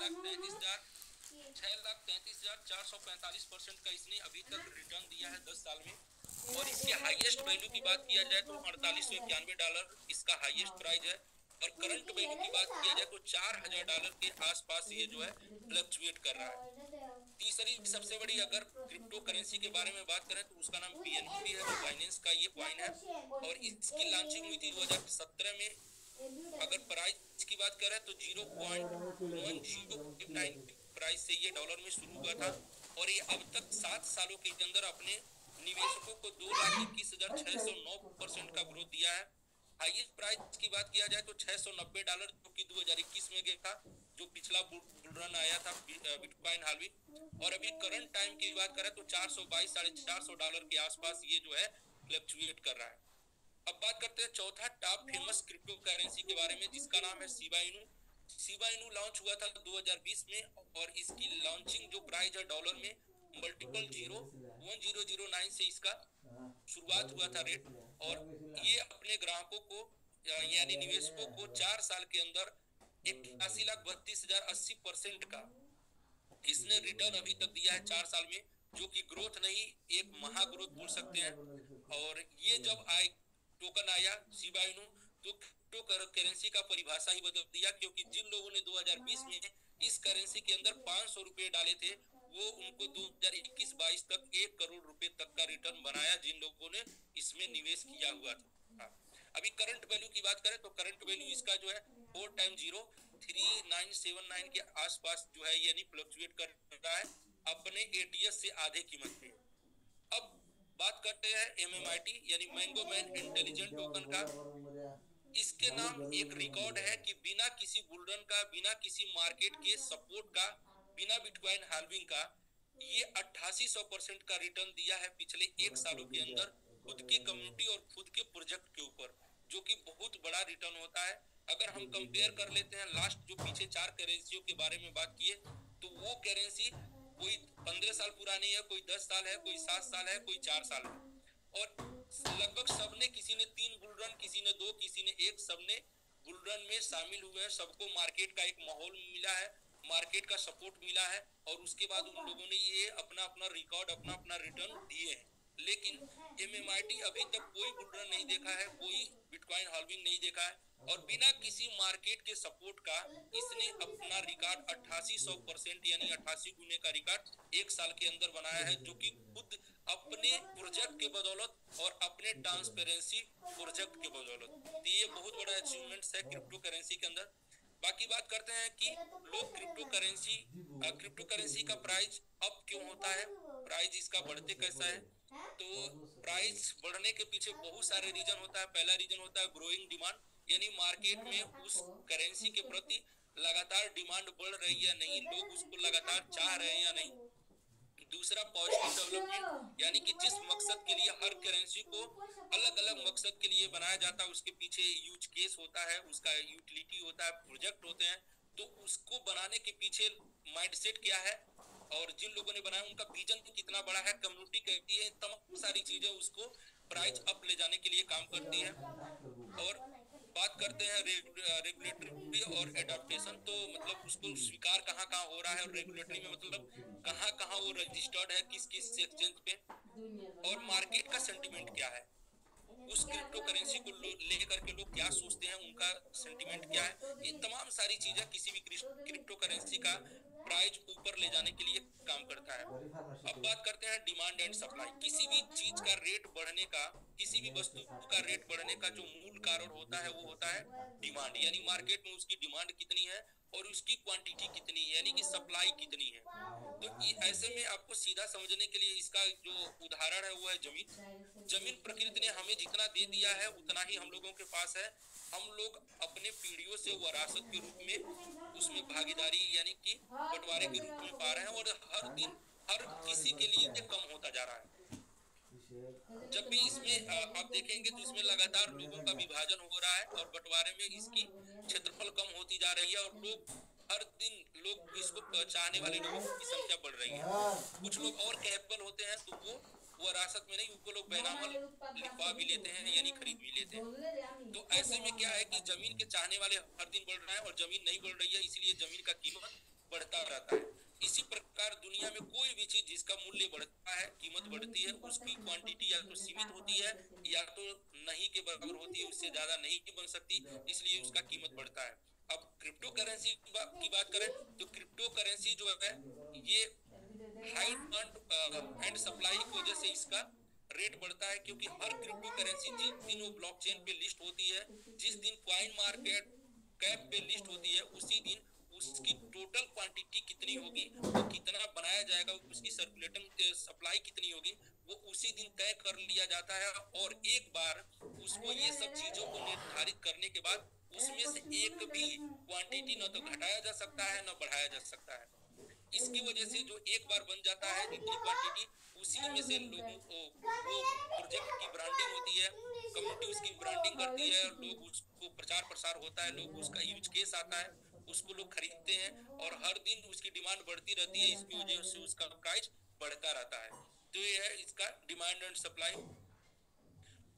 6,33,445% का इसने अभी तक रिटर्न दिया है 10 साल में। और इसके हाईएस्ट वैल्यू की बात किया जाए तो $4891 इसका हाईएस्ट प्राइस है। और करंट वैल्यू की बात किया जाए तो $4,000 के आसपास ये जो है फ्लक्चुएट कर रहा है। तीसरी सबसे बड़ी अगर क्रिप्टो करेंसी के बारे में बात करें तो उसका नाम बीएनबी है, बाइनेंस का ये कॉइन है। और इसकी लॉन्चिंग हुई थी 2017 में। अगर प्राइस की बात करें तो 0.1059 प्राइस से ये डॉलर में शुरू हुआ था। और ये अब तक 7 सालों के अंदर अपने निवेशकों को 2,21,609% का ग्रोथ दिया है। हाईएस्ट प्राइस की बात किया जाए तो $690 जो कि 2021 में गया था, जो पिछला बुल रन आया था बिटकॉइन हाल्विंग। और अभी करंट टाइम की बात करें तो $422-450 के आसपास ये जो है फ्लक्चुएट कर रहा है। अब बात करते हैं चौथा टॉप फेमस क्रिप्टो करेंसी के बारे में, जिसका नाम है Shiba Inu. Shiba Inu launch हुआ था 2020 में। और इसकी लॉन्चिंग जो प्राइस है डॉलर में मल्टीपल 1009 से इसका शुरुआत हुआ था रेट। और ये अपने ग्राहकों को यानी निवेशकों को 4 साल के अंदर 81,32,080% का इसने रिटर्न अभी तक दिया है 4 साल में, जो कि ग्रोथ नहीं एक महा ग्रोथ बोल सकते हैं। और ये जब टोकन आया शिबा इनू तो क्रिप्टो करेंसी का परिभाषा ही बदल दिया, क्योंकि जिन लोगों ने 2020 में इस करेंसी के अंदर 500 रुपए डाले थे वो उनको 2021-22 तक 1 करोड़ रुपए तक का रिटर्न बनाया, जिन लोगों ने इसमें निवेश किया हुआ था। हाँ। अभी करंट वैल्यू की बात करें तो करंट वैल्यू इसका जो है 4 टाइम 0 3979 के आसपास जो है यानी फ्लक्चुएट कर रहा है अपने एटीएस से आधे कीमत पे। अब बात करते हैं MMIT यानी मैंगो मैन इंटेलिजेंट टोकन का। इसके नाम एक रिकॉर्ड है कि बिना किसी बुलरन का, बिना किसी मार्केट के सपोर्ट का, बिना बिटकॉइन हाल्विंग का ये 8800% का रिटर्न दिया है पिछले 1 सालों के अंदर खुद की कम्युनिटी और खुद के प्रोजेक्ट के ऊपर, जो कि बहुत बड़ा रिटर्न होता है। अगर हम कंपेयर कर लेते हैं लास्ट जो पीछे 4 करेंसियों के बारे में बात किए तो वो करेंसी कोई 15 साल पुरानी है, कोई 10 साल है, कोई 7 साल है, कोई 4 साल है। और लगभग सबने, किसी ने 3 बुलरन, किसी ने 2, किसी ने 1, सबने बुलरन में शामिल हुए हैं। सबको मार्केट का एक माहौल मिला है, मार्केट का सपोर्ट मिला है और उसके बाद उन लोगों ने ये अपना अपना रिकॉर्ड, अपना अपना रिटर्न दिए हैं। लेकिन MMIT अभी तक कोई बुलरन नहीं देखा है, कोई बिटकॉइन हाल्विंग नहीं देखा है और बिना किसी मार्केट के सपोर्ट का इसने अपना रिकॉर्ड 8800% यानी 88 गुने का रिकॉर्ड 1 साल के अंदर बनाया है, जो कि खुद अपने प्रोजेक्ट के बदौलत और अपने ट्रांसपेरेंसी प्रोजेक्ट के बदौलत। तो ये बहुत बड़ा अचीवमेंट है क्रिप्टो करेंसी के अंदर। बाकी बात करते हैं कि लोग क्रिप्टो करेंसी का प्राइस अप क्यों होता है, प्राइस इसका बढ़ते कैसा है। तो प्राइस बढ़ने के पीछे बहुत सारे रीजन होता है। पहला रीजन होता है ग्रोइंग डिमांड, यानी मार्केट में उस करेंसी के प्रति लगातार डिमांड बढ़ रही है नहीं, लोग उसको लगातार चाह रहे हैं या नहीं। दूसरा पॉजिटिव डेवलपमेंट, यानी कि जिस मकसद के लिए हर करेंसी को अलग अलग मकसद के लिए बनाया जाता है उसके पीछे यूज केस होता है, उसका यूटिलिटी होता है, प्रोजेक्ट होते हैं। तो उसको बनाने के पीछे माइंडसेट क्या है और जिन लोगों ने बनाया उनका विजन कितना बड़ा है, कम्युनिटी कहती है, तमाम सारी चीजें उसको प्राइस अप ले जाने के लिए काम करती हैं। और बात करते हैं रेगुलेटरी और एडाप्टेशन, तो मतलब उसको स्वीकार कहाँ कहाँ हो रहा है और रेगुलेटरी में मतलब कहाँ कहाँ वो रजिस्टर्ड है, किस किस एक्सचेंज पे, और मार्केट का सेंटिमेंट क्या है, उस क्रिप्टो करेंसी को लेकर के लोग क्या सोचते हैं, उनका सेंटिमेंट क्या है। ये तमाम सारी चीजें किसी भी क्रिप्टो करेंसी का प्राइस ऊपर ले जाने के लिए काम करता है। अब बात करते हैं डिमांड एंड सप्लाई। किसी भी चीज का रेट बढ़ने का, किसी भी वस्तु का रेट बढ़ने का जो मूल कारण होता है वो होता है डिमांड, यानी मार्केट में उसकी डिमांड कितनी है और उसकी क्वांटिटी कितनी है, यानी कि सप्लाई कितनी है। तो ऐसे में आपको सीधा समझने के लिए इसका जो उदाहरण है वो है जमीन। जमीन प्रकृति ने हमें जितना दे दिया है उतना ही हम लोगों के पास है। हम लोग अपने पीढ़ियों से विरासत के रूप में उसमें भागीदारी यानी कि बंटवारे के रूप में पा रहे हैं और हर दिन हर किसी के लिए कम होता जा रहा है। जब भी इसमें आप देखेंगे तो इसमें लगातार लोगों का विभाजन हो रहा है और बंटवारे में इसकी क्षेत्रफल कम होती जा रही है और लोग हर दिन लोग इसको चाहने वाले लोगों की संख्या बढ़ रही है। कुछ लोग और कैपेबल होते हैं तो वो विरासत में नहीं, उनको लोग बैनामल लिखवा भी लेते हैं यानी खरीद भी लेते हैं। तो ऐसे में क्या है कि जमीन के चाहने वाले हर दिन बढ़ रहे हैं और जमीन नहीं बढ़ रही है, इसलिए जमीन का कीमत बढ़ता रहता है। इसी प्रकार दुनिया में कोई भी चीज जिसका मूल्य बढ़ता है, कीमत बढ़ती है, उसकी क्वांटिटी या तो सीमित होती है या तो नहीं के बराबर होती है, उससे ज्यादा नहीं बन सकती, इसलिए उसका कीमत बढ़ता है। अब क्रिप्टो करेंसी की बात करें तो क्रिप्टो करेंसी जो है ये हाई डिमांड एंड सप्लाई की वजह से इसका रेट बढ़ता है, क्योंकि हर क्रिप्टो करेंसी जिस दिन वो ब्लॉकचेन पे लिस्ट होती है, जिस दिन कॉइन मार्केट कैप पे लिस्ट होती है, उसी दिन उसकी टोटल क्वांटिटी कितनी होगी, वो कितना बनाया जाएगा, उसकी सर्कुलेटिंग सप्लाई कितनी होगी, वो उसी दिन तय कर लिया जाता है। और एक बार उसको ये सब चीजों को निर्धारित करने के बाद उसमें से एक भी क्वांटिटी न तो घटाया जा सकता है न बढ़ाया जा सकता है। इसकी वजह से जो एक बार बन जाता है जितनी क्वांटिटी, उसी में से लोगों को वो प्रोजेक्ट की ब्रांडिंग होती है, कम्युनिटी उसकी ब्रांडिंग करती है, लोग उसको प्रचार प्रसार होता है, लोग उसका यूज केस आता है, उसको लोग खरीदते हैं और हर दिन उसकी डिमांड बढ़ती रहती है, इसकी वजह से उसका प्राइस बढ़ता रहता है। तो ये है इसका डिमांड एंड सप्लाई।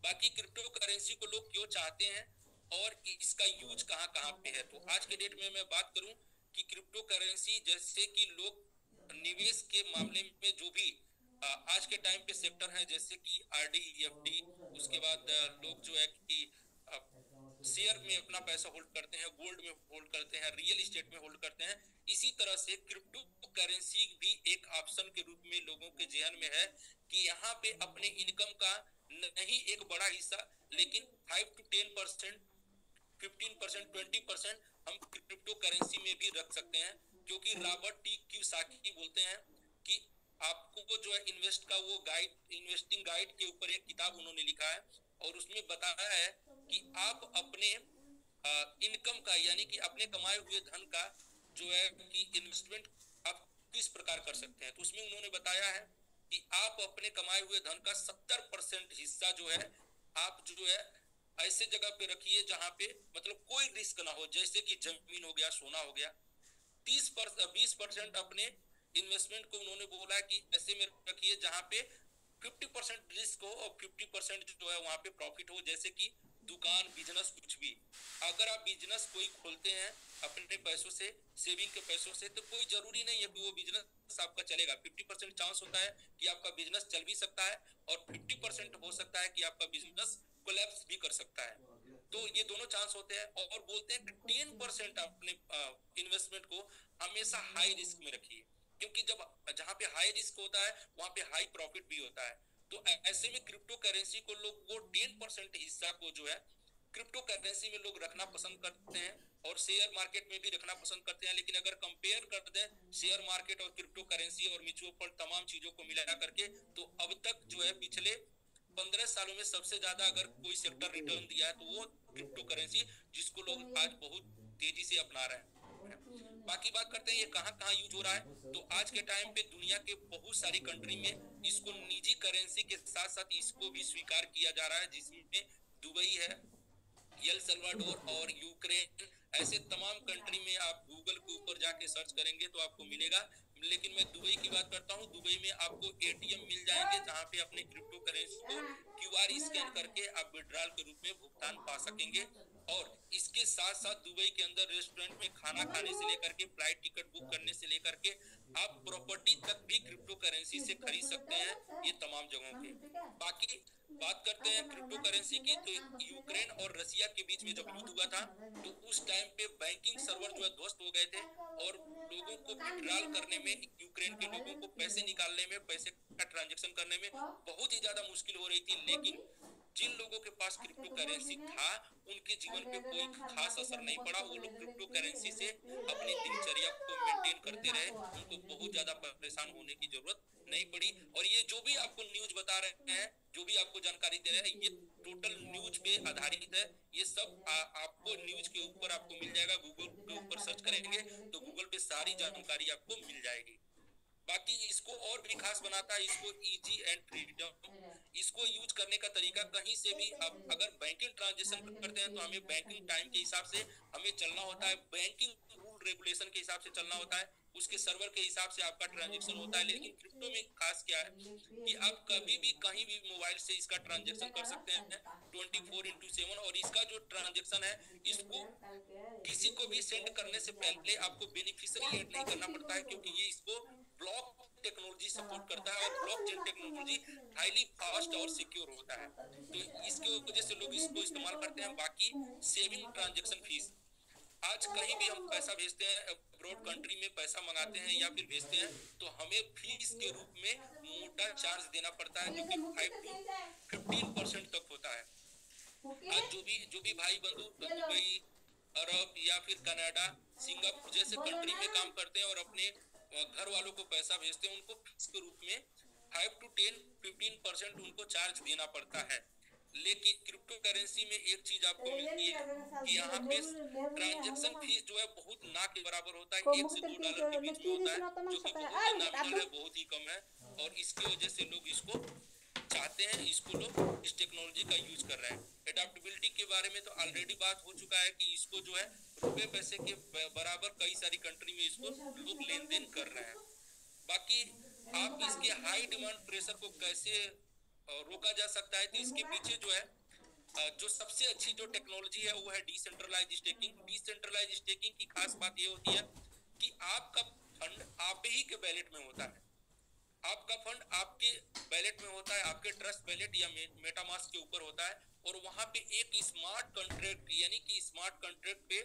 बाकी क्रिप्टो करेंसी को लोग क्यों चाहते हैं और इसका यूज कहाँ कहाँ पे है, तो आज के डेट में मैं बात करूं कि क्रिप्टो करेंसी जैसे कि लोग निवेश के मामले में जो भी आज के टाइम पे सेक्टर है, जैसे कि आरडी, एफडी, उसके बाद लोग जो है कि शेयर में अपना पैसा होल्ड करते हैं, गोल्ड में होल्ड करते हैं, रियल एस्टेट में होल्ड करते हैं, इसी तरह से क्रिप्टो करेंसी भी एक ऑप्शन के रूप में लोगों के जहन में है कि यहाँ पे अपने इनकम का नहीं एक बड़ा हिस्सा, लेकिन 5 to 10%, 15%, 20% हम क्रिप्टो करेंसी में भी रख सकते हैं। क्योंकि रॉबर्ट टी कियोसाकी बोलते हैं कि आपको जो है इन्वेस्ट का वो गाइड, इन्वेस्टिंग गाइड के ऊपर एक किताब उन्होंने लिखा है और उसमें बताया है कि आप अपने इनकम का यानी कि अपने कमाए हुए धन का जो है कि इन्वेस्टमेंट आप किस प्रकार कर सकते हैं। तो उसमें उन्होंने बताया है कि आप अपने कमाए हुए धन का 70% हिस्सा जो है आप जो है ऐसे जगह पे रखिए जहां पे मतलब कोई रिस्क ना हो, जैसे कि जमीन हो गया, सोना हो गया। 20% अपने इन्वेस्टमेंट को उन्होंने बोला कि ऐसे में रखिए जहां पे 50% रिस्क हो और 50% जो है वहां पे प्रॉफिट हो, जैसे कि दुकान, बिजनेस, कुछ भी। अगर आप बिजनेस कोई खोलते हैं अपने पैसों से, सेविंग के पैसों से, तो कोई जरूरी नहीं है कि वो बिजनेस आपका चलेगा। 50% चांस होता है कि आपका बिजनेस चल भी सकता है और 50% हो सकता है कि आपका बिजनेस कोलैप्स भी कर सकता है। तो ये दोनों चांस होते हैं और बोलते हैं कि 10% अपने इन्वेस्टमेंट को हमेशा हाई रिस्क में रखिए, क्योंकि जब जहां पे हाई रिस्क होता है वहां पे हाई प्रॉफिट भी होता है। तो ऐसे में क्रिप्टो करेंसी को लोग वो 10% हिस्सा को जो है क्रिप्टो करेंसी में लोग रखना पसंद करते हैं और शेयर मार्केट में भी रखना पसंद करते हैं। लेकिन अगर कंपेयर कर दें शेयर मार्केट और क्रिप्टो करेंसी और म्यूचुअल फंड तमाम चीजों को मिला करके, तो अब तक जो है पिछले 15 सालों में सबसे ज्यादा अगर कोई सेक्टर रिटर्न दिया है तो वो क्रिप्टो करेंसी, जिसको लोग आज बहुत तेजी से अपना रहे हैं। बाकी बात करते हैं ये कहाँ कहाँ यूज हो रहा है, तो आज के टाइम पे दुनिया के बहुत सारी कंट्री में इसको निजी करेंसी के साथ साथ इसको भी स्वीकार किया जा रहा है, जिसमें दुबई है, एल सल्वाडोर और यूक्रेन, ऐसे तमाम कंट्री में आप गूगल के ऊपर जाके सर्च करेंगे तो आपको मिलेगा। लेकिन मैं दुबई की बात करता हूँ, दुबई में आपको एटीएम मिल जाएंगे जहां पे अपने क्रिप्टो करेंसी को क्यूआर स्कैन करके आप विड्रॉल के रूप में भुगतान पा सकेंगे। और इसके साथ साथ दुबई के अंदर रेस्टोरेंट में खाना खाने से लेकर के फ्लाइट टिकट बुक करने से लेकर के आप प्रॉपर्टी तक भी क्रिप्टो करेंसी से खरीद सकते हैं, ये तमाम जगहों पे। बाकी बात करते हैं क्रिप्टो करेंसी की, तो यूक्रेन और रसिया के बीच में जब युद्ध हुआ था तो उस टाइम पे बैंकिंग सर्वर जो है ध्वस्त हो गए थे और लोगों को विड्रॉल करने में, यूक्रेन के लोगों को पैसे निकालने में, पैसे का ट्रांजैक्शन करने में बहुत ही ज्यादा मुश्किल हो रही थी। लेकिन जिन लोगों के पास क्रिप्टो करेंसी था उनके जीवन पे कोई खास असर नहीं पड़ा, वो लोग क्रिप्टो करेंसी से अपनी दिनचर्या को मेंटेन करते रहे, उनको बहुत ज्यादा परेशान होने की जरूरत नहीं पड़ी। और ये जो भी आपको न्यूज बता रहे हैं, जो भी आपको जानकारी दे रहे हैं, ये टोटल न्यूज पे आधारित है। ये सब आपको न्यूज के ऊपर आपको मिल जाएगा, गूगल के ऊपर सर्च करेंगे तो गूगल पे सारी जानकारी आपको मिल जाएगी। बाकी इसको और भी खास बनाता है इसको इजी एंड फ्रीडम। इसको यूज करने का तरीका कहीं से भी, आप अगर बैंकिंग ट्रांजेक्शन करते हैं तो हमें बैंकिंग टाइम के हिसाब से हमें चलना होता है, बैंकिंग रूल रूल रेगुलेशन के हिसाब से चलना होता है, उसके सर्वर के हिसाब से आपका ट्रांजेक्शन होता है। लेकिन क्रिप्टो में खास क्या है कि आप कभी भी कहीं भी मोबाइल से इसका ट्रांजेक्शन कर सकते हैं 24/7। और इसका जो ट्रांजेक्शन है, इसको किसी को भी सेंड करने से पहले आपको बेनिफिशियरी ऐड नहीं करना पड़ता है, क्योंकि ये इसको ब्लॉक टेक्नोलॉजी सपोर्ट करता है और ब्लॉकचेन टेक्नोलॉजी हाईली फास्ट और सिक्योर होता है। तो इसके वजह से लोग इसको इस्तेमाल करते हैं। बाकी सेविंग ट्रांजेक्शन फीस, आज कहीं भी हम पैसा भेजते हैं, अब्रॉड कंट्री में पैसा मंगाते हैं या फिर भेजते हैं, तो हमें फीस के रूप में मोटा चार्ज देना पड़ता है, जो कि 5 to 15% तक होता है। आज जो भी भाई बंधु दुबई, अरब या फिर कनाडा, सिंगापुर जैसे कंट्री में काम करते हैं और अपने घर वालों को पैसा भेजते हैं, उनको फीस के रूप में 5 to 10 15% उनको चार्ज देना पड़ता है। लेकिन क्रिप्टो करेंसी में एक चीज आपको मिलती है कि यहाँ पे ट्रांजैक्शन फीस जो है बहुत ना के बराबर होता है, $1 से $2 के बीच में होता है, जो कि बहुत ही नॉमिनल है, बहुत ही कम है। और इसकी वजह से लोग इसको चाहते हैं, इसको लोग इस टेक्नोलॉजी का यूज कर रहे हैं। एडाप्टेबिलिटी के बारे में तो ऑलरेडी बात हो चुका है कि इसको जो है रुपए पैसे के बराबर कई सारी कंट्री में इसको लोग लेन देन कर रहे हैं। बाकी आप इसके हाई डिमांड प्रेशर को कैसे रोका जा सकता है, तो इसके पीछे जो है जो सबसे अच्छी जो टेक्नोलॉजी है वो है डिसेंट्रलाइज स्टेकिंग। डिसेंट्रलाइज स्टेकिंग की खास बात ये होती है कि आपका फंड आप ही के वैलेट में होता है, आपका फंड आपके वैलेट में होता है, आपके ट्रस्ट वैलेट या मेटामास्क के ऊपर होता है। और वहां पे एक स्मार्ट कॉन्ट्रैक्ट यानी कि स्मार्ट कॉन्ट्रैक्ट पे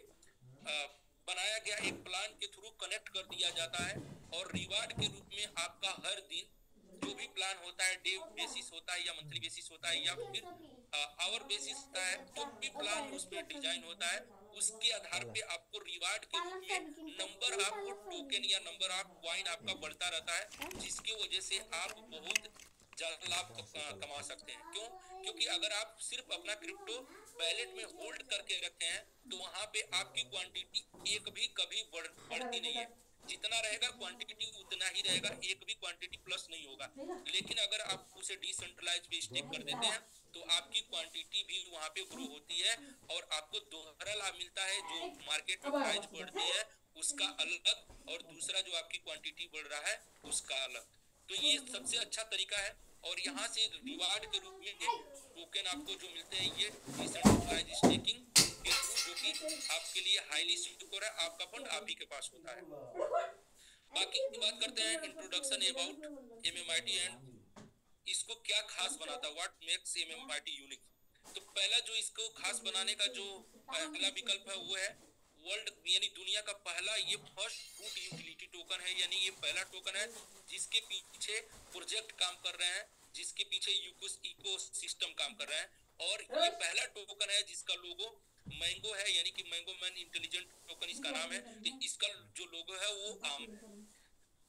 बनाया गया एक प्लान के थ्रू कनेक्ट कर दिया जाता है। और रिवार्ड के रूप में आपका हर दिन जो भी प्लान होता है, डे बेसिस होता है या मंथली बेसिस होता है या फिर आवर बेसिस होता है, जो भी प्लान उस पर डिजाइन होता है, उसके आधार पे आपको रिवार्ड के रूप में नंबर ऑफ टोकन या नंबर ऑफ कॉइन आपका बढ़ता रहता है, जिसकी वजह से आप बहुत ज्यादा लाभ कमा सकते हैं। क्यों? क्योंकि अगर आप सिर्फ अपना क्रिप्टो वैलेट में होल्ड करके रखते हैं तो वहां पे आपकी क्वांटिटी एक भी कभी बढ़ती नहीं है, जितना रहेगा क्वांटिटी उतना ही रहेगा, एक भी क्वांटिटी प्लस नहीं होगा। लेकिन अगर आप उसे डिसेंट्रलाइज पे स्टेक कर देते हैं तो आपकी क्वांटिटी भी वहां पे ग्रो होती है और आपको दोहरा लाभ मिलता है। जो मार्केट में प्राइस बढ़ती है उसका अलग, और दूसरा जो आपकी क्वांटिटी बढ़ रहा है उसका अलग। तो ये सबसे अच्छा तरीका है। और यहाँ से रिवार्ड के रूप में टोकन आपको जो मिलते हैं ये डिसेंट्रलाइज स्टेकिंग के थ्रू, जो कि आपके लिए हाईली सिक्योर है, आपका फंड आप ही के पास होता है। बाकी बात करते हैं इंट्रोडक्शन अबाउट एमएमआईटी एंड इसको क्या खास बनाता है, व्हाट मेक्स एमएमआईटी यूनिक। तो पहला जो इसको खास बनाने का जो पहला विकल्प है वो है वर्ल्ड यानी दुनिया का पहला ये फर्स्ट रूट यूटिलिटी टोकन है। यानी ये पहला टोकन है जिसके पीछे प्रोजेक्ट काम कर रहे हैं, जिसके पीछे इकोसिस्टम काम कर रहा है। और ये पहला टोकन है जिसका लोगो मैंगो है, यानी कि मैंगो मैन इंटेलिजेंट टोकन इसका नाम है। तो इसका जो लोगो है वो आम है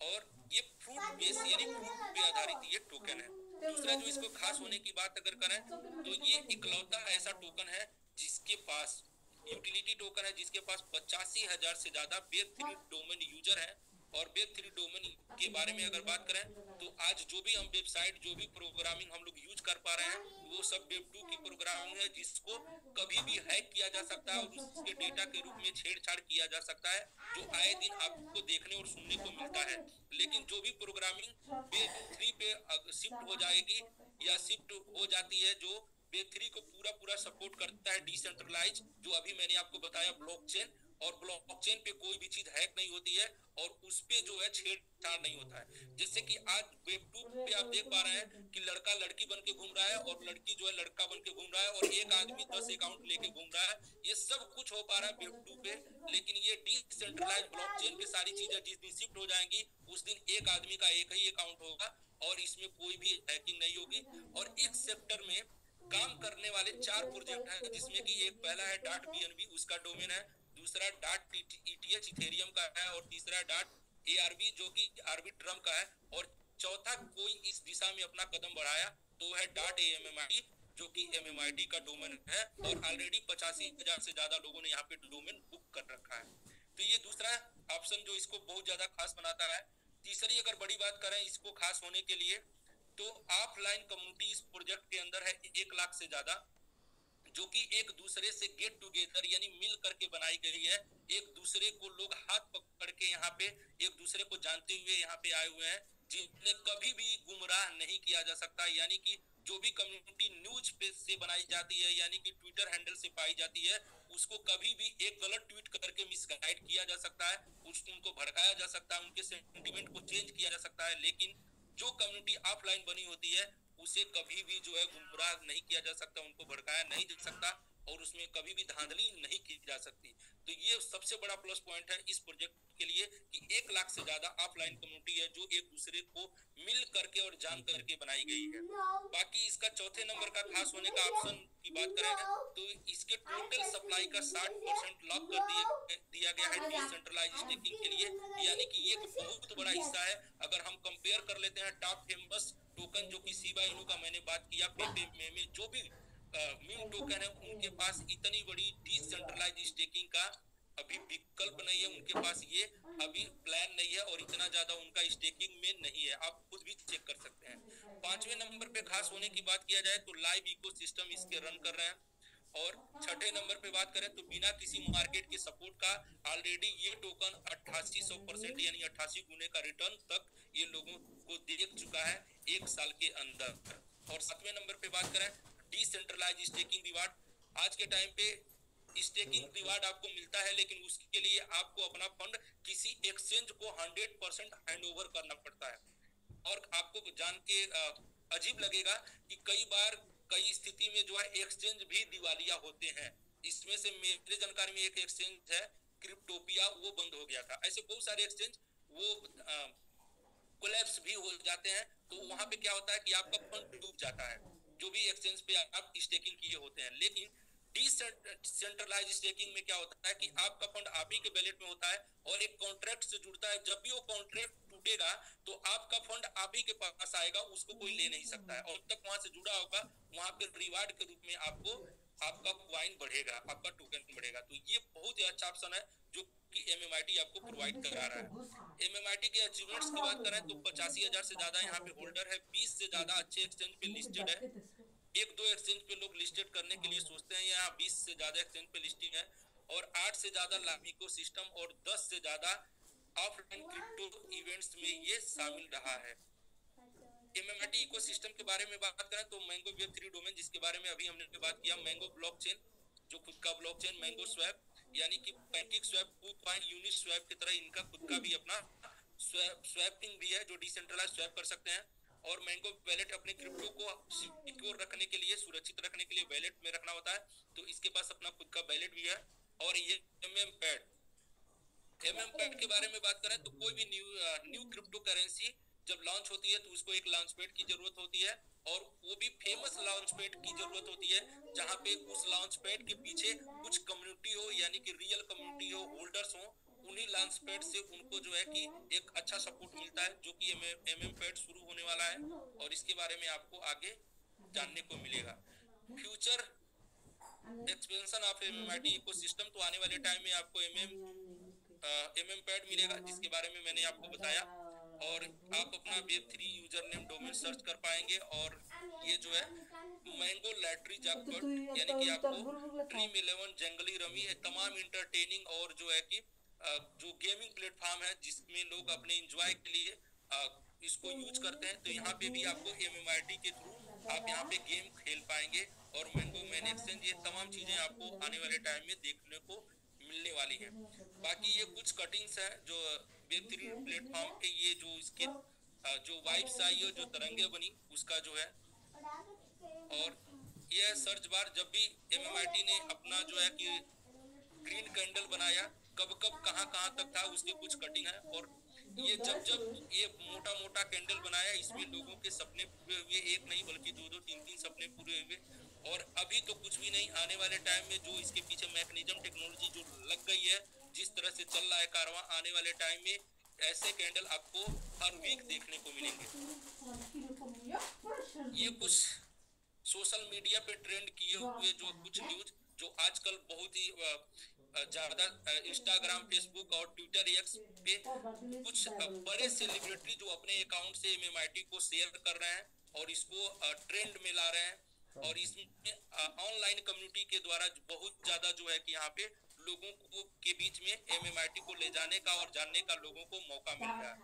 और ये फ्रूट बेस यानी फ्रूट पे आधारित ये टोकन है। दूसरा जो इसको खास होने की बात अगर करें तो ये इकलौता ऐसा टोकन है जिसके पास यूटिलिटी टोकन है जिसके पास 85,000 से ज्यादा वेब3 डोमेन यूजर है। और वेब3 डोमेन के बारे में अगर बात करें तो आज जो भी हम वेबसाइट जो भी प्रोग्रामिंग हम लोग यूज कर पा रहे हैं वो सब वेब2 की प्रोग्रामिंग है, जिसको कभी भी हैक किया जा सकता है और उसके डेटा के रूप में छेड़छाड़ किया जा सकता है, जो आए दिन आपको देखने और सुनने को मिलता है। लेकिन जो भी प्रोग्रामिंग वेब3 पे शिफ्ट हो जाएगी या शिफ्ट हो जाती है, जो वेब3 को पूरा सपोर्ट करता है डिसेंट्रलाइज, जो अभी मैंने आपको बताया ब्लॉकचेन, और ब्लॉकचेन पे कोई भी चीज हैक नहीं होती है और उस पे जो है छेड़छाड़ नहीं होता है। जैसे कि आज वेब2 पे आप देख पा रहे हैं कि लड़का लड़की बन के घूम रहा है और लड़की जो है लड़का बन के घूम रहा है और एक आदमी 10 अकाउंट लेके घूम रहा है। ये सब कुछ हो पा रहा है वेब2 पे। लेकिन ये डिसेंट्रलाइज ब्लॉकचेन पे सारी चीजें जिस दिन शिफ्ट हो जाएंगी उस दिन एक आदमी का एक ही अकाउंट होगा और इसमें कोई भी हैकिंग नहीं होगी। और एक सेक्टर में काम करने वाले 4 प्रोजेक्ट हैं, जिसमें कि एक पहला है .bnb उसका डोमेन है, दूसरा .eth इथेरियम का है और तीसरा .arb जो कि आर्बिट्रम का है, और चौथा कोई इस दिशा में अपना कदम बढ़ाया तो है .ammid जो कि MMIT का डोमेन है। और ऑलरेडी 85,000 से ज्यादा लोगों ने यहाँ पे डोमेन बुक कर रखा है। तो ये दूसरा ऑप्शन जो इसको बहुत ज्यादा खास बनाता है। तीसरी अगर बड़ी बात करें इसको खास होने के लिए तो ऑफलाइन कम्युनिटी इस प्रोजेक्ट के अंदर है 1 लाख से ज्यादा, जो कि एक दूसरे से गेट टुगेदर यानी मिल करके बनाई गई है। एक दूसरे को लोग हाथ पकड़ के यहाँ पे एक दूसरे को जानते हुए यहाँ पे आए हुए हैं, जिन्हें कभी भी गुमराह नहीं किया जा सकता। यानी कि जो भी कम्युनिटी न्यूज पे से बनाई जाती है, यानी कि ट्विटर हैंडल से पाई जाती है, उसको कभी भी एक गलत ट्वीट करके मिसगाइड किया जा सकता है, उनको भड़काया जा सकता है, उनके सेंटिमेंट को चेंज किया जा सकता है। लेकिन जो कम्युनिटी ऑफलाइन बनी होती है उसे कभी भी जो है गुमराह नहीं किया जा सकता, उनको भड़काया नहीं जा सकता और उसमें कभी भी धांधली नहीं की जा सकती। तो ये सबसे बड़ा प्लस पॉइंट है इस प्रोजेक्ट के लिए कि 1 लाख से ज्यादा ऑफलाइन कम्युनिटी है जो एक दूसरे को मिल करके और जान करके बनाई गई है। बाकी इसका चौथे नंबर का खास होने का ऑप्शन की बात करें तो इसके टोटल सप्लाई का 60% लॉक कर दिया गया है डिसेंट्रलाइज स्टेकिंग के लिए। यानी कि ये एक बहुत बड़ा हिस्सा है। अगर हम कंपेयर कर लेते हैं टॉप फेमस टोकन जो कि शिबा इनू का मैंने बात किया, पेपे में जो भी मीम टोकन है, उनके पास इतनी बड़ी डिसेंट्रलाइज स्टेकिंग का अभी विकल्प नहीं है, उनके पास ये अभी प्लान नहीं है और इतना ज्यादा उनका स्टेकिंग में नहीं है। आप खुद भी चेक कर सकते हैं। 5वें नंबर पे खास होने की बात किया जाए तो लाइव इकोसिस्टम इसके रन कर रहे हैं। और 6ठे नंबर पे बात करें तो बिना किसी मार्केट के सपोर्ट का ऑलरेडी ये टोकन 8800% यानी 88 गुने का रिटर्न तक ये लोगों को दे चुका है 1 साल के अंदर। और 7वें नंबर पे बात करें डिसेंट्रलाइज स्टेकिंग रिवार्ड। आज के टाइम पे स्टेकिंग रिवार्ड आपको मिलता है, लेकिन उसके लिए आपको अपना फंड किसी एक्सचेंज को 100% हैंड ओवर करना पड़ता है। और आपको जान के अजीब लगेगा कि कई बार कई स्थिति में जो है एक्सचेंज भी दिवालिया होते हैं। इसमें से मेरे जानकारी में एक एक्सचेंज है क्रिप्टोपिया, वो बंद हो गया था। ऐसे बहुत सारे एक्सचेंज वो कोलैप्स भी हो जाते हैं। तो वहां पे क्या होता है कि आपका फंड डूब जाता है जो भी एक्सचेंज पे आप स्टेकिंग किए होते हैं। लेकिन डिसेंट्रलाइज स्टेकिंग में क्या होता है कि आपका फंड आप ही के वैलेट में होता है और एक कॉन्ट्रैक्ट से जुड़ता है। जब भी वो कॉन्ट्रैक्ट टूटेगा तो आपका फंड आप ही के पास आएगा, उसको कोई ले नहीं सकता है। और तक वहां से जुड़ा होगा, वहां पे रिवार्ड के रूप में आपको आपका क्वाइन बढ़ेगा, आपका टोकन बढ़ेगा। तो ये बहुत ही अच्छा ऑप्शन है जो कि एमएमआईटी आपको प्रोवाइड करा रहा है। एमएमआईटी के अचीवमेंट्स की बात करें तो 85,000 से ज्यादा यहाँ पे होल्डर है, 20 से ज्यादा अच्छे एक्सचेंज पे लिस्टेड है। एक दो एक्सचेंज पे लोग लिस्टेड करने के लिए सोचते हैं, यहाँ 20 से ज्यादा एक्सचेंज पे लिस्टिंग है। और 8 से ज्यादा लाइव इकोसिस्टम और 10 से ज्यादा ऑफलाइन क्रिप्टो इवेंट्स में ये शामिल रहा है। एमएमआईटी इकोसिस्टम के बारे में बात करें तो मैंगो वेब3 डोमेन, जिसके बारे में अभी हमने बात किया, मैंगो ब्लॉकचेन जो खुद का ब्लॉकचेन, मैंगो स्वैप यानी कि पैंकेक स्वैप, कूकॉइन, यूनिस्वैप की तरह इनका खुद का भी अपना स्वैपिंग भी है जो डिसेंट्रलाइज स्वैप कर सकते हैं। और मैंगो वैलेट अपने क्रिप्टो को सिक्योर रखने के लिए, सुरक्षित रखने के लिए वैलेट में रखना होता है, तो इसके पास अपना खुद का वैलेट भी है। और ये एमएम पैड के बारे में बात करें तो कोई भी न्यू क्रिप्टो करेंसी जब लॉन्च होती है तो उसको एक लॉन्च पैड की जरूरत होती है, और वो भी फेमस लॉन्च पैड की जरूरत होती है जहां पे उस लॉन्च पैड के पीछे कुछ कम्युनिटी हो, यानी कि रियल कम्युनिटी हो, होल्डर्स हो। उन्हीं लॉन्च पैड से उनको जो है कि एक अच्छा सपोर्ट मिलता है, जो कि एमएम पैड शुरू होने वाला है और इसके बारे में आपको आगे जानने को मिलेगा। Future expansion of MMIT ecosystem, तो आने वाले टाइम में आपको एमएम पैड मिलेगा जिसके बारे में मैंने आपको बताया। और आप अपना Web3 user name domain search कर पाएंगे। और ये जो है मैंगो लैटरी जैकपॉट, यानी कि आपको ड्रीम 11, जंगली रमी, तमाम इंटरटेनिंग और जो है कि जो गेमिंग प्लेटफॉर्म है जिसमें लोग अपने एंजॉय के लिए इसको यूज करते हैं, तो यहाँ पे भी आपको एमएमआईटी के थ्रू आप यहाँ पे गेम खेल पाएंगे। और मैंगो मैन एक्सचेंज, ये तमाम चीजें आपको आने वाले टाइम में देखने को मिलने वाली है। बाकी ये कुछ कटिंग्स है जो वेब3 प्लेटफॉर्म पे ये जो इसके जो वाइब्स आई है, जो तरंगे बनी उसका जो है। और ये सर्च बार जब भी एमएमआईटी ने अपना जो है कि ग्रीन कैंडल बनाया, कब कब कहाँ कहाँ तक था उसके कुछ कटिंग है। और ये जब जब ये मोटा मोटा कैंडल बनाया, इसमें लोगों के सपने पूरे हुए, एक नहीं बल्कि दो दो तीन तीन सपने पूरे हुए। और अभी तो कुछ भी नहीं, आने वाले टाइम में जो इसके पीछे मैकेनिज्म टेक्नोलॉजी जो लग गई है, जिस तरह से चल रहा है कारवां, आने वाले टाइम में ऐसे कैंडल आपको हर वीक देखने को मिलेंगे। ये कुछ सोशल मीडिया पे ट्रेंड किए हुए जो कुछ न्यूज जो आजकल बहुत ही ज्यादा इंस्टाग्राम, फेसबुक और ट्विटर एक्स पे कुछ बड़े सेलिब्रिटी जो अपने अकाउंट से एमएमआईटी को शेयर कर रहे हैं और इसको ट्रेंड में ला रहे हैं। और इसमें ऑनलाइन कम्युनिटी के द्वारा बहुत ज्यादा जो है कि यहाँ पे लोगों को के बीच में एमएमआईटी को ले जाने का और जानने का लोगों को मौका मिल रहा है।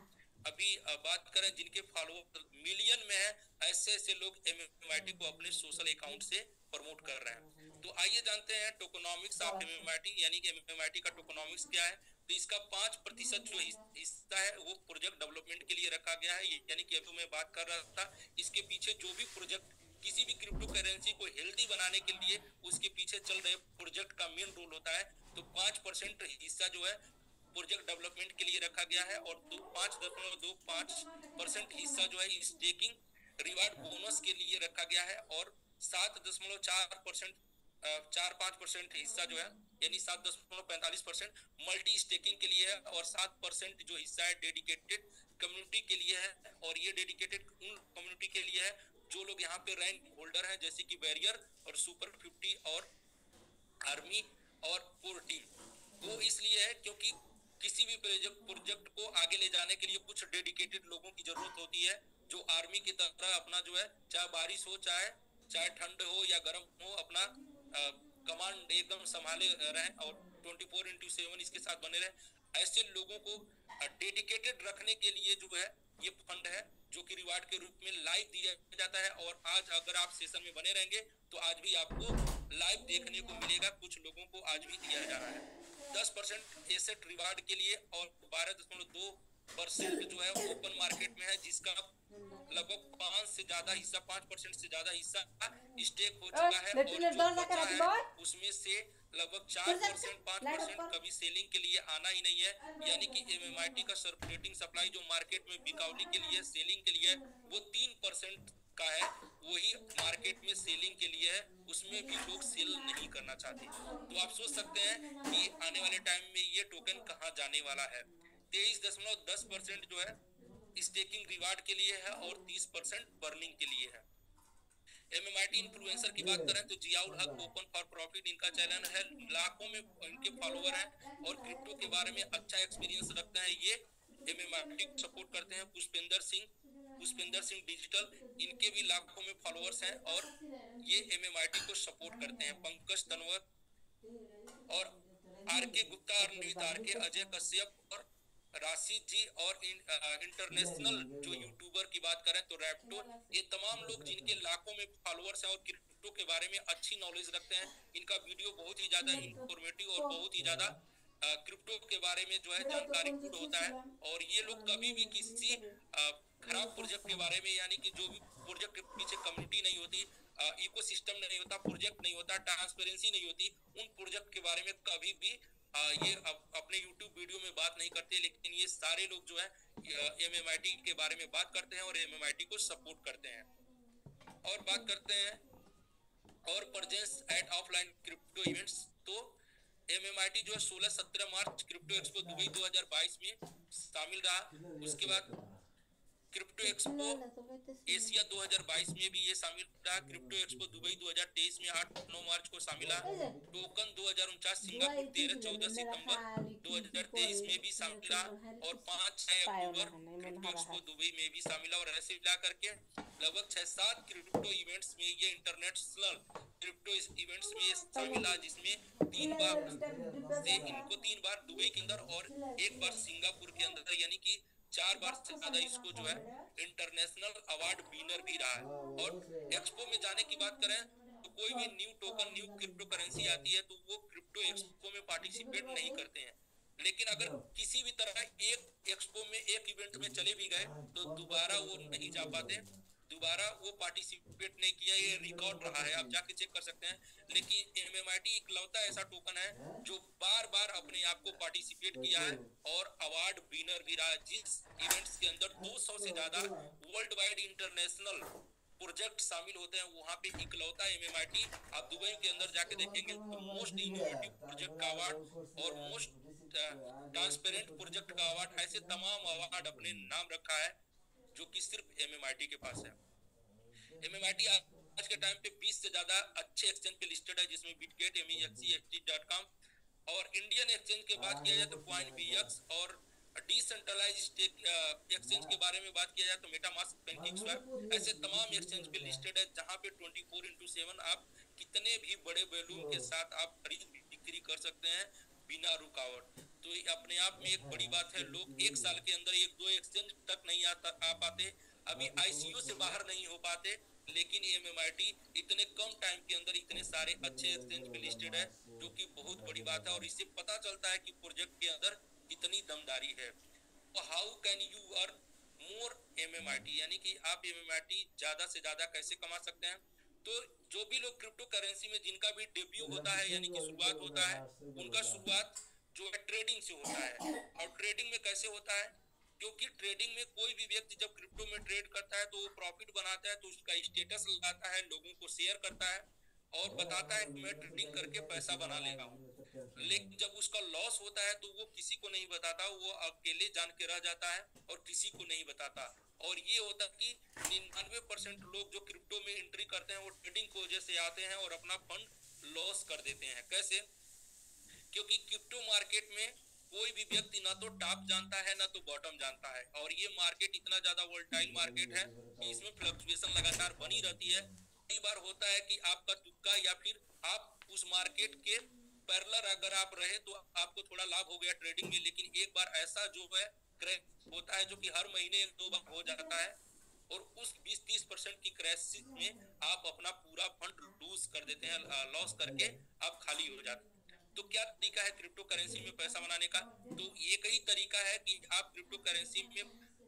अभी बात करें जिनके फॉलोअर मिलियन में है, ऐसे ऐसे लोग एमएमआईटी को अपने सोशल अकाउंट से प्रमोट कर रहे हैं। तो आइए जानते हैं टोकोनॉमिक्स ऑफ एमएमआईटी, यानी कि एमएमआईटी का टोकोनॉमिक्स क्या है। तो इसका 5% जो हिस्सा है वो प्रोजेक्ट डेवलपमेंट के लिए रखा गया है, यानी कि अभी मैं बात कर रहा था, इसके पीछे जो भी प्रोजेक्ट किसी भी क्रिप्टो करेंसी को हेल्दी बनाने के लिए उसके पीछे चल रहे प्रोजेक्ट का मेन रोल होता है। तो 5% हिस्सा जो है प्रोजेक्ट डेवलपमेंट के लिए रखा गया है, और 5.25% हिस्सा जो है स्टेकिंग रिवार्ड बोनस के लिए रखा गया है, और 7.4% 4-5% हिस्सा जो है यानी 7.45% मल्टी स्टेकिंग के लिए है, और 7% जो हिस्सा है डेडिकेटेड कम्युनिटी के लिए है। और ये डेडिकेटेड उन कम्युनिटी के लिए है जो लोग यहाँ पे रैंक होल्डर हैं, जैसे कि बैरियर और सुपर 50 और आर्मी और कोर टीम। वो इसलिए है क्योंकि किसी भी प्रोजेक्ट को आगे ले जाने के लिए कुछ डेडिकेटेड लोगों की जरूरत होती है, जो आर्मी की तरह अपना जो है, चाहे बारिश हो चाहे ठंड हो या गर्म हो, अपना कमांड एकदम संभाले रहें और 24/7 इसके साथ बने रहें। ऐसे लोगों को डेडिकेटेड रखने के लिए जो है ये फंड है, जो कि रिवार्ड के रूप में लाइव दिया जाता है। और आज अगर आप सेशन में बने रहेंगे तो आज भी आपको लाइव देखने को मिलेगा, कुछ लोगों को आज भी दिया जा रहा है 10% एसेट रिवार्ड के लिए, और 12.2% जो है ओपन मार्केट में है, जिसका लगभग 5% से ज्यादा हिस्सा स्टेक हो चुका है, और जो बचा है उसमें से लगभग 4% 5% कभी सेलिंग के लिए आना ही नहीं है। यानी कि एमएमआईटी का सर्कुलेटिंग सप्लाई जो मार्केट में बिकाउली के लिए सेलिंग के लिए वो 3% का है, वही मार्केट में सेलिंग के लिए है, उसमें भी लोग सेल नहीं करना चाहते। तो आप सोच सकते हैं कि आने वाले टाइम में ये टोकन कहाँ जाने वाला है। 23.10% जो है स्टेकिंग रिवार्ड के लिए है, और 30% बर्निंग के लिए है। एमएमआईटी इन्फ्लुएंसर की बात करें तो जियाउल हक ओपन फॉर प्रॉफिट इनका चैनल है, लाखों में इनके फॉलोअर हैं, और क्रिप्टो के बारे में अच्छा एक्सपीरियंस रखते हैं। ये एमएमआईटी को सपोर्ट करते हैं। पुष्पेंद्र सिंह डिजिटल, इनके भी लाखों में फॉलोअर्स हैं, और ये एमएमआईटी को सपोर्ट करते हैं। पंकज तनवर और आर के गुप्ता, अर्नवित आर के, अजय कश्यप और राशिद जी, और इंटरनेशनल जो यूट्यूबर की बात करें तो रैप्टो, ये तमाम लोग जिनके लाखों में फॉलोअर्स हैं और क्रिप्टो के बारे में अच्छी नॉलेज रखते हैं। इनका वीडियो बहुत ही ज्यादा इंफॉर्मेटिव और बहुत ही ज्यादा क्रिप्टो के बारे में जो है जानकारी पूर्ण होता है। और ये लोग कभी भी किसी खराब प्रोजेक्ट के बारे में, यानी कि जो भी प्रोजेक्ट के पीछे कम्युनिटी नहीं होती, इकोसिस्टम नहीं होता, प्रोजेक्ट नहीं होता, ट्रांसपेरेंसी नहीं होती, उन प्रोजेक्ट के बारे में कभी भी ये अपने YouTube वीडियो में बात नहीं करते। लेकिन ये सारे लोग जो है एमएमआईटी के बारे में बात करते हैं और एमएमआईटी को सपोर्ट करते हैं। और बात करते हैं और presence at offline crypto events. तो एमएमआईटी जो है 16-17 मार्च क्रिप्टो एक्सपो दुबई 2022 में शामिल रहा। उसके बाद क्रिप्टो एक्सपो एशिया 2022 में भी ये शामिल रहा। क्रिप्टो एक्सपो दुबई 2023 में 8-9 मार्च को शामिल रहा। टोकन 2049 सिंगापुर 13-14 सितंबर 2023 में भी शामिल रहा, और 5-6 अक्टूबर क्रिप्टो एक्सपो दुबई में भी शामिल रहा। और ऐसे मिला करके लगभग 6-7 क्रिप्टो इवेंट्स में ये इंटरनेशनल क्रिप्टो इवेंट्स में ये शामिल रहा, जिसमें 3 बार दुबई के अंदर और 1 बार सिंगापुर के अंदर, यानी कि 4 बार से ज्यादा इसको जो है इंटरनेशनल अवार्ड विनर भी रहा है। और एक्सपो में जाने की बात करें तो कोई भी new token, new crypto currency आती है तो वो क्रिप्टो एक्सपो में पार्टिसिपेट नहीं करते हैं। लेकिन अगर किसी भी तरह एक एक्सपो में, एक इवेंट में चले भी गए तो दोबारा वो नहीं जा पाते, दोबारा वो पार्टिसिपेट नहीं किया। ये रिकॉर्ड रहा है, आप जाके चेक कर सकते हैं। लेकिन एमएमआईटी इकलौता ऐसा टोकन है जो बार बार अपने आप को पार्टिसिपेट किया है और अवार्ड विनर भी रहा है। जिस इवेंट्स के अंदर 200 से ज्यादा वर्ल्ड वाइड इंटरनेशनल प्रोजेक्ट शामिल होते हैं, वहां पे इकलौता एमएमआईटी, आप दुबई के अंदर जाके देखेंगे तो मोस्ट इनोवेटिव प्रोजेक्ट का अवार्ड और मोस्ट ट्रांसपेरेंट प्रोजेक्ट का अवार्ड, ऐसे तमाम अवार्ड अपने नाम रखा है, जो कि सिर्फ एमएमआईटी के पास है। एमएमआईटी आज के टाइम पे 20 से ज्यादा अच्छे एक्सचेंज पे लिस्टेड है, जिसमें बिटगेट, MEXC, और इंडियन एक्सचेंज के बात किया जाए तो CoinBX, और डिसेंट्रलाइज्ड एक्सचेंज के बारे में बात किया जाए तो मेटामास्क, पैनकेकस्वैप, ऐसे तमाम एक्सचेंज पे लिस्टेड है, जहां पे 24/7 आप कितने भी बड़े वॉल्यूम के साथ आप खरीद बिक्री कर सकते हैं। बिना रुकावट। तो ये अपने आप में एक बड़ी बात है। लोग एक साल के अंदर एक दो एक्सचेंज तक नहीं आ पाते, अभी आईसीओ से बाहर नहीं हो पाते, लेकिन एमएमआरटी इतने कम टाइम के अंदर इतने सारे अच्छे एक्सचेंज पे लिस्टेड है, जो कि बहुत बड़ी बात है। और इससे पता चलता है कि प्रोजेक्ट के अंदर कितनी दमदारी है। How can you earn more MMRT, यानी कि आप एमएमआरटी ज्यादा से ज्यादा कैसे कमा सकते हैं। तो जो भी लोग क्रिप्टो करेंसी में जिनका भी डेब्यू होता है यानी कि शुरुआत होता है, उनका शुरुआत जो है ट्रेडिंग से होता है। और ट्रेडिंग में कैसे होता है, क्योंकि ट्रेडिंग में कोई भी व्यक्ति जब क्रिप्टो में ट्रेड करता है तो वो प्रॉफिट बनाता है, तो उसका स्टेटस लगाता है, लोगों को शेयर करता है और बताता है कि मैं ट्रेडिंग करके पैसा बना ले रहा हूँ। लेकिन जब उसका लॉस होता है तो वो किसी को नहीं बताता, वो अकेले जान के रह जाता है और किसी को नहीं बताता। और ये होता है कि 99% लोग जो क्रिप्टो में एंट्री करते हैं वो ट्रेडिंग की वजह से आते हैं और अपना फंड लॉस कर देते हैं। कैसे, क्योंकि क्रिप्टो मार्केट में कोई भी व्यक्ति ना तो टॉप जानता है ना तो बॉटम जानता है, और ये मार्केट इतना ज्यादा वोलेटाइल मार्केट है कि इसमें फ्लक्चुएशन लगातार बनी रहती है। कई बार होता है कि आपका तुक्का या फिर आप उस मार्केट के पैरेलल अगर आप रहे तो आपको थोड़ा लाभ हो गया ट्रेडिंग में, लेकिन एक बार ऐसा जो है क्रैश होता है जो कि हर महीने एक दो बार हो जाता है, और उस 20-30% की क्रैश में आप अपना पूरा फंड लूज कर देते हैं, लॉस करके आप खाली हो जाते हैं। तो क्या तरीका है क्रिप्टो करेंसी में पैसा बनाने का, तो एक ही तरीका है कि आप क्रिप्टो करेंसी में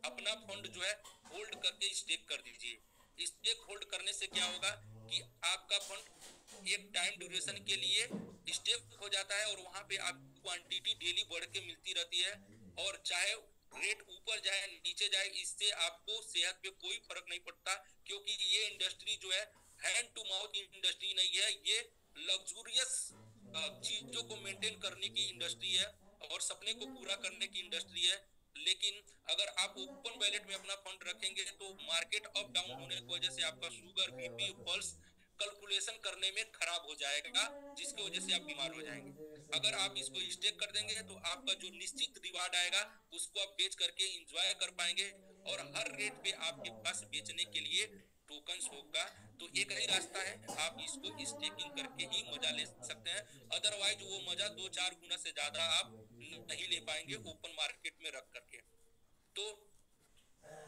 अपना फंड जो है होल्ड करके स्टेक कर दीजिए। स्टेक होल्ड करने से क्या होगा कि आपका फंड एक टाइम ड्यूरेशन के लिए स्टेक हो जाता है और वहां पे आपकी क्वांटिटी डेली बढ़ के मिलती रहती है। और चाहे रेट ऊपर जाए नीचे जाए, इससे आपको सेहत पे कोई फर्क नहीं पड़ता, क्योंकि ये इंडस्ट्री जो है हैंड टू माउथ इंडस्ट्री नहीं है, ये लग्जूरियस चीजों को मेंटेन करने की इंडस्ट्री है और सपने को पूरा करने की इंडस्ट्री है। लेकिन अगर आप ओपन वैलेट में अपना फंड रखेंगे तो मार्केट अप डाउन होने की वजह से आपका शुगर, बीपी, पल्स कैलकुलेशन करने में खराब हो जाएगा, जिसकी वजह से आप बीमार हो जाएंगे। अगर आप इसको स्टेक कर देंगे तो आपका जो निश्चित रिवार्ड आएगा उसको आप बेच करके एंजॉय कर पाएंगे, और हर रेट पे आपके पास बेचने के लिए टोकन्स होगा। तो एक ही रास्ता है, आप इसको स्टेकिंग करके ही मजा ले सकते हैं, अदरवाइज वो मजा 2-4 गुना से ज्यादा आप नहीं ले पाएंगे ओपन मार्केट में रख करके। तो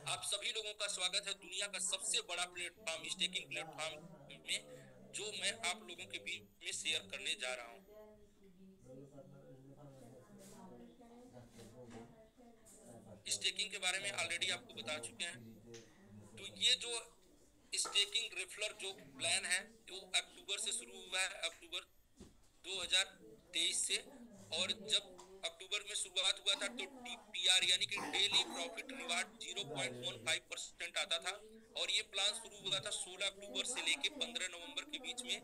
आप सभी लोगों का स्वागत है दुनिया का सबसे बड़ा प्लेटफॉर्म, स्टेकिंग प्लेटफॉर्म में, जो मैं आप लोगों के बीच में शेयर करने जा रहा हूं। स्टेकिंग के बारे में ऑलरेडी आपको बता चुके हैं। तो ये जो स्टेकिंग रेफलर जो प्लान है वो अक्टूबर से शुरू हुआ है, अक्टूबर 2023 से। और जब अक्टूबर में शुरुआत हुआ था तो डीपीआर यानी कि डेली प्रॉफिट रिवार्ड 0.15% आता था, और ये प्लान शुरू हुआ था 16 अक्टूबर से लेके 15 नवंबर के बीच में।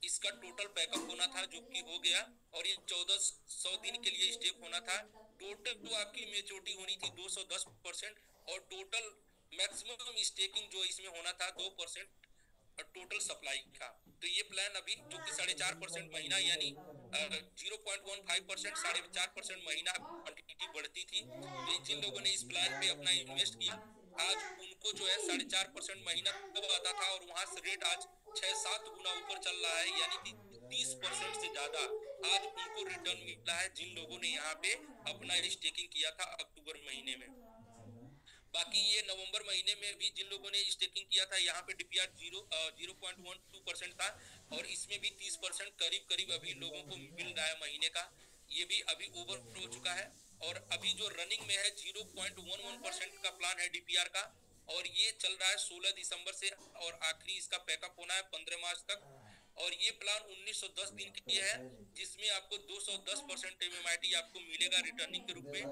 इसका टोटल पैकअप होना था जो कि हो गया, और ये 1400 दिन के लिए स्टेक होना था। टोटल जो आपकी मेच्योरिटी होनी थी 210%, और टोटल मैक्सिमम स्टेकिंग जो इसमें होना था 2% टोटल सप्लाई का। तो ये प्लान अभी जो कि 4.5% महीना यानी 0.15% 4.5% महीना क्वांटिटी बढ़ती थी। तो जिन लोगों ने इस प्लान पे अपना इन्वेस्ट किया, आज उनको जो है 4.5% महीना तब आता था और वहां से रेट आज 6-7 गुना ऊपर चल रहा है, यानी कि 30% से ज्यादा आज उनको रिटर्न मिला है जिन लोगों ने यहाँ पे अपना स्टेकिंग किया था अक्टूबर महीने में। बाकी ये नवंबर महीने में भी जिन लोगों ने स्टेकिंग किया था, यहाँ पे डीपीआर 0.12% था, और इसमें भी 30% करीब करीब अभी लोगों को मिल रहा है महीने का। ये भी अभी ओवर हो चुका है, और अभी जो रनिंग में है 0.11% का प्लान है डीपीआर का, और ये चल रहा है 16 दिसंबर से, और आखिरी इसका पैकअप होना है 15 मार्च तक। और ये प्लान 1910 दिन के लिए है, जिसमें आपको 210% एमएमआईटी आपको मिलेगा रिटर्निंग के रूप में,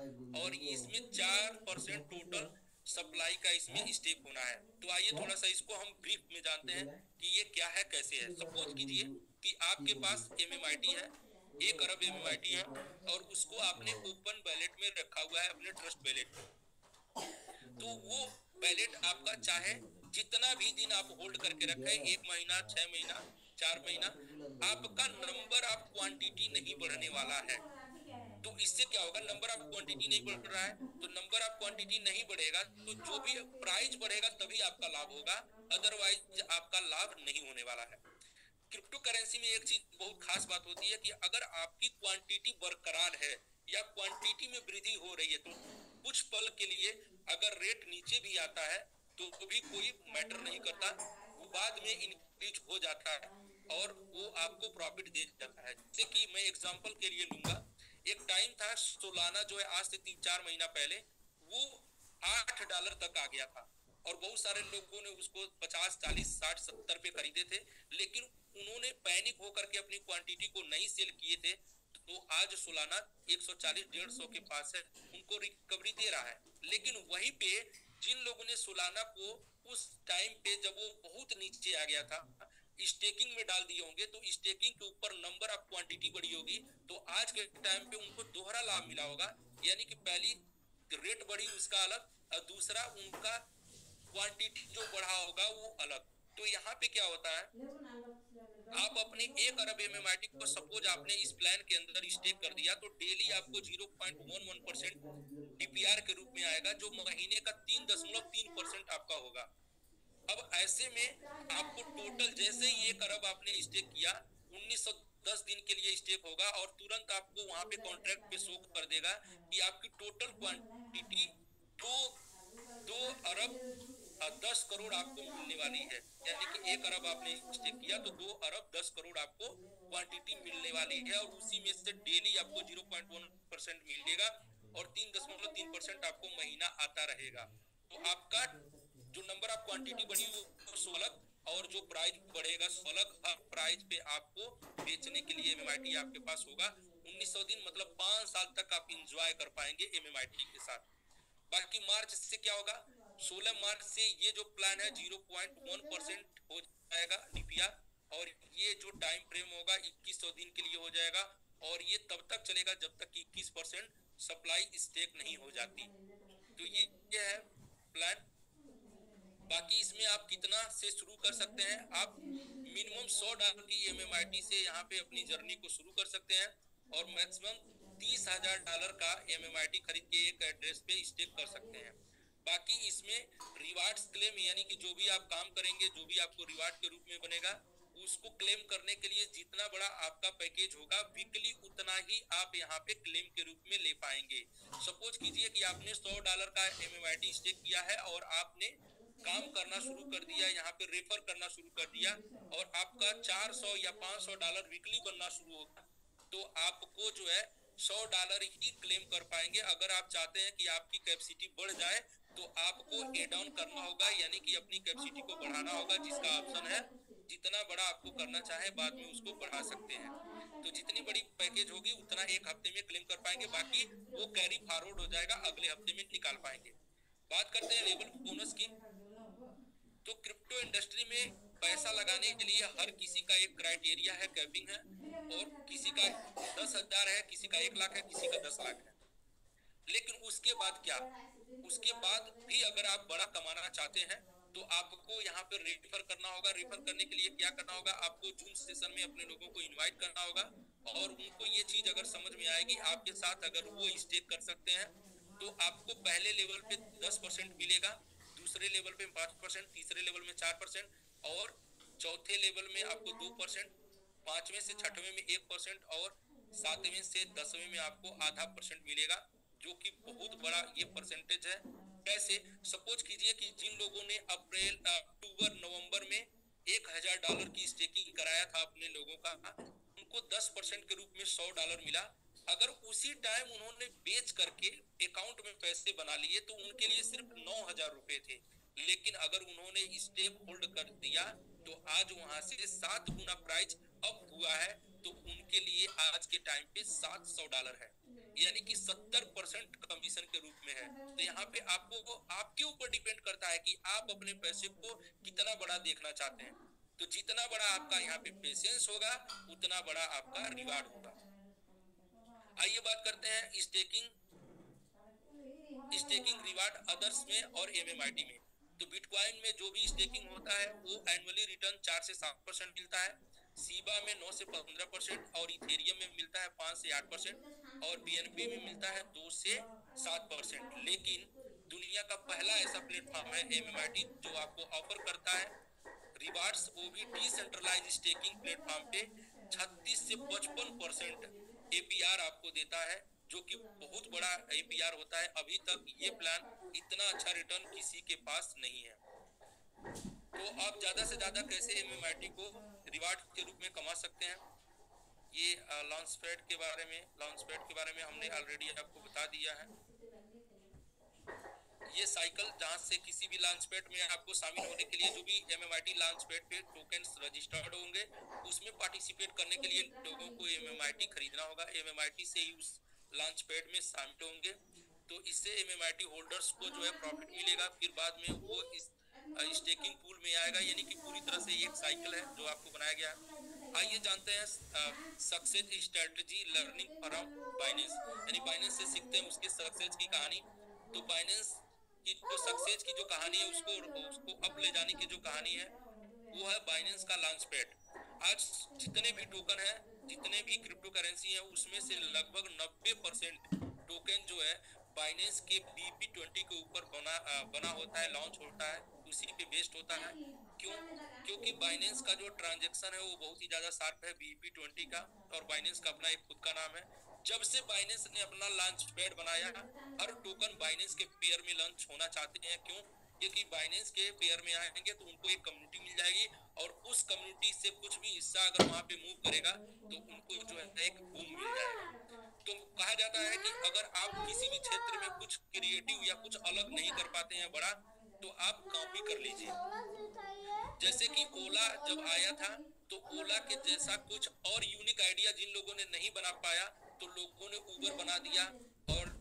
और इसमें 4% टोटल सप्लाई का इसमें स्टेक होना है। तो आइए थोड़ा सा इसको हम ब्रीफ में जानते हैं कि ये क्या है, कैसे है। सपोज कीजिए कि आपके पास एमएमआईटी है, 1 अरब एमएमआईटी है, और उसको आपने ओपन बैलेट में रखा हुआ है, अपने ट्रस्ट बैलेट में। तो वो बैलेट आपका चाहे जितना भी दिन आप होल्ड करके रखें, 1 महीना, 6 महीना, 4 महीना, आपका नंबर ऑफ क्वांटिटी नहीं बढ़ने वाला है। तो इससे क्या होगा, नंबर ऑफ क्वांटिटी नहीं बढ़ रहा है, तो नंबर ऑफ क्वांटिटी नहीं बढ़ेगा तो जो भी प्राइस बढ़ेगा तभी आपका लाभ होगा, अदरवाइज आपका लाभ नहीं होने वाला है। क्रिप्टो करेंसी में एक चीज बहुत खास बात होती है कि अगर आपकी क्वांटिटी बरकरार है या क्वांटिटी में वृद्धि हो रही है तो कुछ पल के लिए अगर रेट नीचे भी आता है तो भी कोई मैटर नहीं करता, वो बाद में इंक्रीज हो जाता है और वो आपको प्रॉफिट दे जाता है। जैसे कि मैं एग्जांपल के लिए लूंगा, एक टाइम था सोलाना जो है आज से 3-4 महीना पहले वो $8 तक आ गया था और बहुत सारे लोगों ने उसको 50, 40, 60, 70 पे खरीदे थे, लेकिन उन्होंने पैनिक होकर के अपनी क्वांटिटी को नहीं सेल किए थे तो आज सोलाना 140-150 के पास है, उनको रिकवरी दे रहा है। लेकिन वहीं पे जिन लोगों ने सोलाना को उस टाइम पे जब वो बहुत नीचे आ गया था स्टेकिंग में डाल दिए होंगे तो स्टेकिंग के ऊपर नंबर ऑफ क्वांटिटी बढ़ी होगी तो आज के टाइम पे उनको दोहरा लाभ मिला होगा, यानी कि पहली रेट बढ़ी उसका अलग और दूसरा उनका क्वांटिटी जो बढ़ा होगा वो अलग। तो यहाँ पे क्या होता है, आप अपने 1 अरब एमएमआईटी को सपोज आपने इस प्लान के अंदर स्टेक कर दिया तो डेली आपको 0.11% डीपीआर के रूप में आएगा जो महीने का 3.3% आपका होगा। अब ऐसे में आपको टोटल जैसे ही 1 अरब आपने स्टेक किया 1910 दिन के लिए स्टेक होगा और तुरंत आपको वहां पे कॉन्ट्रैक्ट पे शो कर देगा कि आपकी टोटल क्वांटिटी दो 2 अरब 10 करोड़ आपको मिलने वाली है। यानी कि 1 अरब आपने स्टेक किया तो 2 अरब 10 करोड़ आपको क्वांटिटी मिलने वाली है और उसी में से डेली आपको 0.1% मिलेगा और 3.3% आपको महीना आता रहेगा। तो आपका जो नंबर ऑफ क्वांटिटी बढ़ी वो 16 और जो प्राइस बढ़ेगा 16 हर प्राइस पे आपको बेचने के लिए एमएमआईटी आपके पास होगा। 1900 दिन मतलब 5 साल तक आप इंजॉय कर पाएंगे एमएमआईटी के साथ। बाकी मार्च से क्या होगा, 16 मार्च से ये जो प्लान है 0.1% हो जाएगा डीपीआर और ये जो टाइम फ्रेम होगा 2100 दिन के लिए हो जाएगा और ये तब तक चलेगा जब तक 21% सप्लाई स्टेक नहीं हो जाती। तो ये है प्लान। बाकी इसमें आप कितना से शुरू कर सकते हैं, आप मिनिमम $100 की एमएमआईटी से यहाँ पे अपनी जर्नी को शुरू कर सकते हैं और मैक्सिमम $30,000 का एमएमआईटी खरीद के एक एड्रेस पे स्टेक कर सकते हैं। बाकी इसमें रिवार्ड्स क्लेम यानी कि जो भी आप काम करेंगे जो भी आपको रिवार्ड के रूप में बनेगा उसको क्लेम करने के लिए जितना बड़ा आपका पैकेज होगा वीकली उतना ही आप यहाँ पे क्लेम के रूप में ले पाएंगे। सपोज कीजिए कि आपने $100 का एमएमआईटी स्टेक किया है और आपने काम करना शुरू कर दिया, यहाँ पे रेफर करना शुरू कर दिया और आपका 400 या $500 वीकली बनना शुरू होगा तो आपको जो है $100 ही क्लेम कर पाएंगे। अगर आप चाहते हैं कि आपकी कैपेसिटी बढ़ जाए तो आपको एड ऑन करना होगा यानी कि अपनी कैपेसिटी को बढ़ाना होगा, जिसका ऑप्शन है जितना बड़ा आपको करना चाहे बाद में उसको बढ़ा सकते हैं। तो जितनी बड़ी पैकेज होगी उतना एक हफ्ते में क्लेम कर पाएंगे, बाकी वो कैरी फॉरवर्ड हो जाएगा अगले हफ्ते में निकाल पाएंगे। बात करते हैं लेवल बोनस की। तो क्रिप्टो इंडस्ट्री में पैसा लगाने के लिए हर किसी का एक क्राइटेरिया है, कैपिंग है और किसी का 10,000 है, किसी का 1 लाख है, किसी का 10 लाख है। लेकिन उसके बाद क्या, उसके बाद भी अगर आप बड़ा कमाना चाहते हैं तो आपको यहाँ पे रेफर करना होगा। रेफर करने के लिए क्या करना होगा, आपको जूम सेशन में अपने लोगों को इनवाइट करना होगा और उनको ये चीज अगर समझ में आएगी आपके साथ अगर वो स्टेक कर सकते हैं तो आपको पहले लेवल पे 10% मिलेगा, दूसरे लेवल पे 5%, तीसरे लेवल में 4% और चौथे लेवल में आपको 2%, पांचवें से छठवें में 1% और सातवें से 10वें में आपको आधा परसेंट मिलेगा, जो कि बहुत बड़ा ये परसेंटेज है। कैसे, सपोज कीजिए कि जिन लोगों ने अप्रैल अक्टूबर नवंबर में $1,000 की स्टेकिंग कराया था अपने लोगों का, उनको 10% के रूप में $100 मिला। अगर उसी टाइम उन्होंने बेच करके अकाउंट में पैसे बना लिए तो उनके लिए सिर्फ 9,000 रुपए थे, लेकिन अगर उन्होंने स्टेक होल्ड कर दिया तो आज वहां से 7 गुना प्राइस अप हुआ है तो उनके लिए आज के टाइम पे $700 है, यानी कि 70% कमीशन के रूप में है। तो यहाँ पे आपको आपके ऊपर डिपेंड करता है कि आप अपने पैसे को कितना बड़ा देखना चाहते हैं। तो जितना बड़ा आपका यहाँ पे पेशेंस होगा उतना बड़ा आपका रिवार्ड होगा। आइए बात करते हैं स्टेकिंग रिवार्ड अदर्स में और एमएमआईटी में। तो बिटकॉइन में जो भी स्टेकिंग होता है वो एनुअली रिटर्न 4 से 7% मिलता है, सीबा में 9 से 15% और इथेरियम में मिलता है 5 से 8% और बीएनबी में मिलता है 2 से 7%। लेकिन दुनिया का पहला ऐसा प्लेटफॉर्म है एमएमआईटी जो आपको ऑफर करता है रिवार्ड्स वो भी डिसेंट्रलाइज स्टेकिंग प्लेटफॉर्म पे 36 से 55% एपीआर आपको देता है, जो कि बहुत बड़ा एपीआर होता है। अभी तक ये प्लान इतना अच्छा रिटर्न किसी के पास नहीं है। तो आप ज्यादा से ज्यादा कैसे एमएमआईटी को रिवार्ड के रूप में कमा सकते हैं, ये लॉन्च पैड के बारे में हमने ऑलरेडी आपको बता दिया है। ये साइकिल जहां से किसी भी लॉन्च पैड में आपको शामिल होने के लिए जो भी एमएमआईटी लॉन्च पैड पे टोकन्स रजिस्टर्ड होंगे, उसमें पार्टिसिपेट करने के लिए लोगों को एमएमआईटी खरीदना होगा। एमएमआईटी से ही उस लॉन्च पैड में शामिल होंगे, तो इससे एमएमआईटी होल्डर्स को जो है प्रॉफिट मिलेगा। फिर बाद में वो इस स्टेकिंग पूल में आएगा, यानी कि पूरी तरह से एक साइकिल है जो आपको बनाया गया है। आइए जानते हैं success strategy learning from Binance, यानी बाइनेंस से सीखते हैं उसके सक्सेस की कहानी। तो बाइनेंस की जो सक्सेस की जो कहानी है, उसको अप ले जाने की जो कहानी है, वो है बाइनेंस का लॉन्च पैड। आज जितने भी टोकन है, जितने भी क्रिप्टो करेंसी है, उसमें से लगभग 90% टोकन जो है बाइनेंस के BP20 के ऊपर बना होता है, लॉन्च होता है, उसी पे बेस्ड होता है। क्यों? क्योंकि बाइनेंस का जो ट्रांजैक्शन है वो बहुत ही ज्यादा शार्प है BP20 का, और बाइनेंस का अपना एक खुद का नाम है। जब से बाइनेंस ने अपना लॉन्च पैड बनाया, हर टोकन बाइनेंस के पेयर में लॉन्च होना चाहते हैं। क्यों? क्योंकि बाइनेंस के पेयर में आएंगे तो उनको एक कम्युनिटी मिल जाएगी, और उस कम्युनिटी से कुछ भी हिस्सा अगर वहां पे मूव करेगा तो उनको जो है एक बूम मिल जाएगा। तो कहा जाता है कि अगर आप किसी भी क्षेत्र में कुछ क्रिएटिव या कुछ अलग नहीं कर पाते हैं बड़ा, तो आप कॉपी कर लीजिए। जैसे कि ओला जब आया था, तो ओला के जैसा कुछ और यूनिक आइडिया जिन लोगों ने नहीं बना पाया, तो लोगों ने उबर बना दिया, और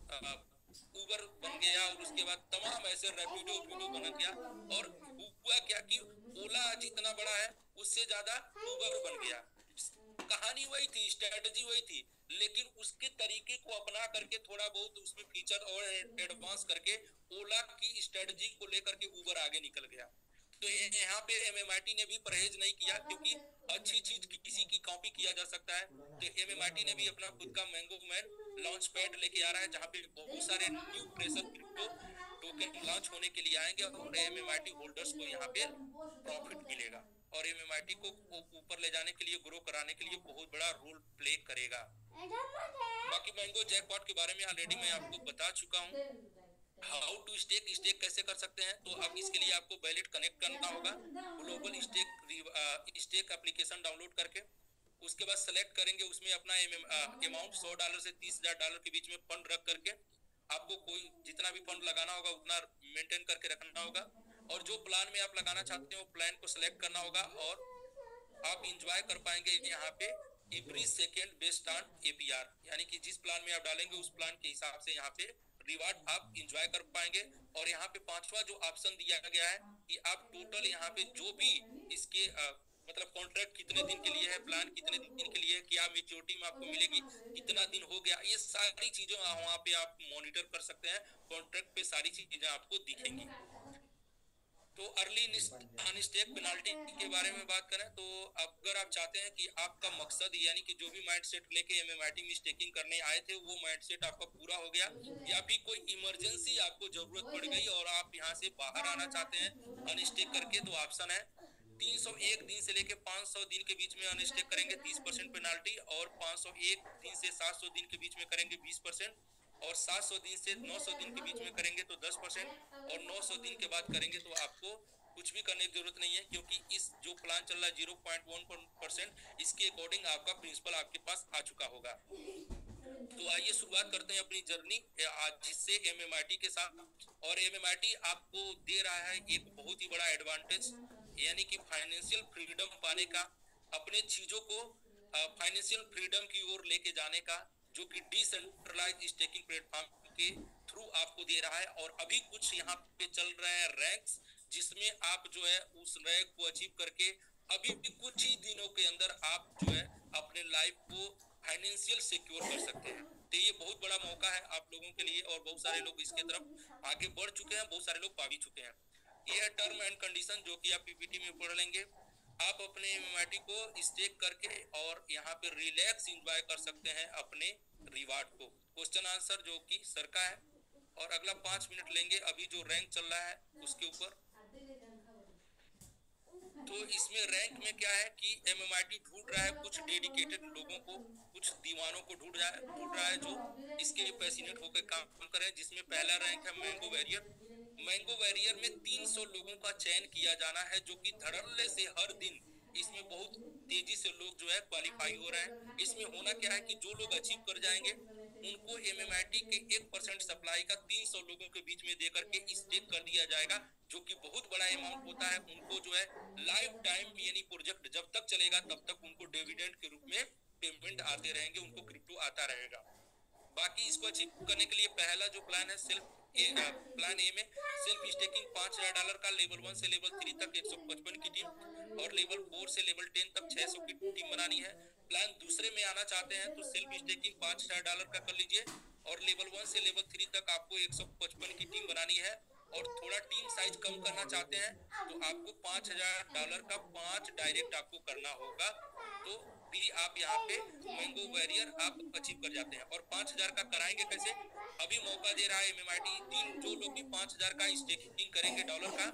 उबर बन गया, और उसके बाद तमाम ऐसे रैपिडो बन गया। और हुआ क्या कि ओला आज इतना बड़ा है, उससे ज्यादा उबर बन गया। कहानी वही थी, स्ट्रेटजी वही थी, लेकिन उसके तरीके को अपना करके थोड़ा बहुत उसमें फीचर और एडवांस करके ओला की स्ट्रेटजी को लेकर के उबर आगे निकल गया। तो यहाँ पे एमएमआईटी ने भी परहेज नहीं किया, क्योंकि अच्छी चीज किसी की कॉपी किया जा सकता है। तो एमएमआईटी ने भी अपना खुद का मैंगो मैन लॉन्च पैड लेके आ रहा है, जहाँ पे बहुत सारे new pressure crypto token launch होने के लिए आएंगे, और एमएमआईटी होल्डर्स को यहाँ पे प्रॉफिट मिलेगा, और एमएमआईटी को ऊपर ले जाने के लिए, ग्रो कराने के लिए बहुत बड़ा रोल प्ले करेगा। बाकी मैंगो जैकपॉट के बारे में ऑलरेडी मैं आपको बता चुका हूँ। हाउ टू स्टेक कैसे कर सकते हैं, तो अब इसके लिए आपको वैलेट कनेक्ट करना होगा, ग्लोबल स्टेक एप्लीकेशन डाउनलोड करके। उसके बाद सेलेक्ट करेंगे उसमें अपना अमाउंट $100 से $30,000 के बीच में फंड रख करके, आपको कोई जितना भी फंड लगाना होगा उतना मेंटेन करके रखना होगा, और जो प्लान में आप लगाना चाहते हैं वो प्लान को सिलेक्ट करना होगा, और आप इंजॉय कर पाएंगे यहाँ पे every second based on APR, यानी कि जिस प्लान में आप डालेंगे उस प्लान के हिसाब से यहाँ पे रिवार्ड आप इंजॉय कर पाएंगे। और यहाँ पे पांचवा जो ऑप्शन दिया गया है कि आप टोटल यहाँ पे जो भी इसके मतलब कॉन्ट्रैक्ट कितने दिन के लिए है, प्लान कितने दिन के लिए है, क्या मैच्योरिटी में आपको मिलेगी, कितना दिन हो गया, ये सारी चीजें वहाँ पे आप मॉनिटर कर सकते हैं। कॉन्ट्रैक्ट पे सारी चीजें आपको दिखेंगी। तो अर्ली अनस्टेक पेनाल्टी के बारे में बात करें, तो अगर आप चाहते हैं कि आपका मकसद, यानी कि जो भी माइंडसेट लेके एमएमआईटी में स्टेकिंग करने आए थे, वो माइंडसेट आपका पूरा हो गया, या फिर कोई इमरजेंसी आपको जरूरत पड़ गई और आप यहाँ से बाहर आना चाहते हैं अनस्टेक करके, तो ऑप्शन है 301 दिन से लेके 500 दिन के बीच में अनस्टेक करेंगे 30% पेनाल्टी, और 501 दिन से 700 दिन के बीच में करेंगे 20%, और 700 दिन से 900 दिन के बीच में करेंगे तो 10%, और 900 दिन के बाद करेंगे तो आपको कुछ भी करने की जरूरत नहीं है, क्योंकि इस जो प्लान चल रहा है 0.1%, इसके अकॉर्डिंग आपका प्रिंसिपल आपके पास आ चुका होगा। तो आइए शुरुआत करते हैं अपनी जर्नी जिससे एमएमआईटी के साथ। और एमएमआईटी आपको दे रहा है एक बहुत ही बड़ा एडवांटेज, यानी कि फाइनेंशियल फ्रीडम पाने का, अपने चीजों को फाइनेंशियल फ्रीडम की ओर लेके जाने का, जो कि डिसेंट्रलाइज स्टेकिंग प्लेटफॉर्म के थ्रू आपको दे रहा है। और अभी कुछ यहाँ पे चल रहे हैं रैंक्स, जिसमें आप जो है उस रैंक को अचीव करके अभी भी कुछ ही दिनों के अंदर आप जो है अपने लाइफ को फाइनेंशियल सिक्योर कर सकते हैं। तो ये बहुत बड़ा मौका है आप लोगों के लिए, और बहुत सारे लोग इसके तरफ आगे बढ़ चुके हैं, बहुत सारे लोग पा भी चुके हैं। ये है टर्म एंड कंडीशन, जो कि आप पीपीटी में पढ़ लेंगे। आप अपने एमएमआईटी को स्टेक करके और यहाँ पे रिलैक्स एंजॉय कर सकते हैं अपने रिवार्ड को। क्वेश्चन आंसर जो कि सर का है, और अगला 5 मिनट लेंगे अभी जो रैंक चल रहा है उसके ऊपर। तो इसमें रैंक में क्या है कि एमएमआईटी ढूंढ रहा है कुछ डेडिकेटेड लोगों को, कुछ दीवानों को ढूंढ रहा है जो इसके पैसिनेट होकर काम करें, जिसमें पहला रैंक है मैंगो वैरियर। मैंगो वैरियर में 300 लोगों का चयन किया जाना है, जो कि धड़ल्ले से हर दिन इसमें बहुत तेजी से लोग जो है क्वालिफाई हो रहे हैं। इसमें होना क्या है कि जो लोग अचीव कर जाएंगे उनको एमएमआईटी के 1% सप्लाई का 300 लोगों के बीच में देकर के स्टेक कर दिया जाएगा, जो कि बहुत बड़ा अमाउंट होता है। उनको जो है लाइफ टाइम यानी प्रोजेक्ट जब तक चलेगा तब तक उनको डिविडेंड के रूप में पेमेंट आते रहेंगे, उनको क्रिप्टो आता रहेगा। बाकी इसको अचीव करने के लिए पहला जो प्लान है प्लान ए में सेल्फ स्टेकिंग $5000 का, लेवल 1 से लेवल 3 तक 155 की टीम और लेवल 4 से लेवल 10 तक 600 की टीम बनानी है। प्लान दूसरे में आना चाहते हैं तो सेल्फ स्टेकिंग $5000 का कर लीजिए और लेवल 1 से लेवल 3 तक आपको 155 की टीम बनानी है। और थोड़ा टीम साइज कम करना चाहते हैं तो आपको $5000 का 5 डायरेक्ट आपको करना होगा, तो भी आप यहाँ पे मैंगो वैरियर आप अचीव कर जाते हैं। और 5000 का कराएंगे कैसे? अभी मौका दे रहा है एमएमआईटी, जो लोग भी 5000 का स्टेकिंग करेंगे डॉलर का,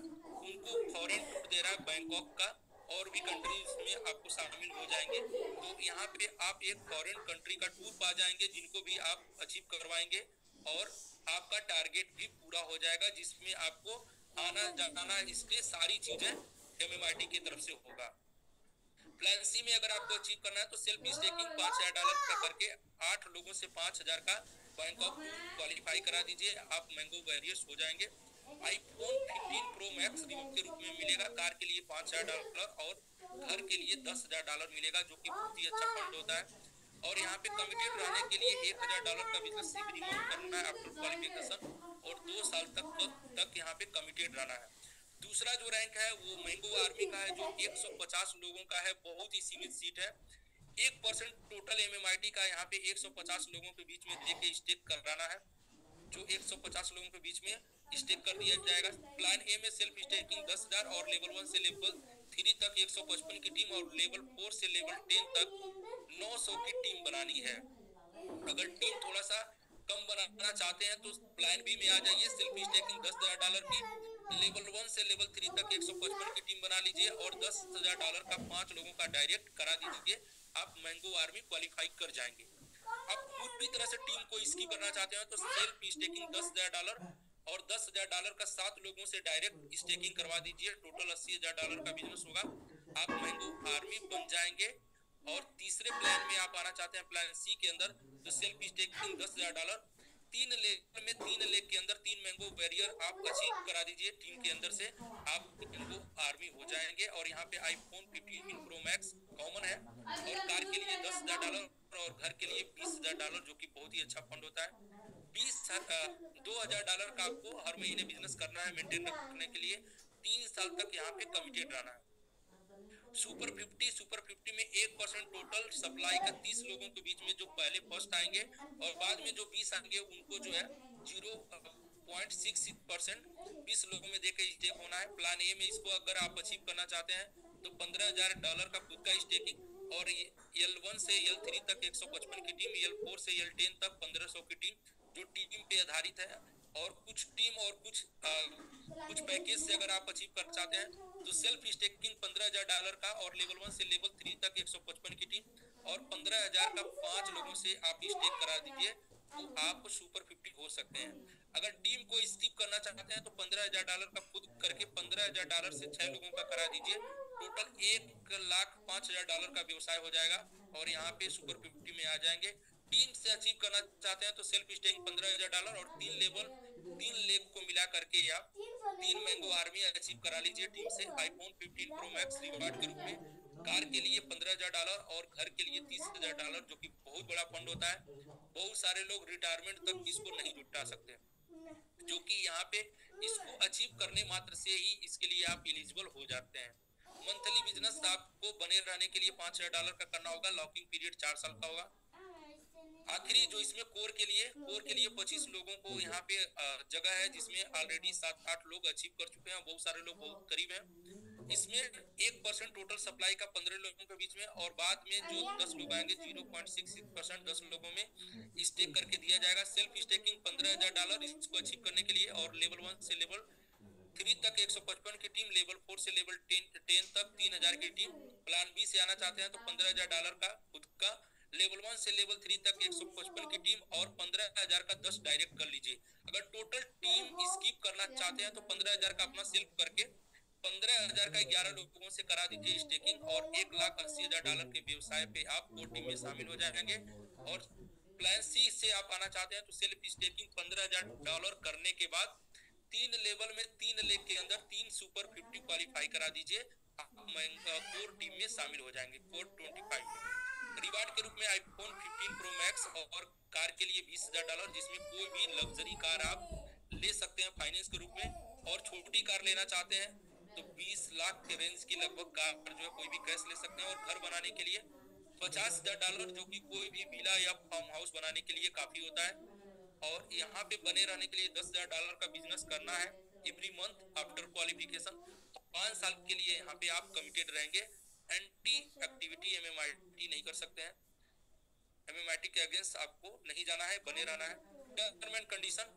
उनको फॉरेन टूर दे रहा है बैंकॉक का, और भी कंट्रीज में आपको शामिल हो जाएंगे। तो यहाँ पे आप एक फॉरेन कंट्री का टूर पा जाएंगे जिनको भी आप अचीव करवाएंगे, और आपका टारगेट भी पूरा हो जाएगा, जिसमें आपको आना जाना इसके सारी चीजें एमएमआईटी की तरफ से होगा। प्लान सी में अगर आपको अचीव करना है तो सेल्फ स्टेकिंग $5000 का करके 8 लोगों से 5000 का बैंकॉक क्वालिफाई करा दीजिए, आप मैंगो वैरियर्स हो जाएंगे। आईफोन 15 प्रो मैक्स रिवॉर्ड के रूप में मिलेगा, कार के लिए $5000 और घर के लिए $10000 मिलेगा, जो कि बहुत ही अच्छा फंड होता है। और यहाँ पे कमिटेड रहने के लिए $1000 का बिजनेस सिर्फ रिमूव करना है आफ्टर क्वालिफिकेशन, और 2 साल तक यहाँ पे कमिटेड रहना है। दूसरा जो रैंक है वो मैंगो आर्मी का है, जो 150 लोगों का है, बहुत ही सीमित सीट है। 1% टोटल एमएमआईटी का यहाँ पे 150 लोगों के बीच में देके स्टेक कराना है, जो 150 लोगों के बीच में स्टेक कर दिया जाएगा। प्लान ए में सेल्फ स्टेकिंग 10,000 और लेवल 1 से लेवल 3 तक 155 की टीम और लेवल 4 से लेवल 10 तक 900 की टीम बनानी है। अगर टीम थोड़ा सा कम बनाना चाहते हैं तो प्लान बी में आ जाइए, सेल्फ स्टेकिंग $10,000 की, लेवल 1 से लेवल 3 तक 155 की टीम बना लीजिए और $10,000 का 5 लोगों का डायरेक्ट करा दीजिए, आप मैंगो आर्मी क्वालिफाई कर जाएंगे। आप पूरी तरह से टीम को इसकी करना चाहते हैं तो सेल्फ स्टेकिंग $10,000 और $10,000 का 7 लोगों से डायरेक्ट स्टेकिंग करवा दीजिए, टोटल $80,000 का बिजनेस होगा, आप मैंगो आर्मी बन जाएंगे। और तीसरे प्लान में आप आना चाहते हैं प्लान सी के अंदर, तो सेल्फ स्टेकिंग $10,000, 3 लेग में 3 लेग के अंदर 3 मैंगो बैरियर आप अचीव करा दीजिए, टीम के अंदर से आप मैंगो आर्मी हो जाएंगे। और यहाँ पे आईफोन 15 प्रो मैक्स कॉमन है, और कार के लिए $10,000 और घर के लिए $20,000, जो कि बहुत ही अच्छा फंड होता है। $2,000 का आपको हर महीने बिजनेस करना है मेंटेन रखने के लिए, 3 साल तक यहाँ पे कमिटेड रहना है। सुपर 50 में 1% टोटल सप्लाई का 30 लोगों के बीच में जो पहले फर्स्ट आएंगे और बाद में जो 20 आएंगे उनको जो है 0.66% 20 लोगों में देकर स्टेक होना है। प्लान ए में इसको अगर आप अचीव करना चाहते हैं तो $15,000 का खुद का स्टेकिंग, और L1 से L3 तक 155 की टीम, L4 से L10 तक 1500 की टीम, जो टीम पे आधारित है। और कुछ टीम और कुछ पैकेज से अगर आप अचीव करना चाहते हैं तो सेल्फ स्टेकिंग $15,000 का और लेवल 1 से लेवल 3 तक 155 की टीम और 15,000 का 5 लोगों से आप स्टेक करा दीजिए, तो आप सुपर 50 हो सकते हैं। अगर टीम को स्किप करना चाहते हैं तो $15,000 का खुद करके $15,000 से 6 लोगों का करा दीजिए, टोटल $1,05,000 का व्यवसाय हो जाएगा और यहाँ पे सुपर 50 में आ जाएंगे। टीम से अचीव करना चाहते हैं तो सेल्फ स्टेकिंग $15,000 और 3 लेग को मिला करके आप 3 मैंगो आर्मी अचीव करा लीजिए टीम से, आईफोन 15 प्रो मैक्स रिवार्ड के रूप में, कार के लिए $15,000 और घर के लिए $30,000, जो कि बहुत बड़ा फंड होता है। बहुत सारे लोग रिटायरमेंट तक इसको नहीं जुटा सकते, जो कि यहाँ पे इसको अचीव करने मात्र से ही इसके लिए आप एलिजिबल हो जाते हैं। मंथली बिजनेस आपको बने रहने के लिए $5,000 का करना होगा, लॉकिंग पीरियड 4 साल का होगा। आखिरी जो इसमें कोर के लिए 25 लोगों को यहाँ पे जगह है, जिसमें ऑलरेडी 7-8 लोग अचीव कर चुके हैं, बहुत सारे लोग बहुत करीब हैं। इसमें 1% टोटल सप्लाई का 15 लोगों के बीच में, और बाद में जो 10 लोग आएंगे 0.66% 10 लोगों में स्टेक करके दिया जाएगा। सेल्फ स्टेकिंग $15,000 इसको अचीव करने के लिए, और लेवल 1 से लेवल 3 तक 155 की टीम, लेवल 4 से लेवल 10 तक 3000 की टीम। प्लान बी से आना चाहते हैं तो $15,000 का खुद का। लेवल 1 से लेवल 3 तक 155 की टीम और 15,000 का 10 डायरेक्ट कर लीजिए। अगर टोटल टीम स्किप करना चाहते हैं तो 15,000 का अपना सेल्फ करके 15,000 का 11 लोगों से करा दीजिए स्टेकिंग, और $1,80,000 के व्यवसाय पे आप वो टीम में शामिल हो जाएंगे। और प्लान सी से आप आना चाहते हैं तो सेल्फ स्टेकिंग $15,000 करने के बाद 3 लेवल में 3 लेग के अंदर 3 सुपर 50 क्वालिफाई करा दीजिए, आप कोर टीम में शामिल हो जाएंगे, कोर 25 में। रिवार्ड के रूप में आईफोन 15 प्रो मैक्स और कार के लिए $20,000, जिसमें कोई भी लग्जरी कार आप ले सकते हैं फाइनेंस के रूप में। और छोटी कार लेना चाहते हैं तो 20 लाख के रेंज की लगभग कार जो है कोई भी कैश ले सकते हैं। और घर बनाने के लिए $50,000, जो कि कोई भी विला या फार्म हाउस बनाने के लिए काफी होता है। और यहाँ पे बने रहने के लिए $10,000 का बिजनेस करना है एवरी मंथ आफ्टर क्वालिफिकेशन। 5 साल के लिए यहाँ पे आप कमिटेड रहेंगे। एंटी एक्टिविटी एमएमआईटी नहीं कर सकते हैं, एमएमआईटी के अगेंस्ट आपको नहीं जाना है, बने रहना है। टर्म एंड कंडीशन,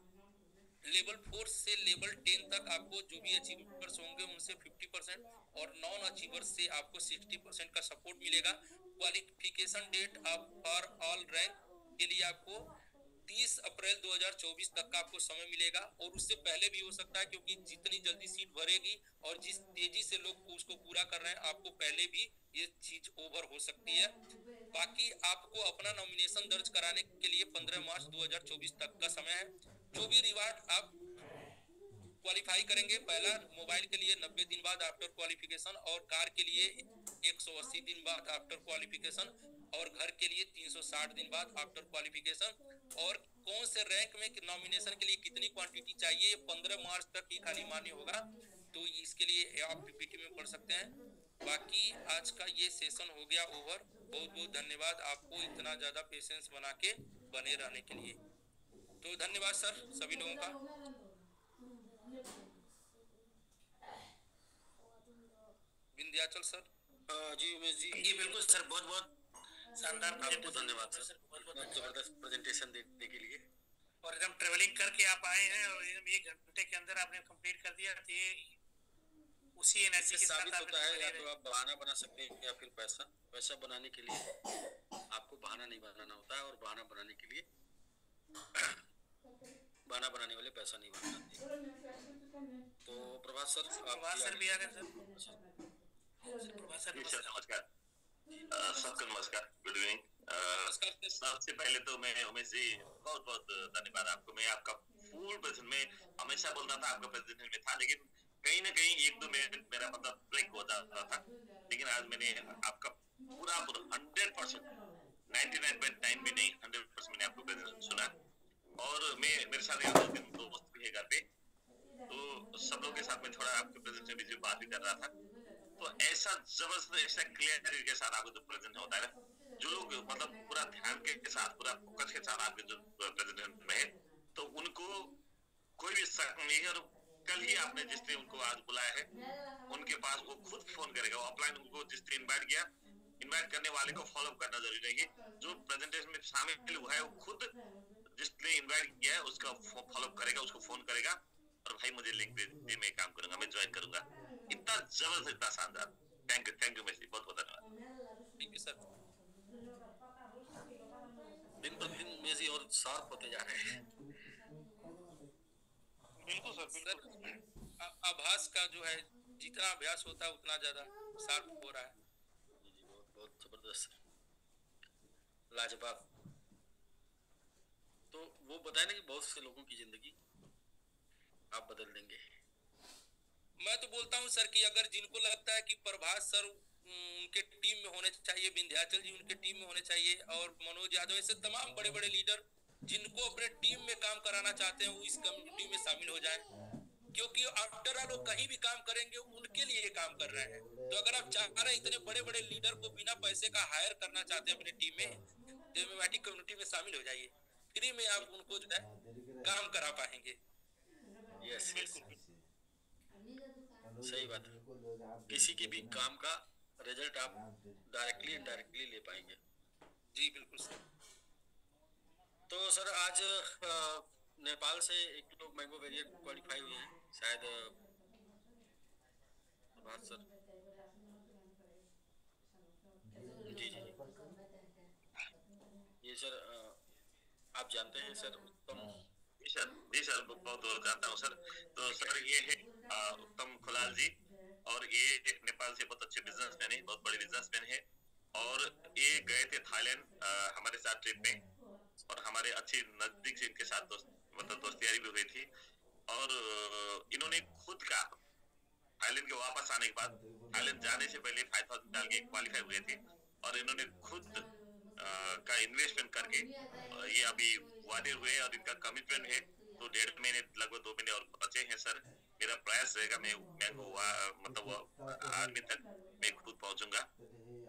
लेवल 4 से लेवल 10 तक आपको जो भी अचीवर्स होंगे उनसे 50% और नॉन अचीवर्स से आपको 60% का सपोर्ट मिलेगा। Qualification date for all rank के लिए आपको 30 अप्रैल 2024 तक का आपको समय मिलेगा, और उससे पहले भी हो सकता है, क्योंकि जितनी जल्दी सीट भरेगी और जिस तेजी से लोग उसको पूरा कर रहे हैं, आपको पहले भी ये चीज ओवर हो सकती है। बाकी आपको अपना नॉमिनेशन दर्ज कराने के लिए 15 मार्च 2024 तक का समय है। जो भी रिवार्ड आप क्वालिफाई करेंगे, पहला मोबाइल के लिए 90 दिन बाद आफ्टर क्वालिफिकेशन, और कार के लिए 180 दिन बाद आफ्टर क्वालिफिकेशन, और घर के लिए 360 दिन बाद आफ्टर क्वालिफिकेशन। और कौन से रैंक में नॉमिनेशन के लिए कितनी क्वांटिटी चाहिए 15 मार्च तक ही खाली मान्य होगा, तो इसके लिए आप पीपीटी में पढ़ सकते हैं। बाकी आज का ये सेशन हो गया ओवर। बहुत बहुत धन्यवाद आपको इतना ज्यादा पेशेंस बना के बने रहने के लिए। तो धन्यवाद सर सभी लोगों का। विंध्याचल सर। जी उमेश जी। जी बिल्कुल सर, बहुत बहुत शानदार आपको धन्यवाद सर, बहुत जबरदस्त प्रेजेंटेशन देने के लिए। और एकदम ट्रेवलिंग करके आप आए हैं और एकदम 1 घंटे के अंदर आपने कंप्लीट कर दिया, तो ये उसी एनर्जी के साथ साबित होता है या तो आप बहाना बना सकते हैं या फिर पैसा बनाने के लिए आपको बहाना नहीं बनाना होता है, और बहाना बनाने के लिए बहाना बनाने वाले पैसा नहीं बनाते। तो प्रभात सर भी आ गए सर। प्रभात सर नमस्कार। सबको नमस्कार, गुड इवनिंग। सबसे पहले तो मैं उमेश जी बहुत बहुत धन्यवाद आपको। मैं आपका फुल प्रेजेंट में हमेशा बोलता था, आपका प्रेजेंटेशन में था, लेकिन कहीं ना कहीं एक दो मिनट मेरा मतलब ब्रेक हो जाता था। लेकिन आज मैंने आपका पूरा 100%, 99.9 भी नहीं 100% मैंने आपको प्रेजेंटेशन सुना। और मेरे साथ यहाँ 2 दोस्त भी है घर पे, तो सब लोग के साथ में थोड़ा आपके प्रेजेंटेशन में बात भी कर रहा था। तो ऐसा जबरदस्त, ऐसा क्लियर के साथ आपको जो प्रेजेंट होता है, जो लोग मतलब पूरा ध्यान के साथ, पूरा फोकस के साथ आपके जो प्रेजेंटेशन में है, तो उनको कोई भी शक नहीं है। और कल ही आपने जिसने उनको आज बुलाया है, उनके पास वो खुद फोन करेगा। वो ऑफलाइन उनको जिसने इन्वाइट किया, इन्वाइट करने वाले को फॉलो करना जरूरी नहीं है। जो प्रेजेंटेशन में शामिल हुआ है वो खुद जिसने इन्वाइट किया है उसका फॉलो करेगा, उसको फोन करेगा, और भाई मुझे लिंक दे, मैं काम करूंगा, मैं ज्वाइन करूंगा। इतना जबरदस्त, इतना शानदार। थैंक यू मेसी, बहुत बहुत धन्यवाद। Thank you sir. दिन पर दिन उमेश जी और शार्प होते जा रहे हैं। बिल्कुल सर, बिल्कुल। आभास का जो है जितना अभ्यास होता है उतना ज्यादा शार्प हो रहा है। जी बहुत बहुत जबरदस्त, लाजवाब। तो वो बताए ना कि बहुत से लोगों की जिंदगी आप बदल देंगे। मैं तो बोलता हूं सर कि अगर जिनको लगता है कि प्रभास सर उनके टीम में होने चाहिए, विंध्याचल जी उनके टीम में होने चाहिए, और मनोज यादव, ऐसे तमाम बड़े बड़े लीडर जिनको अपने टीम में काम कराना चाहते हैं, वो इस कम्युनिटी में शामिल हो जाएं। क्योंकि आफ्टर ऑल वो कहीं भी काम करेंगे उनके लिए काम कर रहे हैं। तो अगर आप चाह रहे हैं इतने बड़े बड़े लीडर को बिना पैसे का हायर करना चाहते हैं अपनी टीम में, तो एमएमआईटी कम्युनिटी में शामिल हो जाइए। फ्री में आप उनको जो है काम करा पाएंगे। यस यस, सही बात है। किसी के भी काम का रिजल्ट आप डायरेक्टली इनडायरेक्टली ले पाएंगे। जी बिल्कुल सर। तो सर आज नेपाल से 1 किलो मैंगो वेरिएंट क्वालिफाई हुए हैं, शायद प्रभात सर। जी जी ये सर आप जानते हैं सर उत्तम। जी सर बहुत बहुत जानता हूँ सर। तो सर ये है उत्तम खुलाल जी, और ये नेपाल से बहुत अच्छे बिजनेसमैन है, बहुत बड़े बिजनेसमैन है। और ये गए थे थाईलैंड हमारे साथ ट्रिप में, और हमारे अच्छी नजदीक से इनके साथ मतलब दोस्ती भी हुई थी। और इन्होंने खुद का थाईलैंड के वापस आने के बाद, थाईलैंड जाने से पहले 5000 डाल के क्वालिफाई हुए थे, और इन्होंने खुद का इन्वेस्टमेंट करके ये अभी वादे हुए, और इनका कमिटमेंट है। तो 1.5 महीने लगभग 2 महीने और बचे हैं सर। मेरा प्रयास रहेगा मैं मतलब आर्मी तक मैं खुद पहुंचूंगा।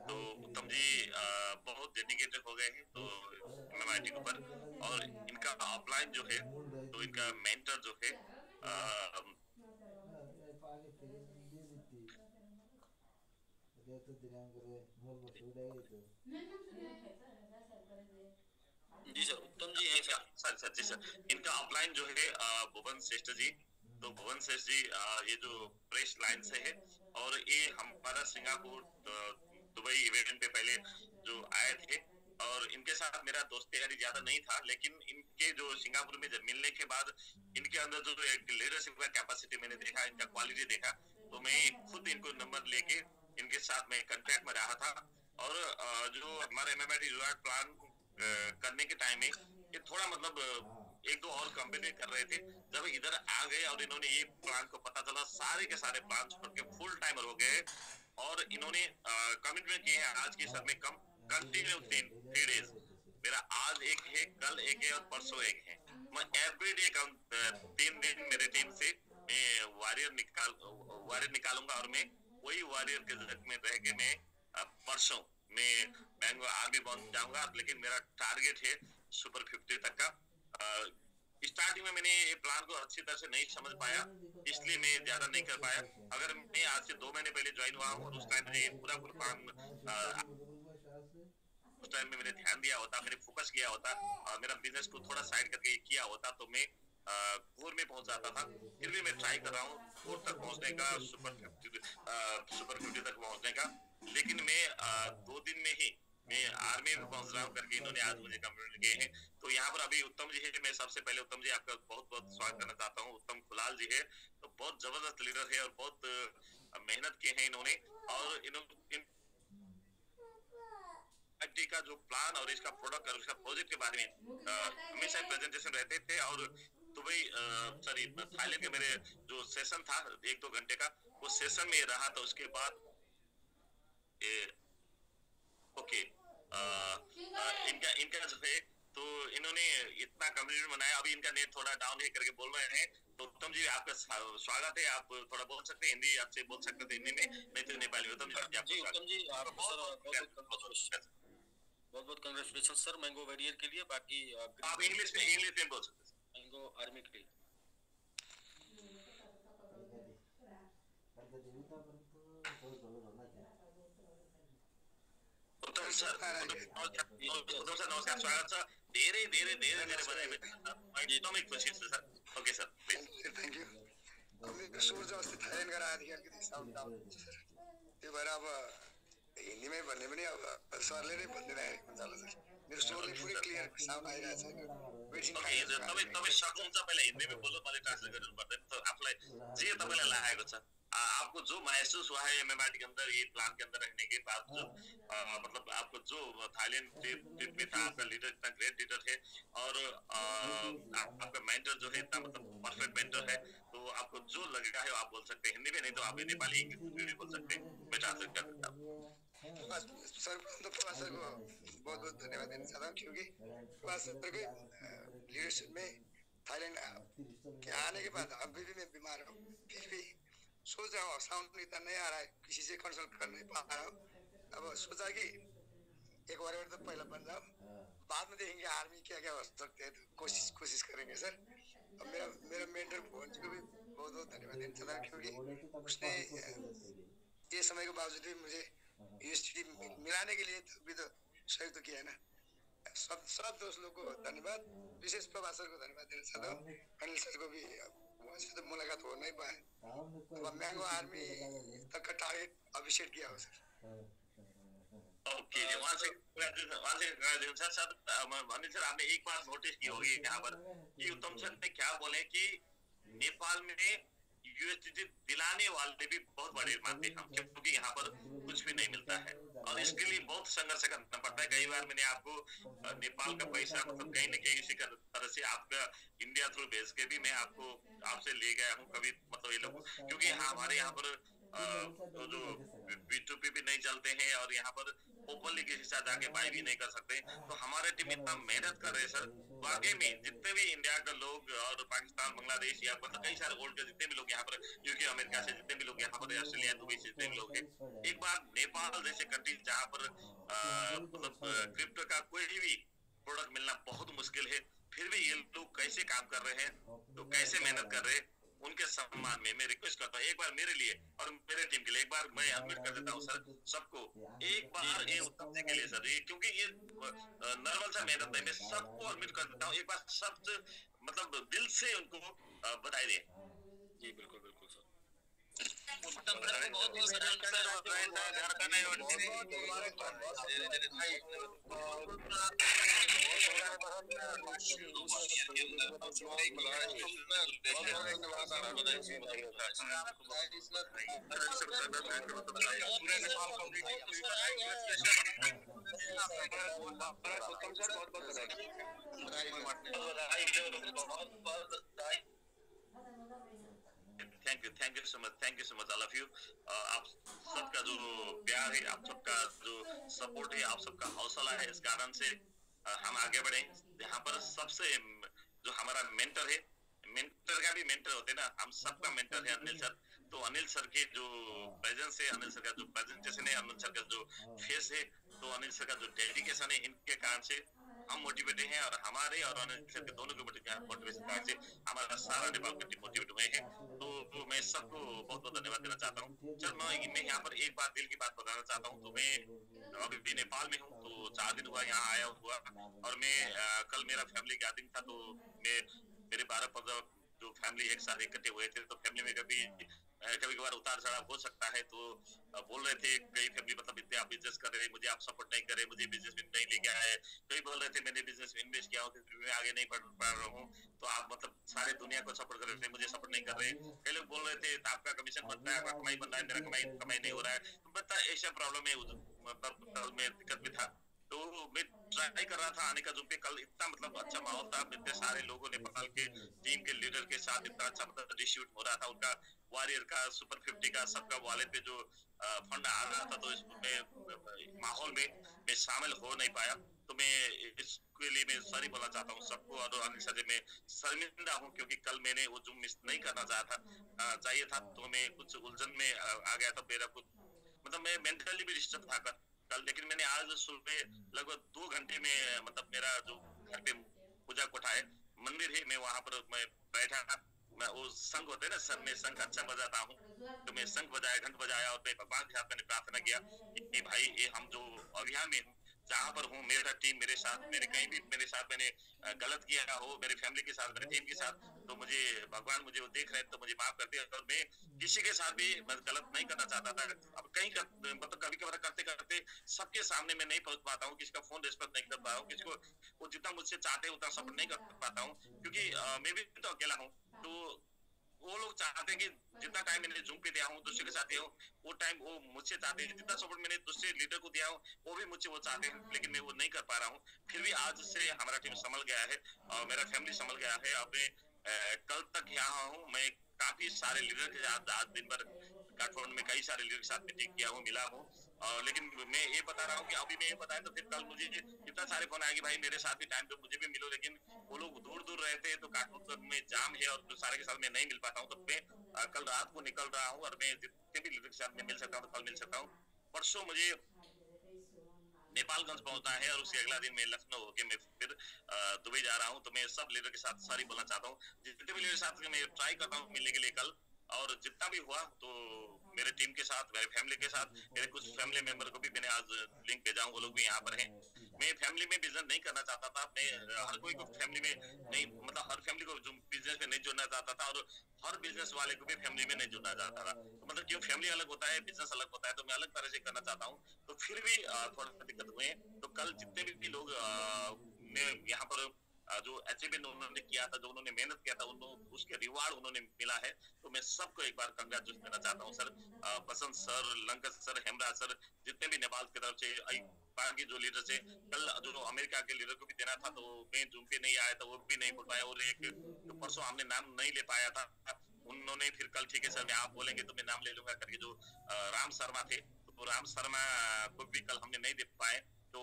तो उत्तम जी बहुत डेडिकेटेड हो गए हैं तो MMIT के ऊपर। और इनका अपलाइन जो है, तो इनका मेंटर जो है जी सर उत्तम जी हैं इनका सर। सर जी सर इनका अपलाइन जो है भुवन श्रेष्ठ जी। तो भुवन श्रेष्ठ जी ये जो प्रेस लाइन से है, और ये हमारा सिंगापुर दुबई इवेंट पे पहले जो आए थे, और इनके साथ मेरा दोस्ती यारी ज्यादा नहीं था, लेकिन इनके जो सिंगापुर में जब मिलने के बाद इनके अंदर जो एक लीडरशिप का कैपेसिटी मैंने देखा, इनका क्वालिटी देखा, तो मैं खुद इनको नंबर लेके इनके साथ मैं कांटेक्ट में रहा था। और जो हमारे MMIT रिवार्ड प्लान करने के टाइम में ये थोड़ा मतलब एक दो और कंपनी कर रहे थे। जब इधर आ गए और इन्होंने ये प्लान को पता चला, सारे के सारे प्लान छोड़ के फुल टाइमर हो गए, और इन्होंने कमिटमेंट किए हैं आज के सर में कम कंटिन्यू 3 डेज। मेरा आज एक है, कल एक है, और परसों एक है। मैं एवरीडे 3 दिन मेरे टीम से मैं वारियर निकालूंगा, और मैं वही वारियर के जगह में रह के मैं परसों मैं बैंगलोर आर्मी बन जाऊंगा। लेकिन मेरा टारगेट है सुपर 50 तक का। स्टार्टिंग में मैंने ये प्लान को अच्छी तरह से नहीं समझ पाया, इसलिए मैं ज्यादा नहीं कर पाया। अगर मैं आज से 2 महीने पहले ज्वाइन हुआ हूँ और उस टाइम में पूरा प्लान उस टाइम में मैंने ध्यान दिया होता, मैंने फोकस किया होता, मेरा बिजनेस को थोड़ा साइड करके किया होता, तो मैं कोर में पहुंच जाता था। फिर भी मैं ट्राई कर रहा हूँ कोर तक पहुंचने का, सुपर 50 तक पहुंचने का। लेकिन मैं 2 दिन में ही मैं आर्मी में पहुंच रहा हूँ करके इन्होंने आज मुझे कम्युनिकेट किए हैं। तो यहाँ पर अभी उत्तम जी है, मैं सबसे पहले उत्तम जी आपका बहुत बहुत स्वागत करना चाहता हूँ। उत्तम खुलाल जी है, तो बहुत जबरदस्त लीडर है, और बहुत मेहनत किए हैं इन्होंने। और इन्होंने का जो प्लान और इसका प्रोडक्ट और इसका प्रोजेक्ट के बारे में हमेशा प्रेजेंटेशन रहते थे। और दुबई थाईलैंड के मेरे जो सेशन था 1-2 घंटे का, वो सेशन में रहा था। उसके बाद ओके इनका जो है, तो इन्होंने इतना कम्युनिटी बनाया। अभी इनका नेट थोड़ा डाउन है करके बोल रहे हैं। तो उत्तम जी आपका स्वागत है। आप थोड़ा बोल सकते हैं हिंदी, आपसे बोल सकते थे हिंदी में, नहीं तो नेपाली। उत्तम जी उत्तम जी आप बहुत बहुत कांग्रेचुलेशन सर मैंगो वॉरियर के लिए। बाकी आप इंग्लिश में बोल सकते हैं मैंगो आर्मी के लिए। उत्तम सर नमस्कार, स्वागत छ। धेरै धेरै धेरै धेरै बधाई एकदमै खुसी छु sir. Okay sir please. Thank you. मेरो स्वर चाहिँ अस्ति थाइल्यान्ड गएर आएदेखि अलिकति साउन्ड डाउन हुन्छ सर, त्यही भएर अब हिन्दीमै भन्ने पनि अब सरले नै भनिदिइरहेको हुन्छ होला सर। मेरो स्वरले पुरै क्लियर साउन्ड आइरहेको छैन। तपाईँ सक्नुहुन्छ पहिला हिन्दीमै बोल्नु, मैले ट्रान्सलेट गर्नु पर्दैन। तो आफूलाई जे तपाईँलाई लागेको छ, आपको जो महसूस हुआ है MMIT के अंदर, ये प्लान के अंदर रहने के बाद, जो मतलब आपको जो थाईलैंड ट्रिप में था, आपका लीडर इतना ग्रेट लीडर है, और आपका मेंटर जो है इतना मतलब परफेक्ट मेंटर है। तो आपको जो लगेगा है आप बोल सकते हैं हिंदी में, नहीं तो आप नेपाली इंग्लिश में बोल सकते हैं, मैं ट्रांसलेट कर देता हूँ। सर प्रभात सर को बहुत बहुत धन्यवाद देना चाहता हूँ, क्योंकि प्रभात सर के लीडरशिप में थाईलैंड के आने के बाद अभी भी मैं बीमार हूँ, फिर भी सोच रहा हूँ साउंड इतना नहीं आ रहा है, किसी से कंसल्ट कर नहीं पा रहा हूँ। अब सोचा कि एक बार तो पहला बन जाओ, बाद में देखेंगे आर्मी क्या क्या हो सकते हैं, तो कोशिश करेंगे सर। अब मेरा मेंटर भुवन जी को भी बहुत बहुत धन्यवाद देना चाहता हूँ, क्योंकि उसने ये समय के बावजूद भी मुझे यूनिवर्सिटी मिलाने के लिए भी तो सहयोग तो किया है ना। सब दोस्त लोग को धन्यवाद, विशेष प्रभात सर को धन्यवाद देना चाहता हूँ। अनिल सर को भी उनसे तो मुलाकात हो नहीं पाए। तो मैंगो आर्मी तक का टारगेट अभिषेक किया हो सर। ओके, वहाँ से सर अनिल सर, आपने एक बात नोटिस की होगी यहाँ पर कि उत्तम सर ने क्या बोले कि नेपाल में यूएसडी दिलाने वाले भी बहुत बड़े मानते हैं हम, क्योंकि यहाँ पर कुछ भी नहीं मिलता है और इसके लिए बहुत संघर्ष करना पड़ता है। कई बार मैंने आपको नेपाल का पैसा मतलब कहीं न कहीं इसी तरह से आपका इंडिया थ्रू भेज के भी मैं आपको आपसे ले गया हूँ कभी, मतलब ये लोग, क्योंकि हमारे यहाँ पर तो जो B2B भी नहीं चलते हैं और यहाँ पर ओपनली किसी साथ जाके बाई भी नहीं कर सकते। तो हमारे टीम इतना मेहनत कर रहे हैं सर, वाकई में जितने भी इंडिया के लोग और पाकिस्तान, बांग्लादेश या मतलब कई सारे वर्ल्ड के जितने भी लोग यहाँ पर, यूके अमेरिका से जितने भी लोग यहाँ पर, ऑस्ट्रेलिया, दुबई से जितने भी लोग हैं, एक बार नेपाल जैसे कंट्री जहाँ पर मतलब क्रिप्टो का कोई भी प्रोडक्ट मिलना बहुत मुश्किल है, फिर भी ये लोग कैसे काम कर रहे हैं, तो कैसे मेहनत कर रहे हैं, उनके सम्मान में मैं रिक्वेस्ट करता हूँ एक बार मेरे लिए और मेरे टीम के लिए एक बार मैं अनम्यूट कर देता हूँ सर सबको, एक बार ये उत्तम सिंह के लिए सर, ये क्योंकि ये नॉर्मल सा मेहनत नहीं, मैं सबको अनम्यूट कर देता हूँ एक बार, सब मतलब दिल से उनको बधाई दें। जी बिल्कुल बिल्कुल सर। उत्तम सर को बहुत बहुत सर घर का नहीं thank you so much all of you. आप सबका जो प्यार है, आप सबका जो सपोर्ट है, आप सबका हौसला है, इस कारण से हम आगे बढ़े। यहाँ पर सबसे जो हमारा मेंटर है, मेंटर का भी मेंटर होते हैं ना, हम सबका मेंटर है अनिल सर। तो अनिल सर के जो प्रेजेंस है, अनिल सर का जो प्रेजेंटेशन है, अनिल सर का जो फेस है, तो अनिल सर का जो डेडिकेशन है, इनके कारण से हम मोटिवेटेड हैं और हमारे और अनिल सर के दोनों के मोटिवेशन कारण से हमारा सारा नेपाल का टीम मोटिवेट हुए हैं। तो मैं सबको बहुत बहुत धन्यवाद देना चाहता हूँ। चल मैं यहाँ पर एक बात दिल की बात बताना चाहता हूँ। तो मैं अभी भी नेपाल में हूँ, तो 4 दिन हुआ यहाँ आया हुआ, और मैं कल मेरा फैमिली गैदरिंग था, तो मैं मेरे 12-15 जो फैमिली एक साथ इकट्ठे हुए थे। तो फैमिली में कभी कभार उतार चढ़ाव हो सकता है। तो बोल रहे थे कई फैमिली, मतलब इतने आप बिजनेस कर रहे हैं, मुझे आप सपोर्ट नहीं कर रहे, मुझे बिजनेस में नहीं लेके आए। कई बोल रहे थे मैंने बिजनेस में इन्वेस्ट किया हूँ, मैं आगे नहीं बढ़ पा रहा हूँ, तो आप मतलब सारे दुनिया को सपोर्ट कर रहे थे, मुझे सपोर्ट नहीं कर रहे। कई लोग बोल रहे थे आपका कमीशन बनता है, आपका कमाई बन रहा है, मेरा कमाई नहीं हो रहा है। तो बता ऐसा प्रॉब्लम है, मतलब में दिक्कत भी था। तो मैं ट्राई कर रहा था आने का जूम पे। कल इतना मतलब अच्छा माहौल था, इतने सारे लोगों ने नेपाल के टीम के लीडर के साथ इतना अच्छा मतलब डिस्ट्रीब्यूट हो रहा था, उनका वॉरियर का, सुपर 50 का, सबका वॉलेट पे जो फंड आ रहा था। तो इसमें माहौल में मैं शामिल हो नहीं पाया। तो मैं इसके लिए मैं सॉरी बोलना चाहता हूँ सबको, और अनिल सर मैं शर्मिंदा हूँ, क्योंकि कल मैंने वो जूम मिस नहीं करना चाहिए था। तो मैं कुछ उलझन में आ गया था, मेरा कुछ मतलब मैं मेंटली भी डिस्टर्ब था कल। लेकिन मैंने आज सुबह लगभग 2 घंटे में मतलब मेरा जो घर पे पूजा कोठा है, मंदिर है, मैं वहां पर मैं बैठा, मैं वो संघ होते हैं ना सर, मैं संघ अच्छा बजाता हूँ, तो मैं संघ बजाया, घंट बजाया, और मैं भगवान के साथ मैंने प्रार्थना किया कि भाई ये हम जो अभियान में हूँ, जहाँ पर हूँ, मेरा टीम मेरे साथ, मैंने कहीं भी मेरे साथ मैंने गलत किया हो, मेरे फैमिली के साथ, मेरे टीम के साथ, तो मुझे भगवान मुझे वो देख रहे हैं, तो मुझे माफ करते हैं। और मैं किसी के साथ भी मैं गलत नहीं करना चाहता था। अब कहीं मतलब कभी कभार करते करते सबके सामने मैं नहीं पहुंच पाता हूँ, किसी का फोन रिस्पेक्ट नहीं कर पा रहा हूँ, किसी को वो जितना मुझसे चाहते हैं उतना सपोर्ट नहीं कर पाता हूँ, क्योंकि मैं भी तो अकेला हूँ। तो वो लोग चाहते हैं कि जितना टाइम मैंने जूम पे दिया हूँ, दूसरे के साथ दिया हूँ, वो टाइम वो मुझसे चाहते हैं, जितना सपोर्ट मैंने दूसरे लीडर को दिया हूँ, वो भी मुझसे वो चाहते हैं, लेकिन मैं वो नहीं कर पा रहा हूँ। फिर भी आज से हमारा टीम संभल गया है और मेरा फैमिली संभल गया है। अब मैं कल तक यहाँ हूँ, मैं काफी सारे लीडर के साथ आज दिन भर काठमांडू में कई सारे लीडर के साथ मीटिंग किया हूँ, मिला हूँ। लेकिन मैं ये बता रहा हूँ कि अभी मैं ये बताया तो फिर कल मुझे इतना सारे फोन आएगी भाई मेरे साथ भी टाइम तो मुझे भी मिलो, लेकिन वो लोग दूर रहते हैं, तो काठमांडू में जाम है और सारे के साथ मैं नहीं मिल पाता हूँ। तो मैं कल रात को निकल रहा हूँ, और मैं जितने भी लीडर के साथ में मिल सकता हूँ तो कल मिल सकता हूँ। परसों मुझे नेपालगंज पहुंचना है, और उसके अगला दिन मैं लखनऊ होके मैं फिर दुबई जा रहा हूँ। तो मैं सब लीडर के साथ सॉरी बोलना चाहता हूँ, जितने भी लीडर के साथ मैं ट्राई करता हूँ मिलने के लिए कल, और जितना भी हुआ तो मेरे टीम के साथ, मेरे फैमिली के साथ, मेरे कुछ फैमिली मेंबर को भी मैंने आज लिंक भेजा हूँ, वो लोग भी यहाँ पर हैं। मैं फैमिली में बिजनेस नहीं करना चाहता था, मैं हर कोई को फैमिली में नहीं, मतलब हर फैमिली को जो बिजनेस में नहीं जोड़ना चाहता था, और हर बिजनेस वाले को भी फैमिली में नहीं जुड़ना चाहता था। तो मतलब क्यों फैमिली अलग होता है, बिजनेस अलग होता है, तो मैं अलग तरह से करना चाहता हूँ। तो फिर भी थोड़ा दिक्कत हुए। तो कल जितने भी लोग ने यहाँ पर जो अचीवमेंट उन्होंने किया था, जो उन्होंने मेहनत किया था, उन्होंने उसके रिवार्ड उन्होंने मिला है। तो मैं सबको एक बार कंग्रेचुलेट करना चाहता हूँ सर। बसंत सर, लंकत सर, हेमराज सर, जितने भी नेपाल की तरफ से बाकी जो लीडर थे, कल जो अमेरिका के लीडर को भी देना था तो मैं जूम पे नहीं आया था, वो भी नहीं बोल पाया। और एक जो परसों हमने नाम नहीं ले पाया था, उन्होंने फिर कल ठीक है सर मैं आप बोलेंगे तो मैं नाम ले लूंगा करके जो राम शर्मा थे, तो राम शर्मा को भी कल हमने नहीं दे पाए। तो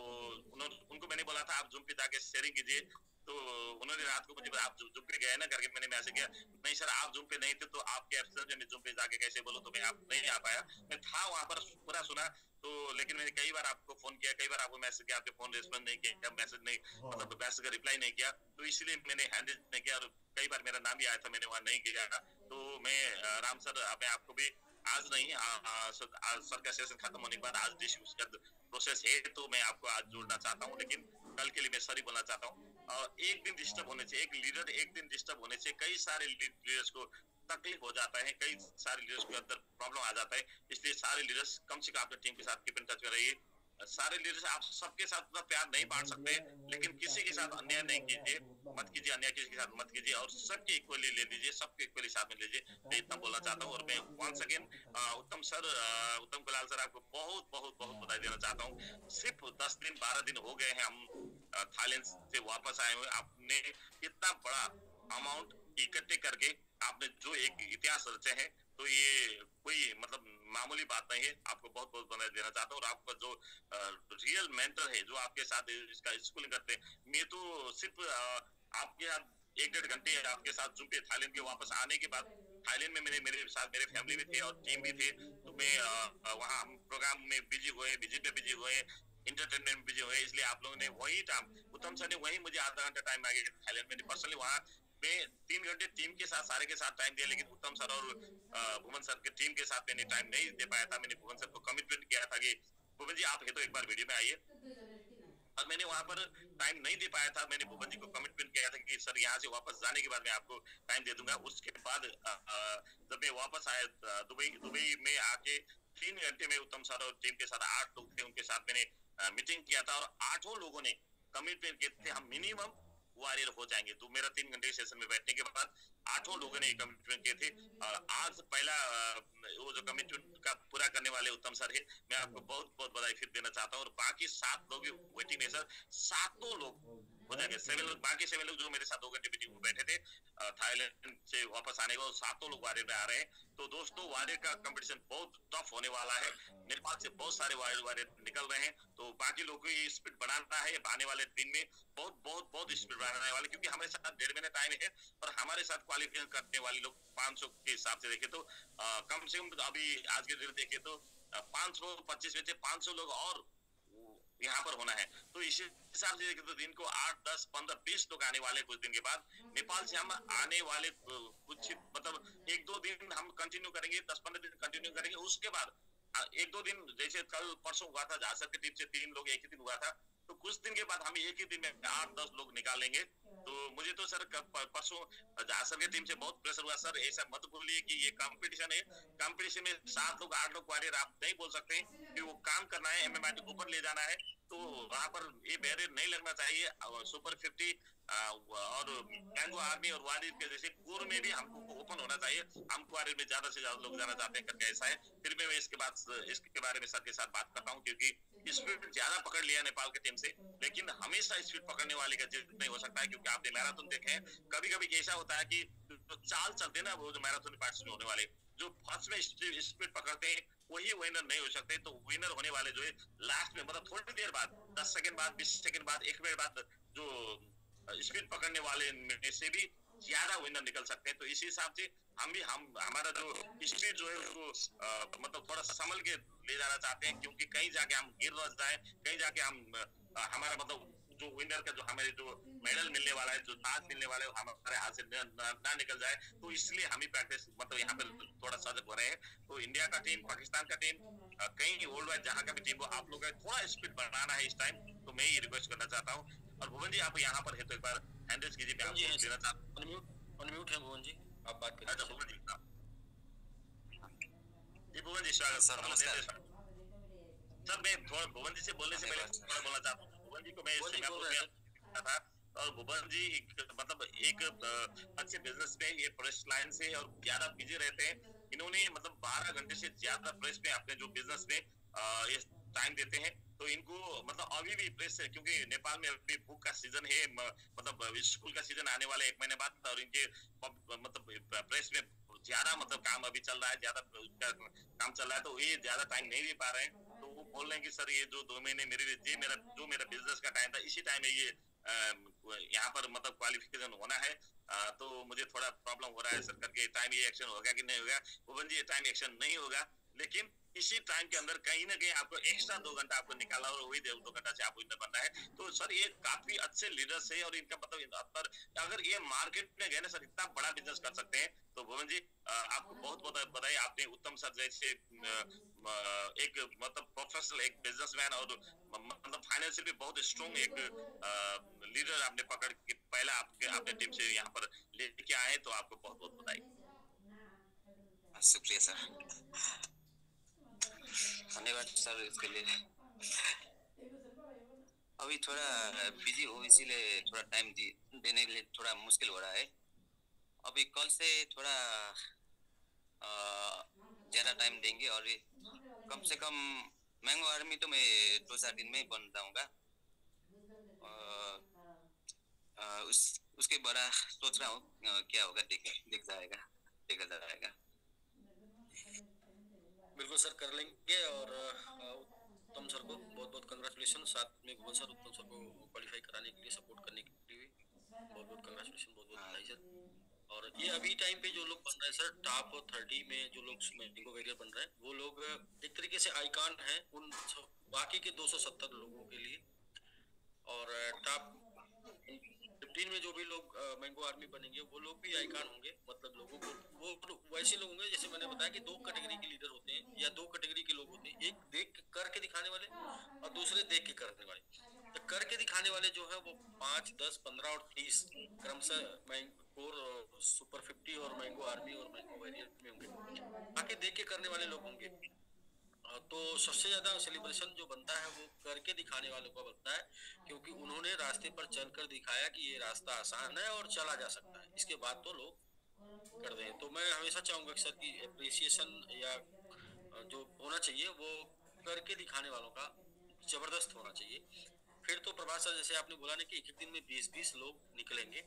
उनको मैंने बोला था आप जूम पे जाके शेयरिंग कीजिए। तो उन्होंने रात को मुझे आप जूम पे गए ना करके मैंने मैसेज किया, नहीं सर आप जूम पे नहीं थे, तो आपके एब्सेंस में मैं जूम पे जाके कैसे बोलूं, तो मैं आप नहीं आ पाया। मैं था वहां पर, पूरा सुना। तो लेकिन मैंने कई बार आपको फोन किया, कई बार आपको मैसेज किया, आपके फोन रिस्पॉन्स नहीं किया, मैसेज नहीं मतलब मैसेज का रिप्लाई नहीं किया, तो इसलिए मैंने हैंडल नहीं किया। और कई बार मेरा नाम भी आया था, मैंने वहां नहीं किया। तो मैं राम सर मैं आपको भी आज नहीं सर का सेशन खत्म होने के बाद आज डिस्कस का प्रोसेस है, तो मैं आपको आज जोड़ना चाहता हूँ। लेकिन कल के लिए मैं सॉरी बोलना चाहता हूँ। एक दिन डिस्टर्ब होने से, एक लीडर एक दिन डिस्टर्ब होने से कई सारे लीडर्स को तकलीफ हो जाता है, कई सारे लीडर्स के अंदर प्रॉब्लम आ जाता है। इसलिए सारे लीडर्स कम से कम अपने टीम के साथ कीप इन टच में रहिए। सारे लीडर्स आप सबके साथ उतना प्यार नहीं बांट सकते, लेकिन किसी के साथ अन्याय नहीं कीजिए, मत कीजिए अन्याय, किसी के साथ मत कीजिए, और सबके इक्वली ले लीजिए, सबके इक्वली साथ में लीजिए। मैं इतना बोलना चाहता हूँ। और मैं वंस अगेन उत्तम सर, उत्तम कुलाल सर, आपको बहुत बहुत बहुत बधाई देना चाहता हूँ। सिर्फ 10 दिन 12 दिन हो गए हैं हम थाईलैंड से वापस आए हुए, आपने इतना बड़ा अमाउंट इकट्ठे करके आपने जो एक इतिहास रचे हैं, तो ये कोई मतलब मामूली बात नहीं है। आपको बहुत बहुत बधाई देना चाहता हूँ। और आपका जो रियल मेंटर है, जो आपके साथ इसका स्कूलिंग करते हैं, मैं तो सिर्फ आपके साथ 1-1.5 घंटे आपके साथ जूम पे थाईलैंड के वापस आने के बाद, थाईलैंड में मेरे साथ मेरे फैमिली भी थे और टीम भी थे। तो मैं वहाँ हम प्रोग्राम में बिजी हुए, विजिट में बिजी हुए, इंटरटेनमेंट में बिजी हुए। इसलिए आप लोगों ने वही टाइम, उत्तम सर ने वही मुझे आधा घंटा टाइम आ गया थाईलैंड में। पर्सनली वहाँ मैं 3 घंटे टीम के साथ सारे के साथ टाइम दिया, लेकिन उत्तम सर और भुवन सर के टीम के साथ मैंने टाइम नहीं दे पाया था। मैंने भुवन सर को कमिटमेंट किया था कि भुवन जी आप है तो एक बार वीडियो में आइए, और मैंने वहां पर टाइम नहीं दे पाया था। मैंने भुवन जी को कमिटमेंट किया था कि सर यहाँ से वापस जाने के बाद मैं आपको टाइम दे दूंगा। उसके बाद जब मैं वापस आया दुबई में आके 3 घंटे में उत्तम सर और टीम के साथ 8 लोग थे, उनके साथ मैंने मीटिंग किया था, और 8 लोगों ने कमिटमेंट किए थे हम मिनिमम वॉरियर हो जाएंगे। तो मेरा 3 घंटे सेशन में बैठने के बाद 8 लोगों ने कमिटमेंट किए थे। आज पहला वो जो कमिटमेंट का पूरा करने वाले उत्तम सर है, मैं आपको बहुत बहुत बधाई फिर देना चाहता हूँ। और बाकी 7 लोग वेटिंग है सर, 7 लोग हो जाएंगे। 7 लोग, बाकी 7 लोग जो मेरे साथ 2 घंटे मीटिंग में बैठे थे थाईलैंड से वापस आने को, 7 लोग वारियर में आ रहे हैं। तो दोस्तों वारियर का कंपटीशन बहुत टफ होने वाला है। नेपाल से बहुत सारे वारियर निकल रहे हैं। तो बाकी लोगों को स्पीड बढ़ाना है, आने वाले दिन में बहुत बहुत बहुत स्पीड बढ़ाने वाले, क्योंकि हमारे साथ 1.5 महीने टाइम है, और हमारे साथ क्वालिफिकेशन करने वाले लोग 500 के हिसाब से देखे तो कम से कम अभी आज के दिन देखे तो 525 में से 500 लोग और यहाँ पर होना है। तो इस हिसाब से देखें तो दिन को 8, 10, 15, 20 लोग आने वाले कुछ दिन के बाद। नेपाल से हम आने वाले कुछ मतलब 1-2 दिन हम कंटिन्यू करेंगे, 10-15 दिन कंटिन्यू करेंगे। उसके बाद 1-2 दिन, जैसे कल परसों हुआ था झांसर की टीम से 3 लोग एक ही दिन हुआ था, तो कुछ दिन के बाद हम एक ही दिन में 8-10 लोग निकालेंगे। तो मुझे तो सर परसों झांसर की टीम से बहुत प्रेशर हुआ, सर ऐसा मत बोलिए कि ये कंपटीशन है, कंपटीशन में 7 लोग 8 लोग वारियर आप नहीं बोल सकते कि वो काम करना है, एमएमआई को ऊपर ले जाना है। तो वहां पर ये बैरियर नहीं लगना चाहिए। सुपर 50 और टैंगो आर्मी और वारियर के जैसे कोर में भी हमको ओपन होना चाहिए। हम वारियर में ज्यादा से ज्यादा लोग जाना चाहते हैं करके ऐसा है। फिर मैं इसके बाद इसके बारे में सर के साथ बात करता हूँ, क्योंकि स्पीड ज्यादा पकड़ लिया नेपाल की टीम से, लेकिन हमेशा स्पीड पकड़ने वाले का जिद नहीं हो सकता है। क्योंकि आपने मैराथन देखे हैं, कभी कभी ऐसा होता है कि जो चाल चलते ना, वो जो मैराथन पार्टिसिपेट होने वाले जो फर्स्ट में स्पीड पकड़ते हैं वही विनर नहीं हो सकते। तो विनर होने वाले जो है लास्ट में, मतलब थोड़ी देर बाद, 10 सेकंड बाद, 20 सेकंड बाद, 1 मिनट बाद जो स्पीड पकड़ने वाले में से भी ज्यादा विनर निकल सकते हैं। तो इसी हिसाब से हमारा जो स्पीड जो है उसको मतलब थोड़ा संभल के ले जाना चाहते हैं, क्योंकि कहीं जाके हम गिर न जाए, कहीं जाके हम हमारा मतलब जो विनर का जो हमारे जो मेडल मिलने वाला है, जो ताज मिलने वाला है, हमारे हाथ से ना निकल जाए। तो इसलिए हम ही प्रैक्टिस मतलब यहाँ पे थोड़ा सजग हो रहे हैं। तो इंडिया का टीम, पाकिस्तान का टीम, कहीं वर्ल्ड वाइड जहाँ का भी टीम हो, आप लोग थोड़ा स्पीड बढ़ाना है इस टाइम। तो मैं ये रिक्वेस्ट करना चाहता हूँ। और भुवन जी आप यहाँ पर है तो एक बार हैंडल कीजिए, मैं आपको लेना चाहता हूँ। अनम्यूट है भुवन जी। आप बात अच्छा करिए। भुवन जी, जी भुवन जी स्वागत सर, नमस्कार। सर। मैं थोड़ा भुवन जी से बोलने से पहले थोड़ा बोलना चाहता हूँ। भुवन जी को मैं बोल सिंगापुर रहे हैं में था, और भुवन जी मतलब एक अच्छे बिजनेस में ये प्रेस लाइन से और ज्यादा बिजी रहते हैं। इन्होंने मतलब 12 घंटे से ज्यादा प्रेस में अपने जो बिजनेस में ये टाइम देते हैं। तो इनको मतलब अभी भी प्रेस है, क्योंकि नेपाल में अभी बुक का सीजन है, मतलब स्कूल का सीजन आने वाला है 1 महीने बाद, और इनके मतलब प्रेस में ज्यादा मतलब काम अभी चल रहा है, ज्यादा काम चल रहा है, तो ये ज्यादा टाइम नहीं दे पा रहे हैं। तो वो बोल रहे हैं कि सर ये जो 2 महीने मेरे लिए मेरा बिजनेस का टाइम था, इसी टाइम में ये यहाँ पर मतलब क्वालिफिकेशन होना है। तो मुझे थोड़ा प्रॉब्लम हो रहा है सर, करके टाइम ये एक्शन होगा कि नहीं होगा। भुवन जी, ये टाइम एक्शन नहीं होगा, लेकिन इसी टाइम के अंदर कहीं ना कहीं आपको एक्स्ट्रा 2 घंटा आपको निकाला, और वही 2 घंटा से आपको इतना बनना है। तो सर ये काफी अच्छे लीडर्स है, और इनका मतलब अगर ये मार्केट में गए ना सर, इतना बड़ा बिजनेस कर सकते हैं। तो भुवन जी आपको बहुत बहुत बधाई। आपने उत्तम सर जैसे एक मतलब प्रोफेशनल एक बिजनेसमैन और मतलब फाइनेंशियल भी बहुत स्ट्रॉन्ग एक लीडर आपने पकड़ के पहला आपने टीम से यहाँ पर लेके आए, तो आपको बहुत बहुत बधाई। शुक्रिया सर, धन्यवाद सर इसके लिए। अभी थोड़ा बिजी हूँ, इसीलिए थोड़ा टाइम देने के लिए थोड़ा मुश्किल हो रहा है। अभी कल से थोड़ा ज़्यादा टाइम देंगे, और कम से कम मैंगो आर्मी तो मैं 2-4 दिन में ही बन जाऊँगा। उसके बड़ा सोच रहा हूँ क्या होगा, देखा जाएगा। बिल्कुल सर, कर लेंगे। और उत्तम सर को बहुत बहुत कंग्रेचुलेशन, साथ में भुवन सर उत्तम सर को क्वालिफाई कराने के लिए, सपोर्ट करने के लिए बहुत बहुत कंग्रेचुलेशन, बहुत बहुत बधाई सर। और ये अभी टाइम पे जो लोग बन रहे हैं सर, टॉप 30 में जो लोग मैंगो वेरियर बन रहे हैं, वो लोग एक तरीके से आइकॉन हैं उन बाकी के 270 लोगों के लिए। और टॉप 15 में जो भी लोग मैंगो आर्मी बनेंगे, वो लोग भी आइकॉन होंगे। मतलब लोगों को वो वैसे लोग होंगे, जैसे मैंने बताया कि 2 कैटेगरी के लीडर होते हैं या 2 कैटेगरी के लोग होते हैं, एक देख के करके दिखाने वाले और दूसरे देख के करने वाले। तो करके दिखाने वाले जो है वो 5, 10, 15 और 30 क्रमशः मैंगो सुपर 50 और मैंगो आर्मी और मैंगो वेरियर में होंगे। बाकी देख के करने वाले लोग होंगे। तो सबसे ज्यादा सेलिब्रेशन जो बनता है वो करके दिखाने वालों का बनता है, क्योंकि उन्होंने रास्ते पर चलकर दिखाया कि ये रास्ता आसान है और चला जा सकता है। इसके बाद तो लोग कर दें। तो मैं हमेशा चाहूंगा कि सर की एप्रिसिएशन या जो होना चाहिए वो करके दिखाने वालों का जबरदस्त होना चाहिए। फिर तो प्रभात सर, जैसे आपने बोला ना कि एक दिन में 20-20 लोग निकलेंगे,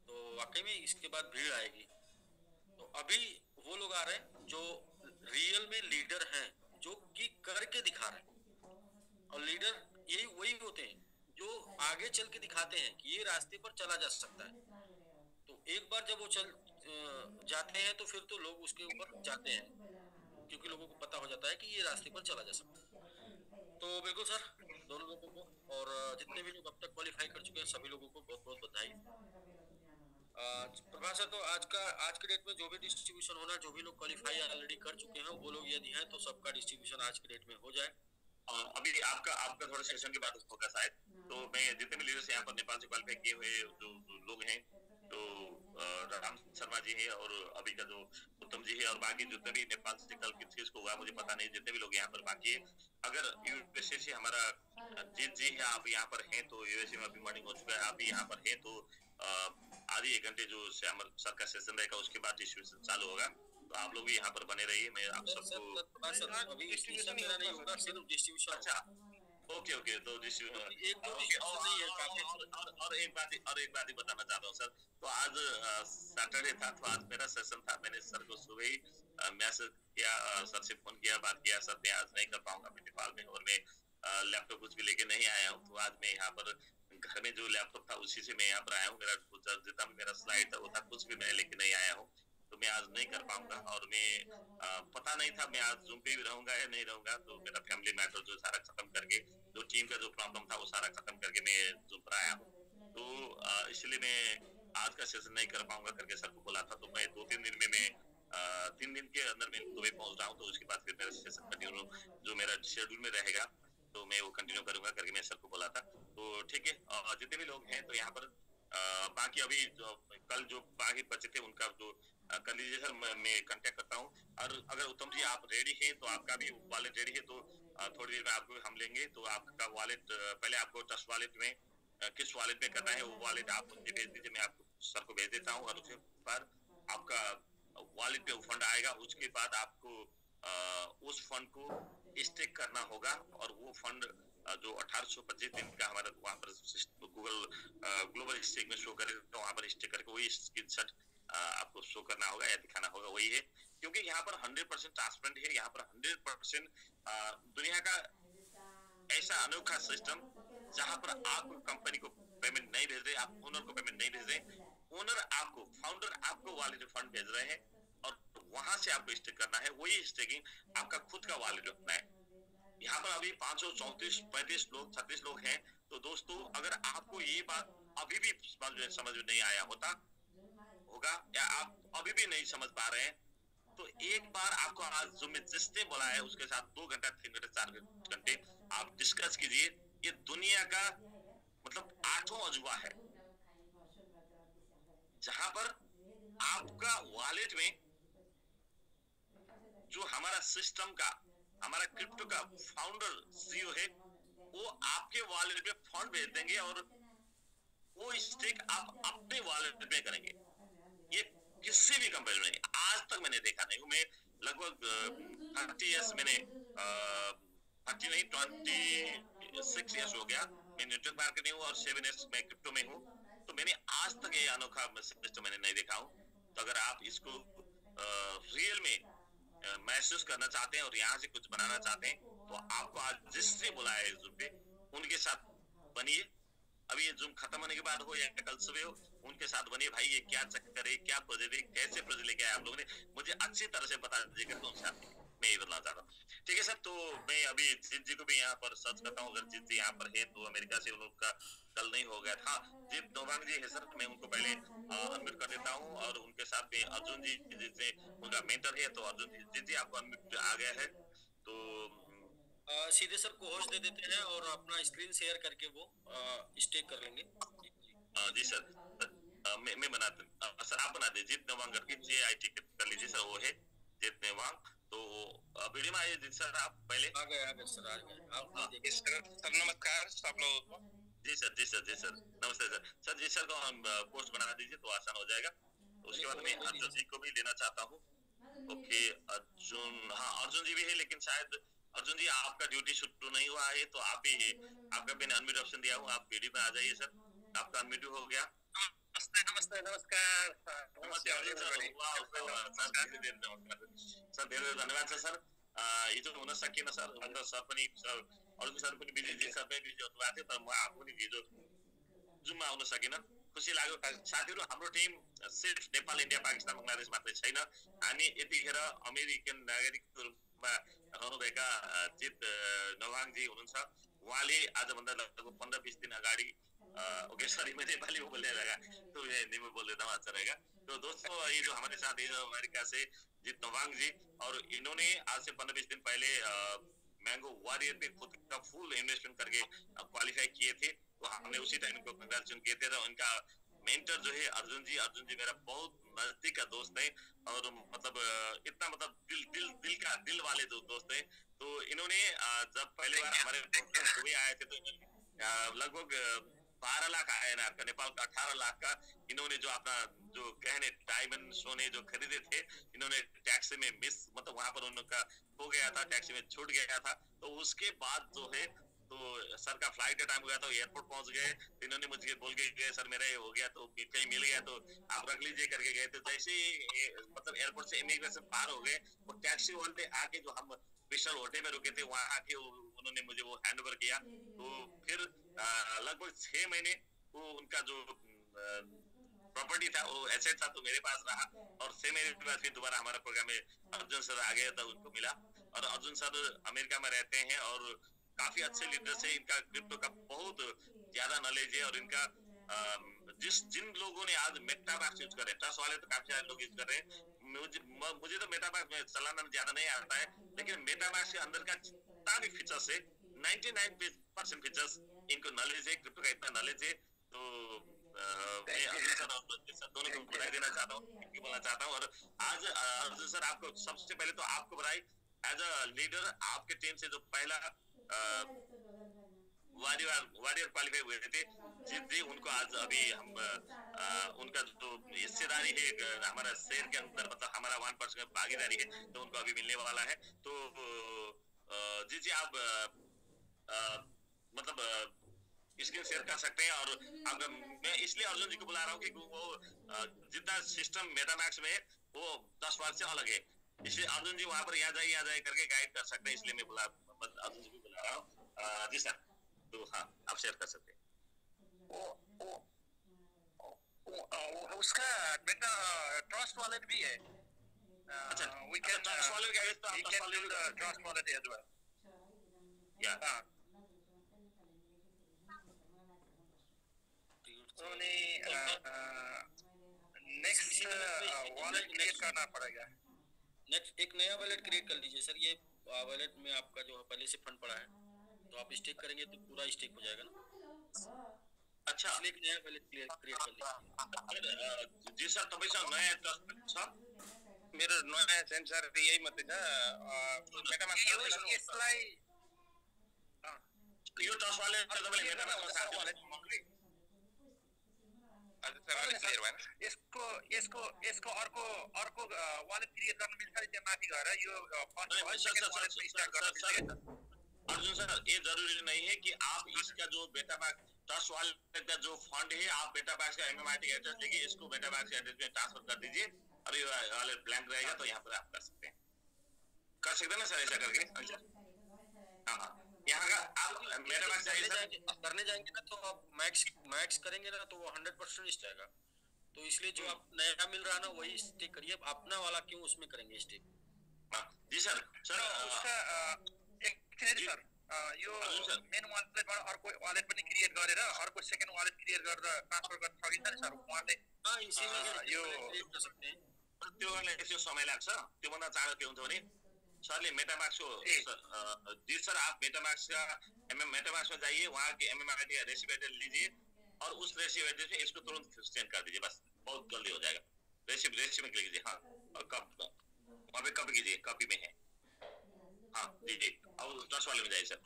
तो वाकई में इसके बाद भीड़ आएगी। तो अभी वो लोग आ रहे हैं जो रियल में लीडर हैं, जो कि करके दिखा रहे हैं। और लीडर यही वही होते हैं जो आगे चल के दिखाते हैं कि ये रास्ते पर चला जा सकता है। तो एक बार जब वो चल जाते हैं तो फिर तो लोग उसके ऊपर जाते हैं, क्योंकि लोगों को पता हो जाता है कि ये रास्ते पर चला जा सकता है। तो बिल्कुल सर, दोनों लोगों को और जितने भी लोग अब तक क्वालिफाई कर चुके हैं सभी लोगों को बहुत बहुत बधाई। प्रभात सर, तो आज के डेट में जो भी डिस्ट्रीब्यूशन होना, जो भी लोग क्वालिफाई ऑलरेडी कर चुके हैं वो लोग यदि हैं, तो सबका डिस्ट्रीब्यूशन आज के डेट में हो जाए। अभी आपका थोड़ा सेशन के बाद होगा शायद। तो मैं जितने भी लीडर्स यहाँ पर नेपाल से क्वालिफाई किए हुए जो लोग हैं, तो राम शर्मा जी है, और अभी का जो उत्तम जी है, और बाकी जितने भी नेपाल से कल किस को हुआ मुझे पता नहीं, जितने भी लोग यहाँ पर बाकी है। अगर यूएसए से हमारा जीत जी है, आप यहाँ पर हैं, तो यूएसए में अभी मॉर्निंग हो चुका है, आप भी यहाँ पर हैं, तो आधी 1 घंटे जो सर का सेशन रहेगा उसके बाद डिस्ट्रीब्यूशन चालू होगा। तो आप लोग भी यहाँ पर बने रहिए। मैं आप सबको अभी डिस्ट्रीब्यूशन मेरा नहीं होगा, सिर्फ डिस्ट्रीब्यूशन। अच्छा, ओके ओके। तो और एक बात ही बताना चाहता हूँ सर। तो आज सैटरडे था, तो आज मेरा सेशन था। मैंने सर को सुबह ही मैसेज किया, सर से फोन किया, बात किया, सर मैं आज नहीं कर पाऊंगा, मैं नेपाल में, और मैं लैपटॉप कुछ भी लेके नहीं आया हूँ। तो आज मैं यहाँ पर घर में जो लैपटॉप था उसी से मैं यहाँ पर आया हूँ। मेरा जितना भी मेरा स्लाइड था वो था, कुछ भी मैं लेके नहीं आया हूँ। तो मैं आज नहीं कर पाऊंगा, और मैं पता नहीं था मैं आज जूम पे भी रहूंगा या नहीं रहूंगा। तो मेरा फैमिली मैटर जो सारा खत्म करके, जो टीम का जो प्रॉब्लम था वो सारा खत्म करके मैं जूम पर आया हूँ। तो इसलिए मैं आज का सेशन नहीं कर पाऊंगा करके सर को बोला था। तो मैं 2-3 दिन में मैं 3 दिन के अंदर मैं दुबई पहुंच रहा हूँ। तो उसके बाद फिर मेरा सेशन कंटिन्यू जो मेरा शेड्यूल में रहेगा तो मैं वो कंटिन्यू करूंगा करके मैं सर को बोला था। तो ठीक है, जितने भी लोग हैं तो यहाँ पर बाकी अभी जो कल जो बाकी बचे थे उनका जो कर लीजिए सर, मैं कांटेक्ट करता हूँ। और अगर उत्तम जी आप रेडी हैं तो आपका भी वॉलेट रेडी है तो थोड़ी देर में आपको हम लेंगे। तो आपका वॉलेट पहले आपको ट्रस्ट वॉलेट में किस वॉलेट में करना है वो वॉलेट आप मुझे भेज दीजिए, मैं आपको सर को भेज देता हूँ। और उसके बाद आपका वॉलेट पे वो फंड आएगा, उसके बाद आपको उस फंड को स्टेक करना होगा। और वो फंड जो 1825 दिन का हमारा वहाँ पर गूगल ग्लोबल स्टेक में शो करेगा, तो वहाँ पर स्टेक करके वही स्क्रीनशॉट आपको शो करना होगा या दिखाना होगा, वही है। क्योंकि यहाँ पर 100% ट्रांसपेरेंट है, यहाँ पर 100% दुनिया का ऐसा अनोखा सिस्टम जहाँ पर आप कंपनी को पेमेंट नहीं भेज रहे, आप ओनर को पेमेंट नहीं भेज रहे, ओनर आपको, फाउंडर आपको वॉलेट फंड भेज रहे हैं और वहां से आपको स्टेक करना है। वही स्टेकिंग आपका खुद का वॉलेट रखना है। यहाँ पर अभी 534, 35 लोग, 36 लोग हैं। तो दोस्तों अगर आपको ये बात अभी भी समझ में नहीं आया होगा या आप अभी भी नहीं समझ पा रहे हैं, तो एक बार आपको आज जूम में जिसने बोला है उसके साथ 2 घंटा, 3 घंटे, 4 घंटे आप डिस्कस कीजिए। ये दुनिया का मतलब 8वां अजूबा है जहां पर आपका वॉलेट में जो हमारा सिस्टम का, हमारा क्रिप्टो का फाउंडर सीईओ है, वो आपके वॉलेट में फंड भेज देंगे और वो स्टेक आप अपने वॉलेट में करेंगे। ये किसी भी कंपनी में आज तक मैंने देखा नहीं हूँ। मैं लगभग 30 ईयर्स मैंने 30 नहीं 26 ईयर्स हो गया मैं नेटवर्क मार्केट में हूँ और 7 ईयर्स मैं क्रिप्टो में हूँ। तो मैंने आज तक ये अनोखा सिस्टम मैंने नहीं देखा हूँ। तो अगर आप इसको रियल में महसूस करना चाहते हैं और यहाँ से कुछ बनाना चाहते हैं तो आपको आज जिससे बुलाया है जूम पे उनके साथ बनिए। अभी ये जूम खत्म होने के बाद हो या कल सुबह हो, उनके साथ बनिए। भाई ये क्या चक्कर है, क्या प्रोजेक्ट है, कैसे प्रोजेक्ट लेके आए आप लोगों ने, मुझे अच्छी तरह से बता दीजिएगा। तो उनसे मैं ये बताना चाहता हूँ। ठीक है सर, तो मैं अभी जीत जी को भी यहाँ पर सर्च करता हूँ। अगर जीत जी यहाँ पर है तो अमेरिका से उनका कल नहीं हो गया था। जीत नोवांग जी है सर, मैं उनको पहले अनम्यूट कर देता हूँ। और उनके साथ में अर्जुन जी जिससे उनका मेंटर है, तो अर्जुन जीत जी आपको अनम्यूट आ गया है। तो सीधे सर को होस्ट दे देते हैं और अपना स्क्रीन शेयर करके वो स्टेक कर लेंगे। जी सर, मैं बना सर, आप बना दीजिए जीत नोवांग करके JIT कर लीजिए सर, वो है जीत नोवांग। तो वीडियो में आइए जीत सर, आप पहले आ गए सर, आ गए आप देखिए सर। नमस्कार सब लोगों को। जी सर, जी सर, जी सर, नमस्ते सर। सर जी सर को हम पोस्ट बना दीजिए तो आसान हो जाएगा। उसके बाद मैं अर्जुन जी को भी लेना चाहता हूँ। ओके अर्जुन, हाँ अर्जुन जी भी है, लेकिन शायद अर्जुन जी आपका ड्यूटी शुरू नहीं हुआ है तो आप भी, आपका मैंने अनम्यूट ऑप्शन दिया हूँ, आप वीडियो में आ जाइए सर, आपका अनम्यूट हो गया। नमस्ते नमस्ते नमस्कार नमस्ते अर्जुन सर, सर धेरै धेरै धन्यवाद छ सर। हिजो हुन सकिएन सर, अन्त सर पनि अर्जुन सर पनि बिजी, सर पनि बिजी हुनुभएको थियो, तर म आफू पनि हिजो जुममा आउन सकिनँ। खुसी लाग्यो साथीहरू, हाम्रो टिम सिर्फ नेपाल, इन्डिया, पाकिस्तान, बङ्गलादेश मात्रै छैन। हामी यतिखेर अमेरिकन नागरिकको रूपमा रहनुभएका जीत नोवाङजी हुनुहुन्छ। उहाँले आजभन्दा लगभग 15-20 दिन अगाडि ओके सॉरी मैं नेपाली में बोलने लगा तो मैं हिंदी में बोल देता हूँ, अच्छा रहेगा। तो दोस्तों ये जो हमारे साथ है अमेरिका से जीत नोवांग जी, और इन्होंने आज से 15-20 दिन पहले मैंगो वॉरियर पे खुद का फुल इन्वेस्टमेंट करके क्वालिफाई किए थे। तो हमने उसी टाइम इनको कंग्रेचुलेशन किए थे। तो इनका मेंटर जो है अर्जुन जी मेरा बहुत नजदीक का दोस्त है और मतलब इतना मतलब दिल वाले जो दोस्त है। तो इन्होंने जब पहली बार हमारे दुबई आए थे तो इन्होंने लगभग 12 लाख INR का, नेपाल का 18 लाख का इन्होंने जो अपना जो गहने डायमंड सोने जो खरीदे थे, इन्होंने टैक्सी में मिस, मतलब वहां पर उनका हो गया था, टैक्सी में छूट गया था। तो उसके बाद जो है तो सर का फ्लाइट का टाइम हो गया तो एयरपोर्ट पहुंच गए। तो इन्होंने मुझे बोल के गए सर मेरा ये हो गया तो कहीं मिल गया तो आप रख लीजिए करके गए। तो जैसे ही मतलब एयरपोर्ट से इमिग्रेशन पार हो गए, वो टैक्सी वाले आके जो हम स्पेशल होटल में रुके थे वहां आके उन्होंने मुझे वो हैंड ओवर किया। तो फिर लगभग 6 महीने वो उनका जो प्रॉपर्टी था, वो एसेट था, तो मेरे पास रहा। और 6 महीने के बाद फिर दोबारा हमारा प्रोग्राम में अर्जुन सर आ गए तो उनको मिला। और अर्जुन सर अमेरिका में रहते हैं और काफी अच्छे लीडर से, इनका क्रिप्टो का बहुत ज्यादा नॉलेज है। और इनका जिन लोगों ने आज मेटामास्क यूज कर रहे हैं, ट्रस्ट वाले तो काफी सारे लोग यूज कर रहे हैं। मुझे तो मेटामास्क में चलाना ज्यादा नहीं आता है, लेकिन मेटामास्क के अंदर का जितना भी फीचर्स है 99% फीचर्स इनको नॉलेज है, क्रिप्टो का इतना नॉलेज है। तो मैं अर्जुन सर और सर दोनों को बधाई देना चाहता हूँ। बोलना चाहता हूँ। और आज अर्जुन सर, आपको सबसे पहले तो आपको बधाई, एज अ लीडर आपके टीम से जो पहला वॉरियर क्वालिफाई हुए थे जीत जी, उनको आज अभी हम उनका जो हिस्सेदारी है हमारा शेयर के अंदर, मतलब हमारा 1% भागीदारी है, तो उनको अभी मिलने वाला है। तो जी जी, आप मतलब स्क्रीन शेयर कर सकते हैं। और अब मैं इसलिए अर्जुन जी को बुला रहा हूँ कि वो जितना सिस्टम मेटामैक्स में है वो 10 बार से अलग है, इसलिए अर्जुन जी वहां पर यहाँ जाए करके गाइड कर सकते हैं, इसलिए मैं अर्जुन जी को बुला रहा हूँ। जी सर, तो हाँ, आप शेयर कर सकते हैं। उसका बेटा ट्रस्ट वॉलेट भी है। अच्छा, we can ट्रस्ट वॉलेट का तो we can do the trust wallet as well. या only next wallet क्रिएट करना पड़ेगा। नेक्स्ट एक नया वॉलेट क्रिएट कर लीजिए सर। ये वॉलेट में आपका जो पहले से फंड पड़ा है, तो आप स्टेक करेंगे तो पूरा स्टेक हो जाएगा ना। अच्छा, इसलिए एक नया वॉलेट क्रिएट कर लीजिए। जी सर, तपाईसँग नयाँ ट्रस्ट छ? मेरो नयाँ सेन्सर यही मात्रै छ। यसलाई यो ट्रस्ट वालेट तपाईले मेटामास्कमा सार्नु यसको अर्को वालेट क्रिएट गर्न मिल्छ त्यहाँ माथि गएर यो अर्जुन सर, ये जरूरी नहीं है कि आप इसका जो बेटाबैक ट्रस्ट वालेट का जो फंड है, आप बेटाबैक का एमएमआईटी एड्रेस लेके इसको बेटाबैक के एड्रेस में ट्रांसफर कर दीजिए और ये वालेट ब्लैंक रहेगा, तो यहाँ पर आप कर सकते हैं ना सर, ऐसा करके। हाँ, यहाँ का आप मेटाबैक चाहिए करने जाएंगे ना तो आप मैक्स करेंगे ना तो वो 100% जाएगा। तो इसलिए जो आप नया मिल रहा है ना वही स्टेक करिए, अपना वाला क्यों उसमें करेंगे स्टेक। जी सर। उसका सर यो मेन वालेटबाट अर्को वालेट पनि क्रिएट गरेर अर्को सेकेन्ड वालेट क्रिएट गरेर ट्रान्सफर गर्न सकिन्छ नि सर उहाँले? हाँ, इसीलिए यो क्रिएट कर सकते हैं। त्यो गर्ने यसो समय लाग्छ। त्योभन्दा चाँडो के हुन्छ भने सरले मेटामास्क को जी सर, आप मेटामास्क का मेटामास्क में जाइए, वहाँ के एमएमआईटी का रेसिपी एड्रेस लीजिए और उस रेसिपी एड्रेस में इसको तुरंत सेंड कर दीजिए, बस बहुत जल्दी हो जाएगा। रेसिपी में क्लिक कीजिए, हाँ, और वहाँ पे कॉपी कीजिए, कॉपी में है, हाँ जी जी। अब ट्रस्ट वाले में जाइए सर,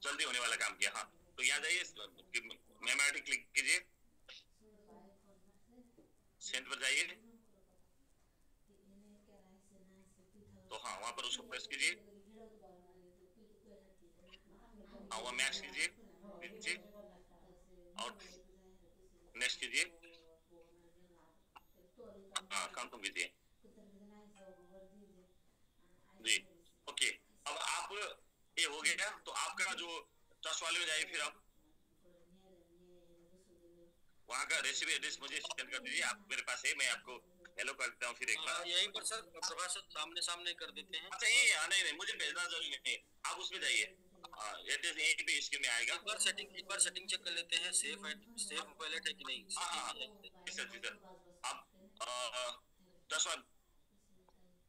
जल्दी होने वाला काम किया। हाँ, तो यहाँ जाइए, एमएमआईटी क्लिक कीजिए, सेंड पर जाइए, तो हाँ वहाँ पर उसको प्रेस कीजिए, हाँ वहाँ मैक्स कीजिए और नेक्स्ट कीजिए, हाँ कंफर्म कीजिए जी। ओके, अब आप ये हो गया, तो आपका जो ट्रस्ट वाले में जाइए, फिर आप वहाँ का रेसिपी एड्रेस मुझे सेंड कर दीजिए, आप मेरे पास है, मैं आपको हेलो कर देता हूँ फिर एक बार। यहीं पर सर प्रकाश सामने कर देते हैं। अच्छा, ये नहीं मुझे भेजना जरूरी नहीं, आप उसमें जाइए, एड्रेस यहीं पे स्क्रीन में आएगा। एक बार सेटिंग चेक कर लेते हैं, सेफ वॉलेट है कि नहीं। सर जी सर, आप 10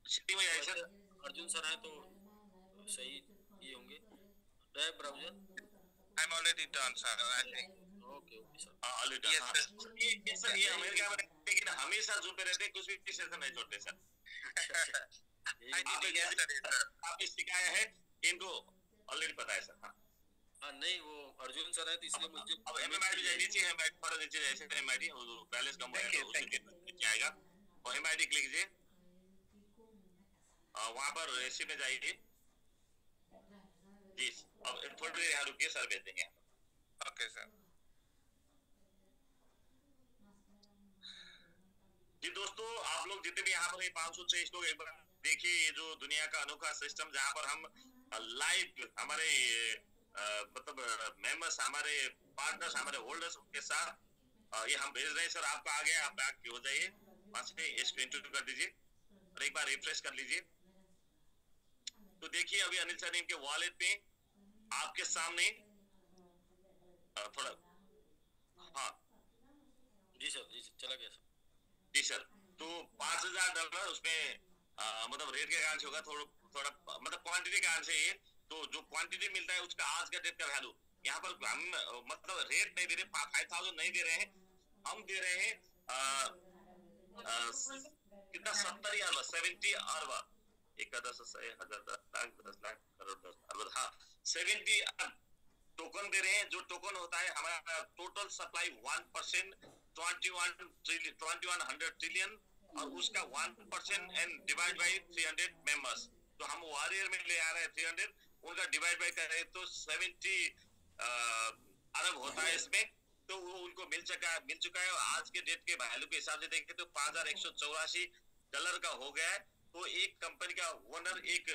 सिटी में जाइए सर। अर्जुन सर हैं तो सही ये होंगे। Drive browser I'm already done sir, I think. Okay sir, already ये सर, ये अमेरिका में लेकिन हमेशा जो पे रहते हैं, कुछ भी सेशन नहीं छोड़ते सर। आपने सिखाया है, इनको ऑलरेडी पता है सर। हाँ नहीं, वो अर्जुन सर है तो इसलिए मुझे अब एमएमआईटी जाइए, नीचे एमआईटी थोड़ा नीचे जाइए, एमआईटी बैलेंस कम है तो उसके नीचे आएगा, और एमआईटी क्लिक कीजिए, वहाँ पर रेसिपी में जाइए जी। अब थोड़ी देर यहाँ रुकिए, सर भेज देंगे। Okay sir. जी दोस्तों, आप लोग जितने भी यहाँ पर 523 लोग, एक बार देखिए ये जो दुनिया का अनोखा सिस्टम, जहाँ पर हम लाइव हमारे मतलब मेंबर्स, हमारे पार्टनर्स, हमारे होल्डर्स के साथ ये हम भेज रहे हैं। सर आपका आ गया, आप बैक हो जाइए, वहां से इसको इंटरव्यू कर दीजिए और एक बार रिफ्रेश कर लीजिए। तो देखिए अभी अनिल सर इनके वॉलेट में आपके सामने थोड़ा, हाँ जी सर चला गया सर। जी सर, तो $5,000 उसमें मतलब रेट के कारण से होगा, थोड़ा मतलब क्वांटिटी के कारण से ये, तो जो क्वांटिटी मिलता है उसका आज का डेट का वैल्यू यहाँ पर हम मतलब रेट नहीं दे रहे, 5,000 नहीं दे रहे हैं, हम दे रहे हैं कितना 70 अरब 70 अरब 10 लाख करोड़ 10 अरब, हाँ 70 टोकन दे रहे हैं। जो टोकन होता है हमारा टोटल सप्लाई 1% 2100 ट्रिलियन और उसका 1% एंड डिवाइड बाई 300 मेंबर्स। तो हम वॉरियर में ले आ रहे हैं 300, उनका डिवाइड बाई कर रहे हैं तो 70 अरब होता है इसमें। तो वो उनको मिल चुका है और आज के डेट के वैल्यू के हिसाब से देखें तो $5,184 का हो गया है। तो एक कंपनी का ओनर, एक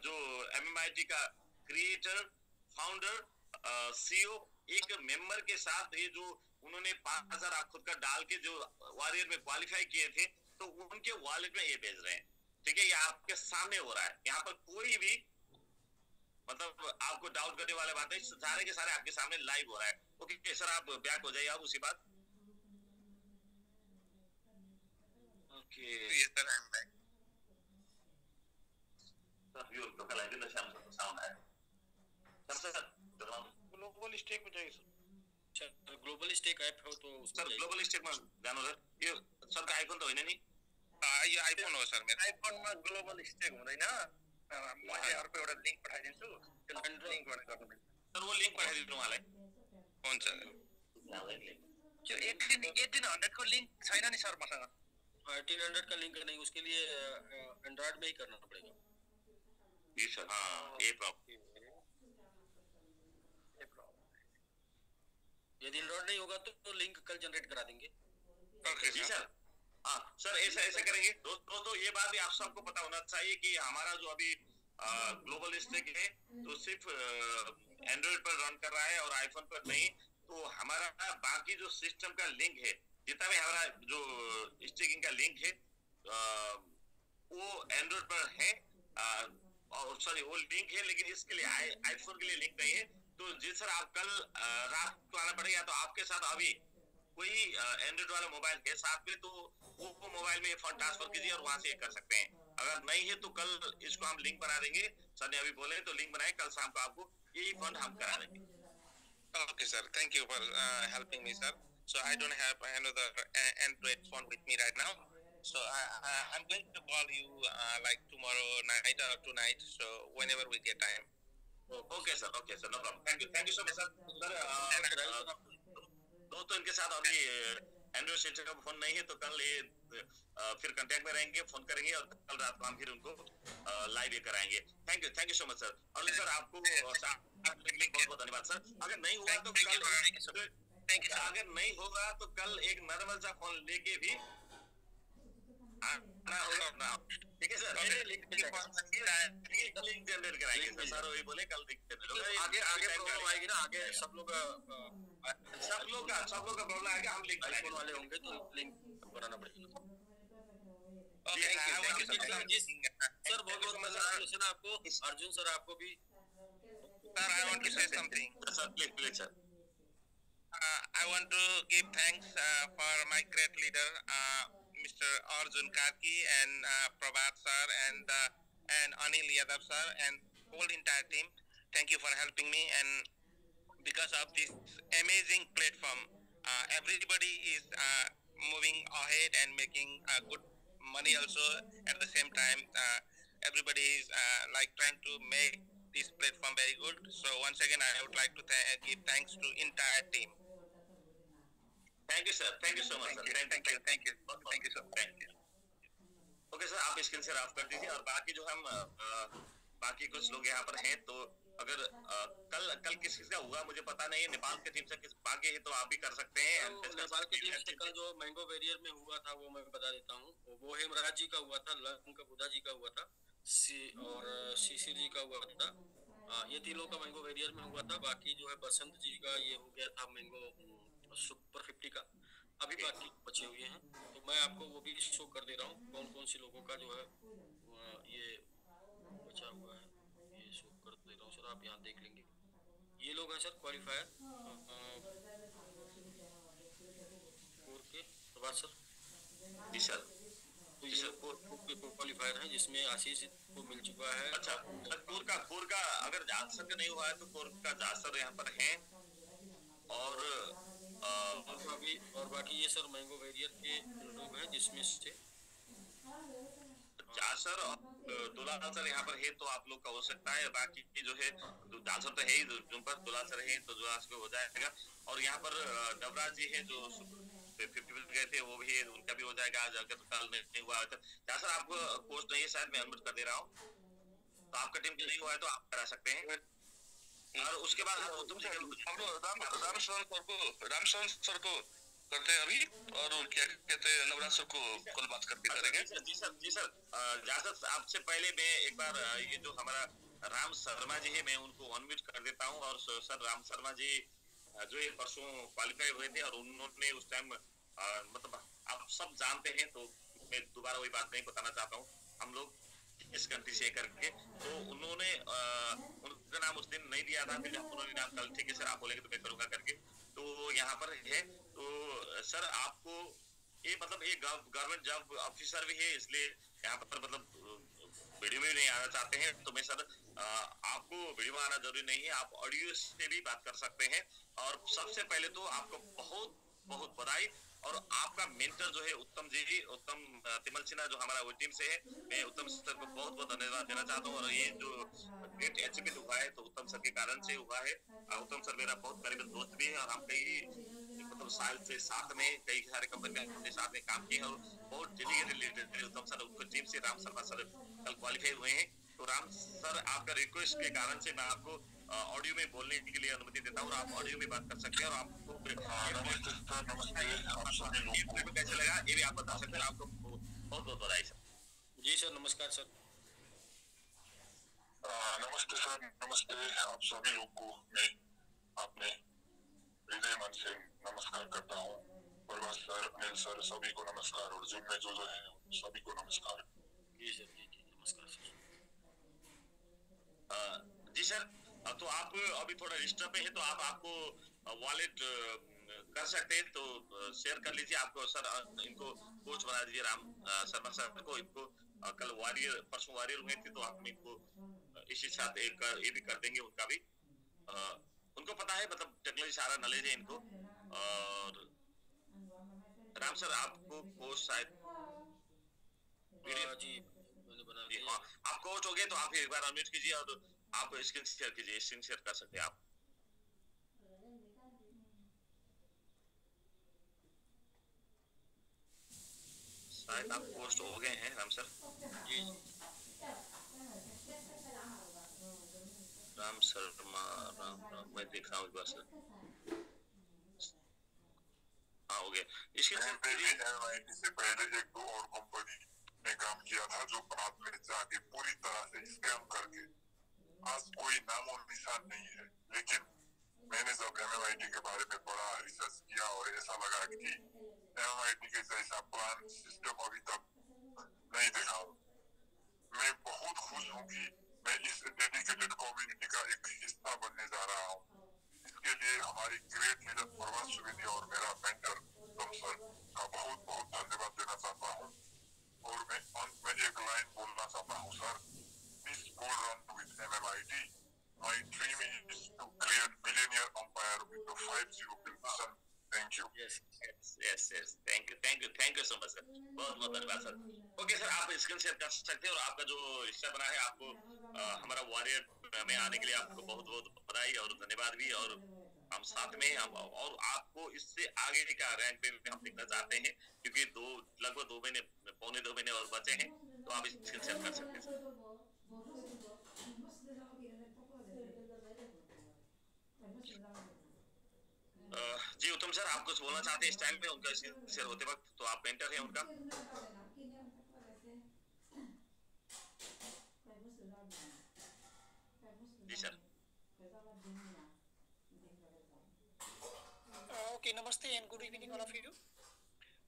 जो MMIT का क्रिएटर, फाउंडर, CEO, एक मेंबर के साथ ये जो उन्होंने 5,000 खुद का डाल के जो वॉरियर में क्वालिफाई किए थे, तो उनके वॉलेट में ये भेज रहे हैं। ठीक है, ये आपके सामने हो रहा है, यहाँ पर कोई भी मतलब आपको डाउट करने वाले बात नहीं, सारे के सारे आपके सामने लाइव हो रहा है। ओके सर, आप बैक हो जाइए आप उसी बात। Okay Yes, sir, I'm back. View तो कल दिन शाम को साउंड है सर। ग्लोबल स्टेक में जाइए सर। ग्लोबल स्टेक ऐप हो तो सर ग्लोबल स्टेक में जानु सर। यो सर का आइफोन त होइन नि? यो आइफोन हो सर मेरो। आइफोनमा ग्लोबल स्टेक हुँदैन। म अर्को एउटा लिंक पठाइदिन्छु, त्यो लिंकबाट गर्नुपर्छ। सर वो लिंक पठाइदिनु मलाई। हुन्छ। त्यो 1800 को लिंक छैन नि सर मसँग। 1800 का लिंक नहीं, उसके लिए एंड्रॉइड में ही करना पड़ेगा। जी सर, हाँ ये प्रॉब्लम। यदि एंड्रॉइड नहीं होगा तो लिंक कल जनरेट करा देंगे। ओके जी सर। हाँ सर, ऐसा करेंगे। दोस्तों ये बात भी आप सबको पता होना चाहिए कि हमारा जो अभी ग्लोबल स्टेक है तो सिर्फ एंड्रॉइड पर रन कर रहा है और आईफोन पर नहीं। तो हमारा बाकी जो सिस्टम का लिंक है, जितना भी हमारा जो स्टेकिंग का लिंक है वो एंड्रॉइड पर है और सॉरी वो लिंक है, लेकिन इसके लिए आईफोन के लिए लिंक नहीं है। तो जी सर, आप कल रात को आना पड़ेगा। तो आपके साथ अभी कोई एंड्रॉइड वाला मोबाइल है साथ में, तो वो मोबाइल में फंड ट्रांसफर कीजिए और वहां से कर सकते हैं। अगर नहीं है तो कल इसको हम लिंक बना देंगे। सर ने अभी बोले तो लिंक बनाए, कल शाम को आपको यही फंड हम करा देंगे। Okay, sir. Thank you for helping me, sir. So I don't have another Android phone with me right now. So I'm going to call you like tomorrow night or tonight. So whenever we get time. Okay sir, no problem. Thank you so much sir. दोस्तों इनके साथ अभी Android system का phone नहीं है, तो कल ये फिर कांटेक्ट में रहेंगे, फोन करेंगे और कल रात को हम फिर उनको लाइव कराएंगे। Thank you so much sir. और सर आपको बहुत बहुत धन्यवाद सर। अगर नहीं हुआ तो कल अगर नहीं होगा तो कल एक नॉर्मल सा फोन लेके भी आना होगा ना। ठीक है सर, लिंक जनरेट कराएंगे सर। सर वही बोले कल लिंक जनरेट होगा। आगे प्रॉब्लम आएगी ना, आगे सब लोग का प्रॉब्लम आएगा, हम लिंक आईफोन वाले होंगे तो लिंक बनाना पड़ेगा। Okay, thank you, sir. Sir बहुत कॉन्ग्रेचुलेशन आपको। अर्जुन सर आपको भी। Sir, I want to say something. Sir please sir. I want to give thanks for my great leader, Mr. Arjun Karki and Prabhat sir and Anil Yadav sir and whole entire team. Thank you for helping me, and because of this amazing platform, everybody is moving ahead and making good money also. At the same time, everybody is like trying to make this platform very good. So once again, I would like to give thanks to entire team. Thank you sir, thank you so much sir. Thank you, sir. Thank you. Okay sir, आप screen share of कर दीजिए। और बाकी जो हम बाकी कुछ लोग यहाँ पर हैं, तो अगर कल किस का हुआ मुझे पता नहीं है। नेपाल के टीम से किस बाकी है तो आप भी कर सकते हैं। नेपाल के टीम से कल जो मैंगो बैरियर में हुआ था वो मैं बता देता हूँ। वो हेमराज जी का हुआ था, उनका बुधा जी का हुआ था, और शिशिर जी का हुआ था। ये तीनों का मैंगो बैरियर में हुआ था। बाकी जो है बसंत जी का ये हो गया था मैंगो सुपर 50 का। अभी बाकी बचे हुए हैं, तो मैं आपको वो भी शो कर दे रहा हूँ कौन कौन से लोगों का जो है ये बचा हुआ है। ये शो कर दे रहा हूँ सर, आप यहाँ देख लेंगे। ये लोग हैं सर क्वालिफायर के प्रभात सर। जी सर। तो ये क्वालिफायर है जिसमें आशीष को मिल चुका है। अच्छा, कोर का अगर जासर का नहीं हुआ है तो कोर का जासर यहाँ पर है। और बाकी ये सर मैंगो वेरियर के लोग हैं जिसमें से जासर और दुलासर यहाँ पर है तो आप लोग का हो सकता है। बाकी जो है जासर तो है ही, जो पर दुलासर है तो दुलासर हो जाएगा। और यहाँ पर नवराज जी है जो 50 गए थे, वो भी है, उनका भी हो जाएगा आज, अगर तो कल नहीं हुआ है। जासर आपको पोस्ट नहीं है शायद, मैं अनम्यूट कर दे रहा हूँ, तो आपका टीम नहीं हुआ है तो आप करा सकते हैं। और उसके बाद हम राम सर को करते हैं अभी, और क्या कहते हैं नवराज सर को कल बात करके करेंगे। जी सर जासर आपसे पहले मैं एक बार ये जो हमारा राम शर्मा जी है मैं उनको अनम्यूट कर देता हूँ। और सर राम शर्मा जी जो ये परसों क्वालिफाई हुए थे और उन्होंने उस टाइम मतलब आप सब जानते हैं, तो मैं दोबारा वही बात नहीं बताना चाहता हूँ। हम लोग इस कंट्री से करके तो उन्होंने उनका नाम उस दिन नहीं दिया था, फिर उन्होंने नाम कल ठीक है सर आप बोलेंगे तो मैं करूँगा करके, तो यहाँ पर है। तो सर आपको ये मतलब ये गवर्नमेंट जॉब ऑफिसर भी है, इसलिए यहाँ पर मतलब वीडियो में नहीं आना चाहते हैं, तो मैं सर आपको वीडियो में आना जरूरी नहीं है, आप ऑडियो से भी बात कर सकते हैं। और सबसे पहले तो आपको बहुत बहुत बधाई। और आपका मेंटर जो है उत्तम जी, उत्तम तिमल सिन्हा जो हमारा वो टीम से है, मैं उत्तम सर को बहुत बहुत धन्यवाद देना चाहता हूँ। और ये जो ग्रेट अचीवमेंट हुआ है तो उत्तम सर के कारण से हुआ है। उत्तम सर मेरा बहुत करीबी दोस्त भी है और हम कई मतलब साल से साथ में कई सारे कंपनी में अपने साथ में काम किए हैं और बहुत डेडिकेटेड लीडर उत्तम सर, उनकी टीम से राम शर्मा सर कल क्वालिफाई हुए हैं। तो राम सर आपका रिक्वेस्ट के कारण से मैं आपको ऑडियो में बोलने के लिए अनुमति देता हूँ और आप ऑडियो में बात कर सकते हैं। और आपको कैसे लगा ये भी आप बता सकते हैं। आपको बहुत बहुत बधाई सर। जी सर नमस्कार सर। नमस्ते सर, नमस्ते आप सभी लोग को मैं अपने हृदय मन से नमस्कार करता हूँ। प्रभात सर, अनिल सर, सभी को नमस्कार, और जिम में जो है सभी को नमस्कार। जी सर, जी नमस्कार सर। जी सर, तो आप अभी थोड़ा डिस्टर्ब पे है तो आपको वॉलेट कर सकते हैं तो शेयर कर लीजिए। आपको सर इनको कोच बना दीजिए राम शर्मा सर को। इनको कल वॉरियर परसों वॉरियर हुए थे तो आप इनको इसी साथ एक ये भी कर देंगे। उनका भी उनको पता है, मतलब टेक्नोलॉजी सारा नॉलेज है इनको। और राम सर आपको कोच शायद जी मैंने बना दिया। हाँ आप कोच हो गए तो आप एक बार अनम्यूट कीजिए और आप स्क्रीन शेयर कीजिए। स्क्रीन शेयर कर सकते हैं आप। शायद आप पोस्ट हो गए हैं राम सर। जी राम शर्मा राम मैं देख रहा हूँ एक बार सर। हाँ हो गया। इसके से पहले एक दो और कंपनी में काम किया था जो बाद में जाके पूरी तरह से स्कैम करके आज कोई नामो निशान नहीं है। लेकिन मैंने जब MMIT के बारे में पढ़ा, रिसर्च किया और ऐसा लगा कि MMIT के जैसा प्लान सिस्टम अभी तक नहीं देखा हूँ। मैं बहुत खुश हूँ कि मैं इस डेडिकेटेड कम्युनिटी का एक हिस्सा बनने जा रहा हूँ। इसके लिए हमारी ग्रेट लीडर प्रभात सुवेदी और मेरा मेंटर उत्तम सर का बहुत बहुत धन्यवाद देना चाहता हूँ। और मैं अंत में एक लाइन बोलना चाहता हूँ sir, this bull run with MMIT. My dream is to create billionaire empire with the 5-0 vision. Thank you. Yes. Thank you so much sir. बहुत बहुत धन्यवाद सर। ओके सर, आप स्क्रीन शेयर कर सकते हैं। और आपका जो हिस्सा बना है, आपको हमारा वॉरियर में आने के लिए आपको बहुत बहुत बधाई और धन्यवाद भी। और हम साथ में हम और आपको इससे आगे का रैंक पे हम देखना चाहते हैं, क्योंकि लगभग 2 महीने पौने 2 महीने और बचे हैं। तो आप स्क्रीन शेयर कर सकते हैं सर। जी उत्तम सर, आप कुछ बोलना चाहते हैं इस टाइम पे उनका शेयर होते वक्त? तो आप मेंटर हैं उनका। जी sir. Okay, namaste and good evening all of you.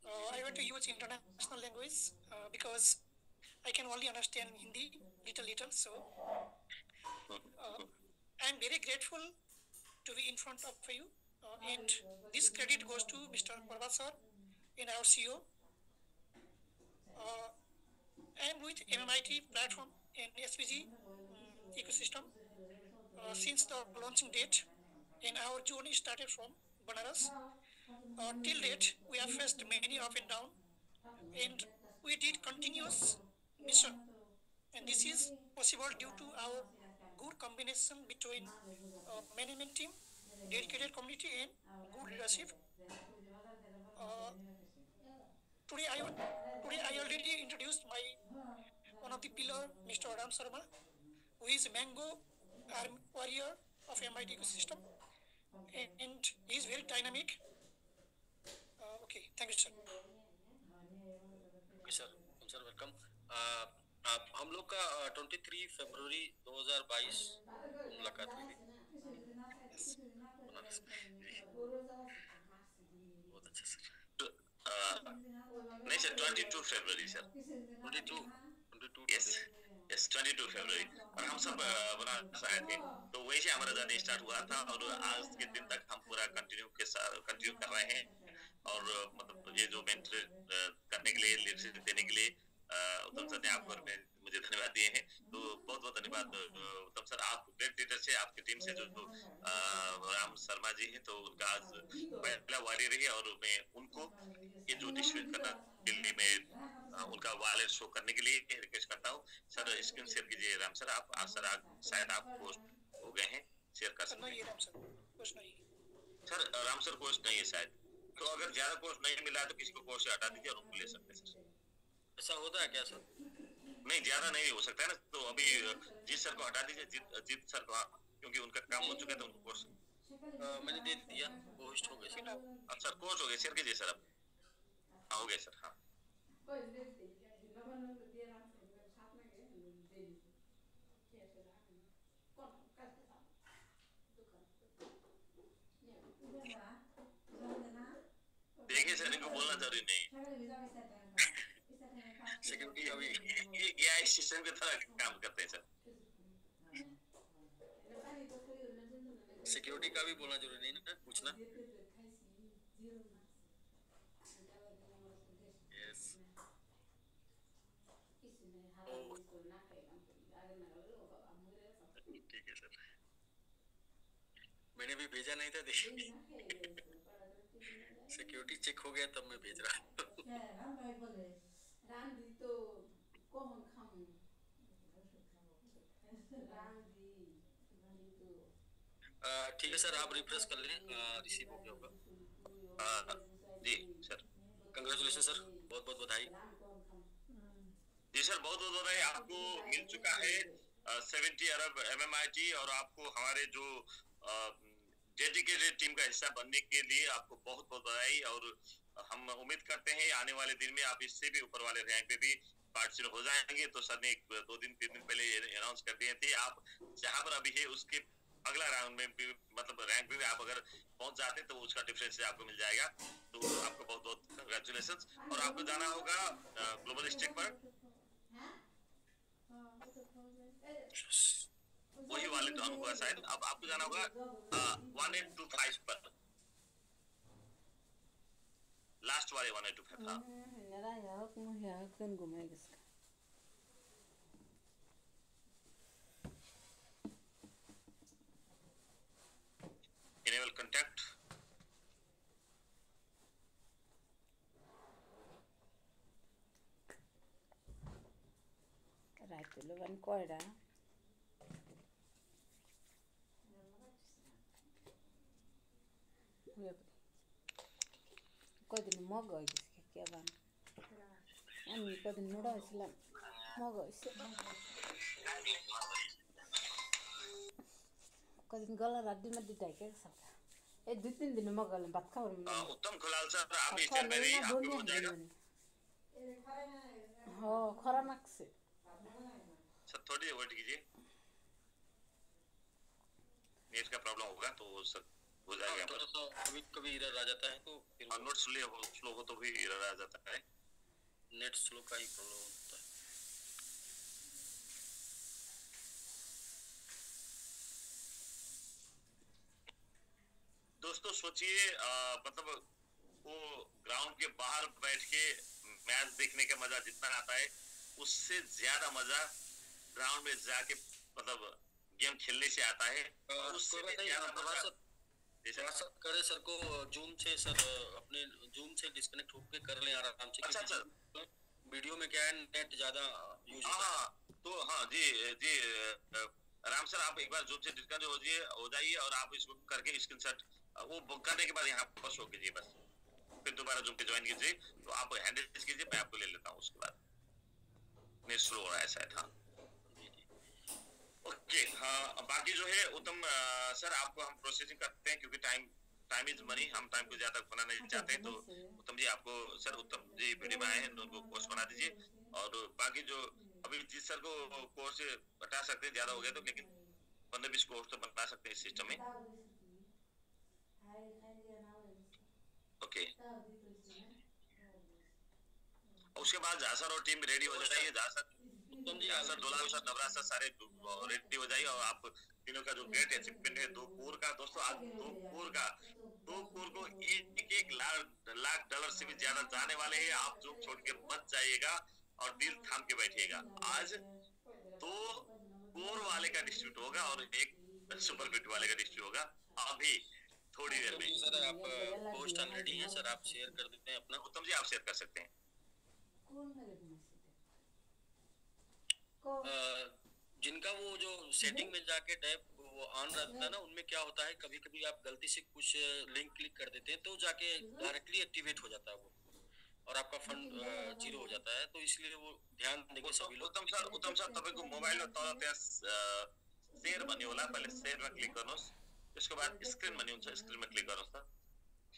I want to use international language because I can only understand Hindi little. So I am very grateful to be in front of you. And this credit goes to Mr. Parvat sir and our CEO. MMIT platform and SPG ecosystem since the launching date, and our journey started from Banaras. Till date, we have faced many up and down, and we did continuous mission, and this is possible due to our good combination between management team, dedicated community, and good leadership. Uh, today I already introduced my one of the pillar, Mr. Ram Sharma, who is Mango Army warrior of MIT ecosystem, and he is very dynamic. Okay, thank you, sir. Sir sir welcome. आप हम लोग का 23 फरवरी 2022 मुलाकात हुई थी बनारस में। बहुत अच्छा सर। नहीं सर 22 फरवरी सर 22 यस 22 फरवरी और हम सब बनारस आए थे तो वहीं से हमारा जर्नी स्टार्ट हुआ था और आज के दिन तक हम पूरा कंटिन्यू कर रहे हैं और मतलब ये जो मेंटर करने के लिए लीडरशिप देने के लिए उत्तम सर ने आपको और मुझे धन्यवाद दिए हैं तो बहुत बहुत धन्यवाद उत्तम सर। आप ग्रेट लीडर से आपकी टीम से जो राम शर्मा जी हैं तो उनका आज पहला वॉरियर है और मैं उनको ये जो डिस्ट्रीब्यूट करना दिल्ली में उनका वॉलेट शो करने के लिए रिक्वेस्ट करता हूँ। सर स्क्रीन शेयर कीजिए राम सर। आप सर शायद आप पोस्ट हो गए हैं, शेयर कर सकते हैं सर। राम सर पोस्ट नहीं है शायद, तो अगर ज्यादा पोस्ट नहीं मिला है तो किसी को पोस्ट से हटा दीजिए और उनको ले सकते हैं सर। ऐसा होता है क्या सर? नहीं ज्यादा नहीं हो सकता है ना, तो अभी जीत सर को हटा दीजिए, जीत सर को, क्योंकि उनका काम हो चुका है तो उनको पोस्ट मैंने दे दिया, पोस्ट हो गए सर। अब सर पोस्ट हो गए, शेयर कीजिए सर। अब हाँ हो गए सर। हाँ देखिए सर इनको बोलना जरूरी नहीं, सिक्योरिटी अभी ये AI सिस्टम की तरह काम करते हैं सर। सिक्योरिटी का भी बोलना जरूरी नहीं ना, पूछना। यस ठीक है सर, मैंने भी भेजा नहीं था, देखिए सिक्योरिटी चेक हो गया तब मैं भेज रहा हूँ। ठीक है सर, आप रिफ्रेश कर लें, रिसीव हो गया होगा। जी सर कंग्रेचुलेशन सर, बहुत बहुत बधाई। जी सर बहुत बहुत बधाई, आपको मिल चुका है 70 अरब MMIT और आपको हमारे जो डेडिकेटेड टीम का हिस्सा बनने के लिए आपको बहुत बहुत बधाई। और हम उम्मीद करते हैं आने वाले दिन में आप इससे भी ऊपर वाले रैंक पे भी पार्टिसिपेट हो जाएंगे। तो सर ने 2-3 दिन पहले ये अनाउंस कर दिए थे, आप जहां पर अभी है उसके अगला राउंड में भी मतलब रैंक पे भी आप अगर पहुंच जाते तो उसका डिफरेंस आपको मिल जाएगा। तो आपको बहुत बहुत कंग्रेचुलेशन। और आपको जाना होगा ग्लोबल स्टेक पर, वही वाले डाउन हुआ शायद, अब आपको जाना होगा 1825 पर, लास्ट वाले 1825 था। Enable contact. Right, lo van koira. Kodin mogo iske kevan. Ani kodin noda islam mogo islam. Kodin gala raddi maddi daike sakta. ए 2-3 दिन में गल बात खबर में उत्तम खुलाल सर आप इस टाइम में आपको हो जाएगा। हां खरानक से सर थोड़ी वेट कीजिए, नेट का प्रॉब्लम होगा तो सर हो जाएगा। थोड़ा सा कभी कभी एरर आ जाता है तो फिर नोट स्लो हो तो भी एरर आ जाता है, नेट स्लो का ही प्रॉब्लम होता है। दोस्तों सोचिए मतलब वो ग्राउंड के बाहर बैठ के मैच देखने का मजा जितना आता है उससे ज्यादा मजा ग्राउंड में जाके मतलब गेम खेलने से आता है। उससे ज्यादा मजा सर करे सर को जूम से सर अपने जूम से डिस्कनेक्ट होके कर लें आराम से। अच्छा वीडियो में क्या है नेट ज्यादा यूज होता है। तो हाँ जी राम सर आप एक बार जूम से डिस्कनेक्ट हो जाइए और आप इसको करके स्क्रीनशॉट वो करने के बाद यहाँ पर शो कीजिए बस, फिर दोबारा जूम पे ज्वाइन कीजिए। तो आप हैंडल कीजिए, मैं आपको ले लेता हूँ उसके बाद। नेट स्लो हो रहा है शायद। हाँ ओके हाँ बाकी जो है उत्तम सर आपको हम प्रोसेसिंग करते हैं क्योंकि टाइम इज मनी, हम टाइम को ज्यादा खोना नहीं चाहते हैं। तो उत्तम जी आपको सर उत्तम जी वीडियो में आए हैं उनको कोर्स बना दीजिए। और बाकी जो अभी जिस सर को कोर्स बता सकते हैं ज्यादा हो गया तो, लेकिन 15-20 कोर्स तो बना सकते हैं इस सिस्टम में। ओके उसके बाद जासर और टीम रेडी हो जाइए। जासर दुलाल सर नवराज सर सारे रेडी हो जाइए। और आप तीनों का जो ग्रेट अचीवमेंट है 2 करोड़ का दोस्तों, आज 2 करोड़ को एक लाख डॉलर से भी ज्यादा जाने वाले हैं। आप जो छोड़ के मत जाइएगा और दिल थाम के बैठिएगा। आज 2 करोड़ वाले का डिस्ट्रीब्यूट होगा और एक सुपर बिट वाले का डिस्ट्रीब्यूट होगा अभी थोड़ी देर में। सर आप पोस्ट ऑलरेडी है सर, आप शेयर कर देते हैं अपना। उत्तम जी आप शेयर कर सकते हैं। जिनका वो जो सेटिंग में जाके टैब वो ऑन रहता है ना, उनमें क्या होता है कभी कभी आप गलती से कुछ लिंक क्लिक कर देते हैं तो जाके डायरेक्टली एक्टिवेट हो जाता है वो और आपका फंड 0 हो जाता है। तो इसलिए वो ध्यान देंगे सभी लोग। उत्तम सर तपाईको मोबाइलमा तल त्यहाँ शेयर भन्ने होला, पहिले शेयरमा क्लिक गर्नुहोस्, त्यसको बाद स्क्रिन भन्ने हुन्छ, स्क्रिनमा क्लिक गर्नुहोस् त।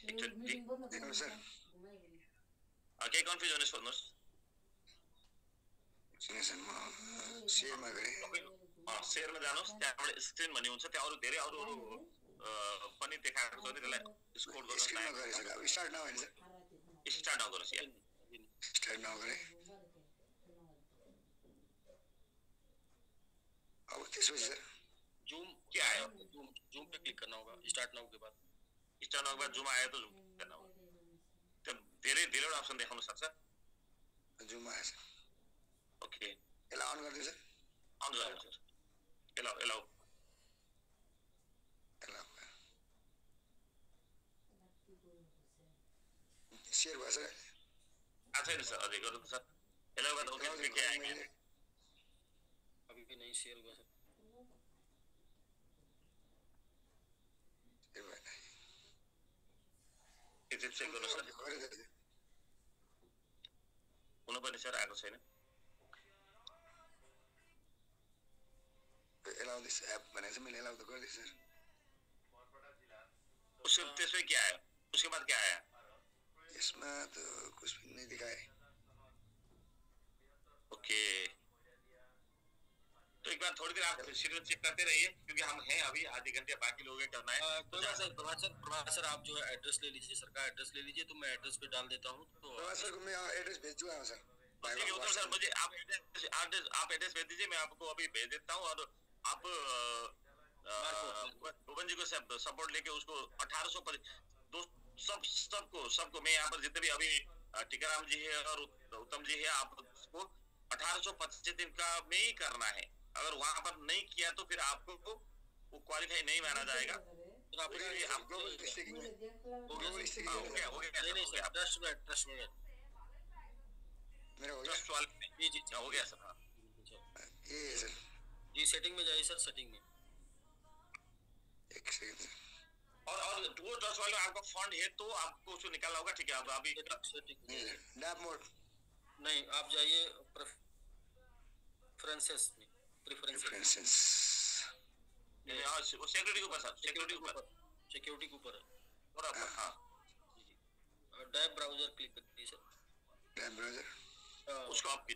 एकचोटि सर केही कन्फ्युज हुने सोध्नुहोस्। शेयरमा गए शेयरमा जानुहोस्, त्यहाँबाट स्क्रिन भन्ने हुन्छ, त्यहाँ अरू धेरै अरू पनि देखाएको छ, त्यसलाई स्क्रोल गर्नुहोस्। स्टार्ट नाउ हैन सर, स्टार्ट नाउ गर्नुहोस् यार, स्टार्ट नाउ गरे। अब त्यसपछि सर जूम क्या आयो? जूम पे क्लिक करना होगा स्टार्ट नाउ के बाद। स्टार्ट नाउ के बाद जूम आयो त जूम करना होगा। त्यो धेरै अप्सन देखाउन सक्छ। जूम आयो सर। ओके यसलाई अन गर्दिनु सर। अन गर्नु सर। एलाउ शेयर भयो सर। छैन सर, अझै गर्नु सर। एलाउ गर्दा ओके के आएंगे? अभी भी नहीं शेयर हुआ सर। एकचोटि चेक गर्नु सर। हुनु पनि सर आएको छैन। एलाउ दिस एप भनेको चाहिँ मैले एलाउ त गरिदिएँ सर। उसके त्यसमै के आयो? उसके बाद क्या आया? इसमें तो कुछ भी नहीं दिखाए। ओके तो एक बार थोड़ी देर आप शेड्यूल चेक करते रहिए क्योंकि हम हैं अभी आधे घंटे बाकी लोगों के करना है। तो प्रभात सर आप जो है एड्रेस ले लीजिए, सर का एड्रेस ले लीजिए, तो मैं एड्रेस पे डाल देता हूँ। तो प्रभात सर को मैं एड्रेस भेज चुका हूँ सर। ठीक है उत्तम सर, मुझे आप एड्रेस भेज दीजिए, मैं आपको अभी भेज देता हूँ। और आप भुवन जी को सपोर्ट लेके उसको 1800 सबको मैं यहाँ पर जितने भी अभी टीकाराम जी है और उत्तम जी है, आप उसको 1825 दिन का में ही करना है। अगर वहां पर नहीं किया तो फिर आपको वो क्वालिफाई नहीं माना जाएगा। तो आप हो गया सर। हाँ ये सर जी सेटिंग में जाइए सर, सेटिंग में एक सेकंड। और वो 10 वाला आपका फंड है तो आपको उसको निकालना होगा। ठीक है अब अभी डैप मोड नहीं, आप जाइए प्रेफरेंसेस में, प्रेफरेंसेस सिक्योरिटी के ऊपर सर, सिक्योरिटी के ऊपर थोड़ा हाँ डैप ब्राउजर क्लिक करिए सर। डैप ब्राउजर उसको आप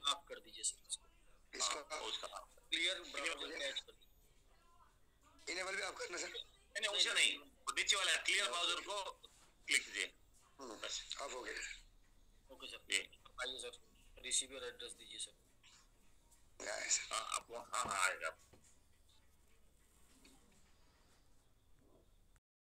आप कर दीजिए सर इसको उसका क्लियर ब्राउजर कैच कर दीजिए। इनेबल भी आप करना सर। नहीं उसे नहीं, नीचे वाला क्लियर ब्राउजर को क्लिक कीजिए बस, ऑफ हो गया। ओके सर आइए सर, रिसीवर एड्रेस दीजिए सर। हाँ सर आपको हाँ आएगा।